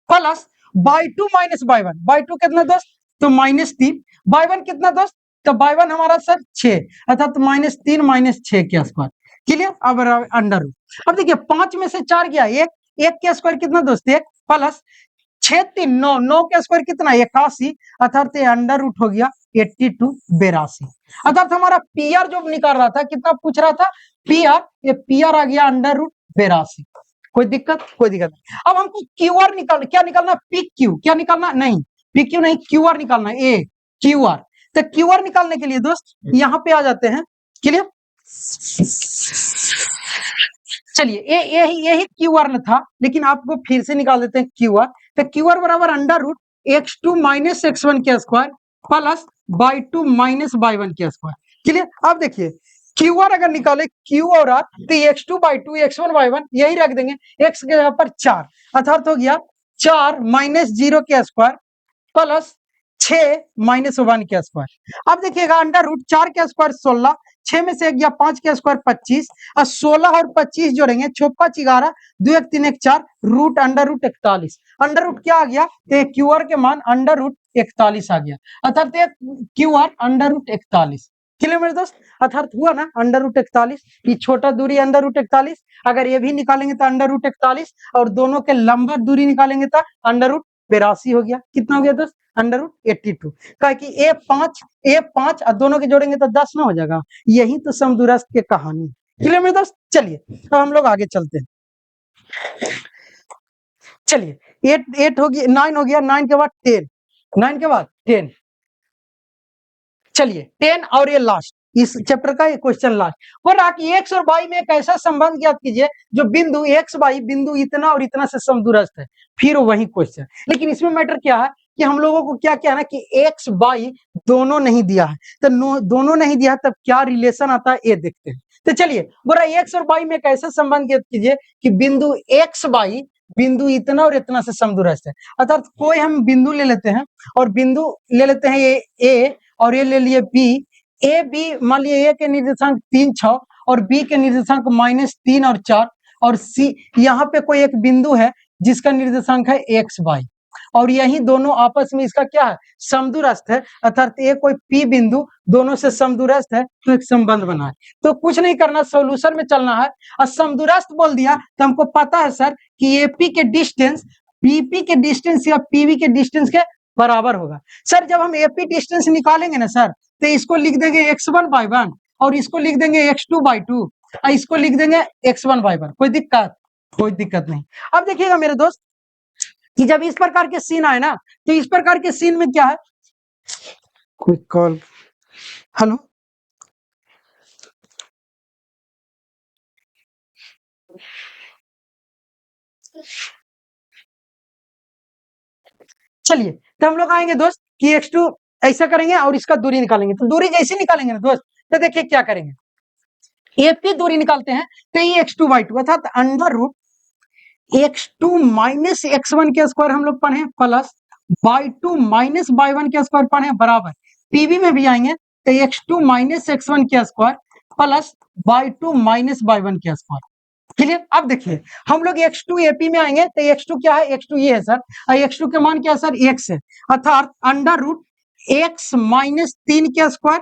प्लस y2 - y1 कितना दोस्त? तो -3। y1 कितना दोस्त? तो y1 हमारा सर 6, अर्थात -3 - 6 के स्क्वायर। क्लियर? अब अंडर रूट। अब देखिए 5 में से 4 गया, 1 के स्क्वायर कितना दोस्त? 1 प्लस 6 3 9, 9 के स्क्वायर कितना? 81, अर्थात अंडर रूट हो गया 82 82। अर्थात हमारा PR जो निकाल रहा था, कितना पूछ रहा था? PR, ये PR आ गया अंडर रूट 82। कोई दिक्कत? कोई दिक्कत नहीं। अब हमको QR क्या निकालना? PQ क्या निकालना? नहीं, पी क्यू नहीं, क्यू आर निकालना है, ए क्यू आर। तो क्यू आर निकालने के लिए दोस्त यहाँ पे आ जाते हैं, क्लियर। चलिए यही क्यू आर था, लेकिन आपको फिर से निकाल देते हैं क्यू आर। तो क्यू आर बराबर under root x two minus x one के square plus y two minus y one के स्क्वायर, क्लियर। अब देखिए क्यू आर अगर निकाले क्यू और आर, तो x two by two x one by one यही रख देंगे, एक्स के जगह पर 4, अर्थात हो गया 4 माइनस 0 के स्क्वायर प्लस 6 माइनस 1 के स्क्वायर। अब देखिएगा अंडर रूट 4 के स्क्वायर 16, 6 में से 1 गया 5 के स्क्वायर 25, और 16 और 25 जोड़ेंगे 6 5 11, 2 1 3 1 4, root under root 41। Under root क्या आ गया, तो क्यू आर के मान अंडर रूट 41 आ गया, अर्थात Q R under root 41, clear मेरे दोस्त। अर्थात हुआ ना अंडर रूट 41, ये छोटा दूरी अंडर रूट 41, अगर ये भी निकालेंगे तो अंडर रूट 41, और दोनों के लंबा दूरी निकालेंगे तो अंडर रूट 82 हो गया। कितना हो गया दोस्त, अंडर रूट 82। कहा कि ए5 और दोनों के जोड़ेंगे तो 10 में हो जाएगा। यही तो समदूरस्थ की कहानी, क्लियर मेरे दोस्त। चलिए अब हम लोग आगे चलते हैं। चलिए 8 हो गया, 9 हो गया, 9 के बाद 10, 9 के बाद 10। चलिए 10 और ये लास्ट, इस चैप्टर का ये क्वेश्चन लास्ट हो रहा कि एक्स और वाई में एक ऐसा संबंध ज्ञात कीजिए जो बिंदु एक्स वाई बिंदु इतना और इतना से समदूरस्थ है। फिर वही क्वेश्चन, लेकिन इसमें मैटर क्या है कि हम लोगों को क्या क्या है ना कि एक्स वाई दोनों नहीं दिया है, तो दोनों नहीं दिया है, तब क्या रिलेशन आता है ये देखते हैं। तो चलिए बोला एक्स और वाई में एक ऐसा संबंध ज्ञात कीजिए कि बिंदु एक्स वाई बिंदु इतना और इतना से समदूरस्थ है। अर्थात कोई हम बिंदु ले लेते हैं, और बिंदु ले लेते हैं ये ए, और ये ले लिए बी। ए बी मान लिया ए के निर्देशांक 3 6 और बी के निर्देशांक -3 और 4, और सी यहाँ पे कोई एक बिंदु है जिसका निर्देशांक है एक्स वाई, और यही दोनों आपस में इसका क्या है, समदूरस्थ है। अर्थात ये कोई पी बिंदु दोनों से समदूरस्थ है, तो एक संबंध बना है। तो कुछ नहीं करना, सोल्यूशन में चलना है। और समदूरस्थ बोल दिया तो हमको पता है सर कि एपी के डिस्टेंस बीपी के डिस्टेंस या पीवी के डिस्टेंस के बराबर होगा। सर जब हम एपी डिस्टेंस निकालेंगे ना सर, तो इसको लिख देंगे x1/1, और इसको लिख देंगे x2/2, और इसको लिख देंगे x1/1। कोई दिक्कत नहीं। अब देखिएगा मेरे दोस्त कि जब इस प्रकार के सीन आए ना, तो इस प्रकार के सीन में क्या है, कोई कॉल, हेलो, चलिए तो हम लोग आएंगे दोस्त कि x2 ऐसा करेंगे और इसका दूरी निकालेंगे। तो दूरी जैसे निकालेंगे ना दोस्त, तो देखिए क्या करेंगे, एपी दूरी निकालते हैं, तो ये x2/2 अर्थात under root x2 minus x1 के स्क्वायर हम लोग पढ़े प्लस y2 माइनस y1 के स्क्वायर पढ़े बराबर, पीवी में भी आएंगे तो x2 माइनस x1 के square plus y2 minus y1 के स्क्वायर, क्लियर। अब देखिए हम लोग x2 एपी में आएंगे तो x2 क्या है, x2 ये है सर, और x2 के मान क्या है सर, x है, अर्थात अंडर रूट x माइनस 3 के square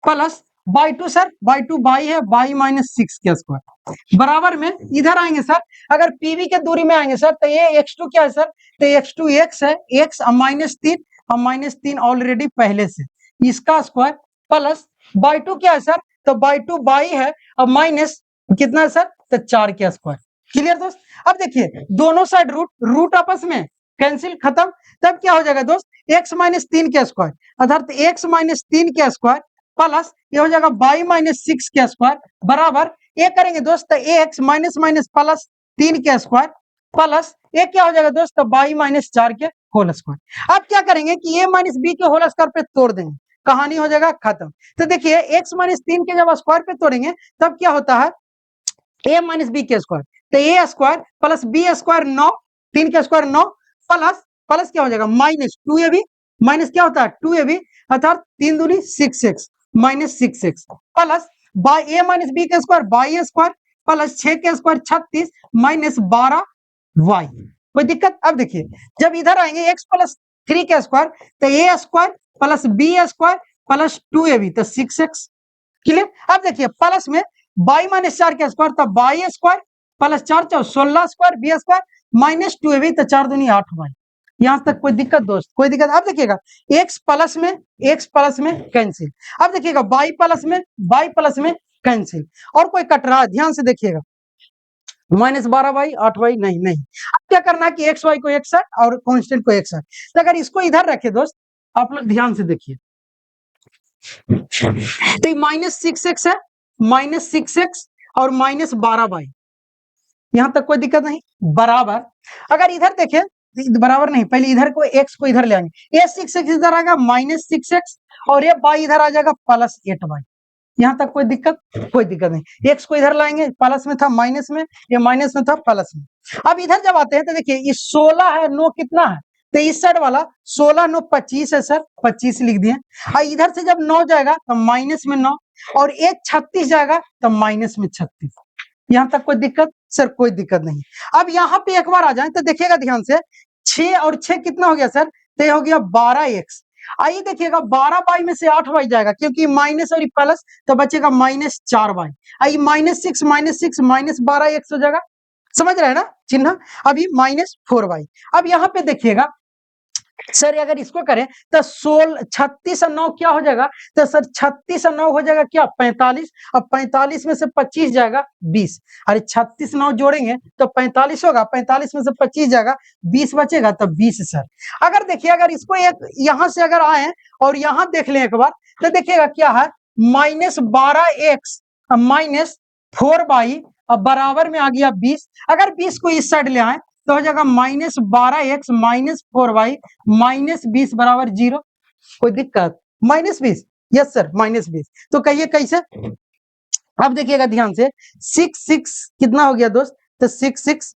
plus y2 sir, y2 y है, y माइनस 6 के स्क्वायर बराबर में इधर आएंगे सर। अगर पीवी के दूरी में आएंगे सर, तो ये x2 क्या है सर, तो x2 x है, x -3 और -3 ऑलरेडी पहले से, इसका स्क्वायर प्लस y2 क्या है सर, तो y2 y है और माइनस कितना है सर, तो 4 के स्क्वायर, क्लियर दोस्त। अब देखिए दोनों साइड रूट आपस में कैंसिल, खत्म। तब क्या हो जाएगा दोस्त, x -3 के स्क्वायर अर्थात x -3 के स्क्वायर प्लस ये हो जाएगा y -6 के स्क्वायर बराबर, ये करेंगे दोस्त तो x माइनस माइनस प्लस 3 के स्क्वायर प्लस ये क्या हो जाएगा दोस्त, y -4 के होल स्क्वायर। अब क्या करेंगे कि a माइनस बी के होल स्क्वायर पे तोड़ देंगे, कहानी हो जाएगा खत्म। तो देखिए x -3 के जब स्क्वायर पे तोड़ेंगे तब क्या होता है, a माइनस बी के स्क्वायर, तो a square plus B square 9, 3 के स्क्वायर 9 प्लस प्लस क्या हो जाएगा -2ab, माइनस क्या होता है 2ab, अर्थात 3 दूनी 6x minus 6x plus by A minus B के स्क्वायर बाई स्क्वायर प्लस 6 के स्क्वायर 36 माइनस 12y। कोई दिक्कत। अब देखिए जब इधर आएंगे x प्लस 3 के स्क्वायर, तो a square plus B square plus 2ab तो 6x, क्लियर। अब देखिए प्लस में y -4 के स्क्वायर, तो y square plus 4 4 16 square B square minus 2ab तो 4 दूनी 8y। यहां तक कोई दिक्कत दोस्त, कोई दिक्कत। अब देखिएगा x प्लस में कैंसिल, अब देखिएगा y प्लस में कैंसिल, और कोई कट रहा है, ध्यान से देखिएगा -12/8y नहीं नहीं। अब क्या करना है कि एक्स वाई को 61 और कांस्टेंट को 61। तो अगर इसको इधर रखे दोस्त, आप लोग ध्यान से देखिए, तो -6x है, -6x और -12y, यहां तक कोई दिक्कत नहीं, बराबर। अगर इधर देखें, बराबर नहीं, पहले इधर को x को इधर ले आएंगे, ये 6x इधर आएगा -6x और ये y इधर आ जाएगा +8y। यहां तक कोई दिक्कत नहीं। x को इधर लाएंगे, प्लस में था माइनस में, ये माइनस में था प्लस में। अब इधर जब आते हैं तो देखिए ये 16 है, 9 कितना है, तो इस साइड वाला 16 9 25 है सर, 25 लिख दिए। और इधर से जब 9 जाएगा तो माइनस में 9 और एक 36 जाएगा तो माइनस में 36। यहां तक कोई दिक्कत सर? कोई दिक्कत नहीं। अब यहाँ पे एक बार आ जाए तो देखिएगा ध्यान से, 6 और 6 कितना हो गया सर, तो ये हो गया 12x। आइए देखिएगा 12y में से 8y जाएगा, क्योंकि माइनस और प्लस, तो बचेगा -4y। आइए -6 -12x हो जाएगा, समझ रहे हैं ना चिन्ह। अभी -4y। अब यहाँ पे देखिएगा सर, अगर इसको करें तो 36 और 9 क्या हो जाएगा, तो सर 36 और 9 हो जाएगा क्या, 45। अब 45 में से 25 जाएगा 20। अरे 36 9 जोड़ेंगे तो 45 होगा, 45 में से 25 जाएगा 20 बचेगा, तो 20 सर। अगर देखिए, अगर इसको एक यहां से अगर आए और यहां देख लें एक बार, तो देखिएगा क्या है, -12x -4y और बराबर में आ गया 20। अगर 20 को इस साइड ले आए तो हो जाएगा -12x -4y -20 बराबर 0। कोई दिक्कत? -20, यस सर, -20। तो कहिए कैसे? अब देखिएगा ध्यान से, 6 कितना हो गया दोस्त, तो 6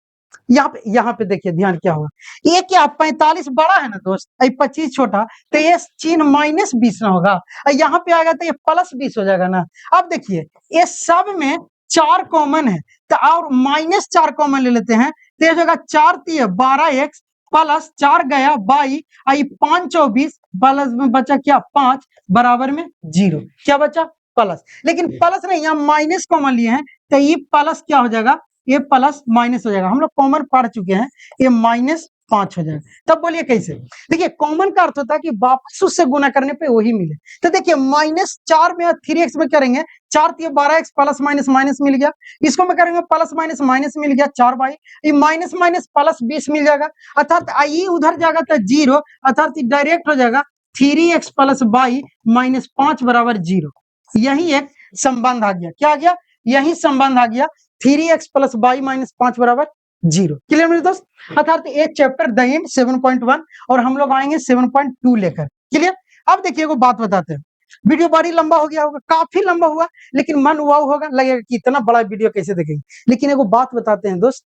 यहाँ पे देखिए ध्यान क्या हुआ, ये क्या 45 बड़ा है ना दोस्त, 25 छोटा, तो ये चिन्ह -20 ना होगा, यहाँ पे आएगा तो ये +20 हो जाएगा ना। अब देखिए ये सब में 4 कॉमन है, तो और -4 कॉमन ले लेते हैं, तो ये जगह 4 12x प्लस 4 गया 22, आई 5 24 प्लस में बचा क्या 5 बराबर में 0। क्या बचा? प्लस। लेकिन प्लस नहीं, यहाँ माइनस कॉमन लिए हैं, तो ये प्लस क्या हो जाएगा, ये प्लस माइनस हो जाएगा। हम लोग कॉमन पढ़ चुके हैं, ये -5 हो जाएगा। तब बोलिए कैसे? देखिए कॉमन का अर्थ होता है कि वापस उससे गुना करने पे वही मिले। तो देखिए -4 में 3x में करेंगे, 4 12x प्लस माइनस माइनस मिल गया, इसको में करेंगे प्लस माइनस माइनस मिल गया 4y, ये माइनस माइनस प्लस 20 मिल जाएगा, अर्थात आई उधर जाएगा तो 0, अर्थात डायरेक्ट हो जाएगा 3x प्लस y -5 बराबर 0। यही एक संबंध आ गया। क्या आ गया? यही संबंध आ गया, 3x प्लस y -5 बराबर 0। क्लियर मेरे दोस्त? अर्थात एक चैप्टर द एंड 7.1 और हम लोग आएंगे 7.2 लेकर। क्लियर? अब देखिए वो बात बताते हैं, वीडियो बड़ी लंबा हो गया होगा, काफी लंबा हुआ, लेकिन मन हुआ होगा, लगेगा कि इतना बड़ा वीडियो कैसे देखेंगे। लेकिन एगो बात बताते हैं दोस्त,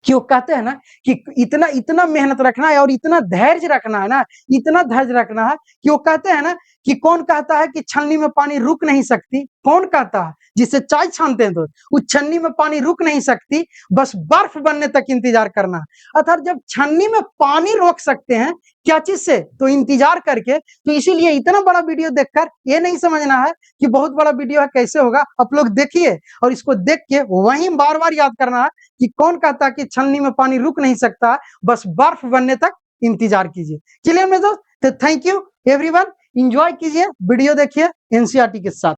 कि वो कहते हैं ना कि इतना इतना मेहनत रखना है और इतना धैर्य रखना है ना, इतना धैर्य रखना है कि वो कहते हैं ना कि कौन कहता है कि छन्नी में पानी रुक नहीं सकती, कौन कहता है, जिससे चाय छानते हैं तो उस छन्नी में पानी रुक नहीं सकती, बस बर्फ बनने तक इंतजार करना है। अर्थात जब छन्नी में पानी रोक सकते हैं क्या चीज से, तो इंतजार करके। तो इसीलिए इतना बड़ा वीडियो देखकर ये नहीं समझना है कि बहुत बड़ा वीडियो है कैसे होगा, आप लोग देखिए और इसको देख के वहीं बार बार याद करना है कि कौन कहता है कि छन्नी में पानी रुक नहीं सकता, बस बर्फ बनने तक इंतजार कीजिए। क्लियर मेरे दोस्त? तो थैंक यू एवरीवन, एंजॉय कीजिए, वीडियो देखिए एनसीईआरटी के साथ।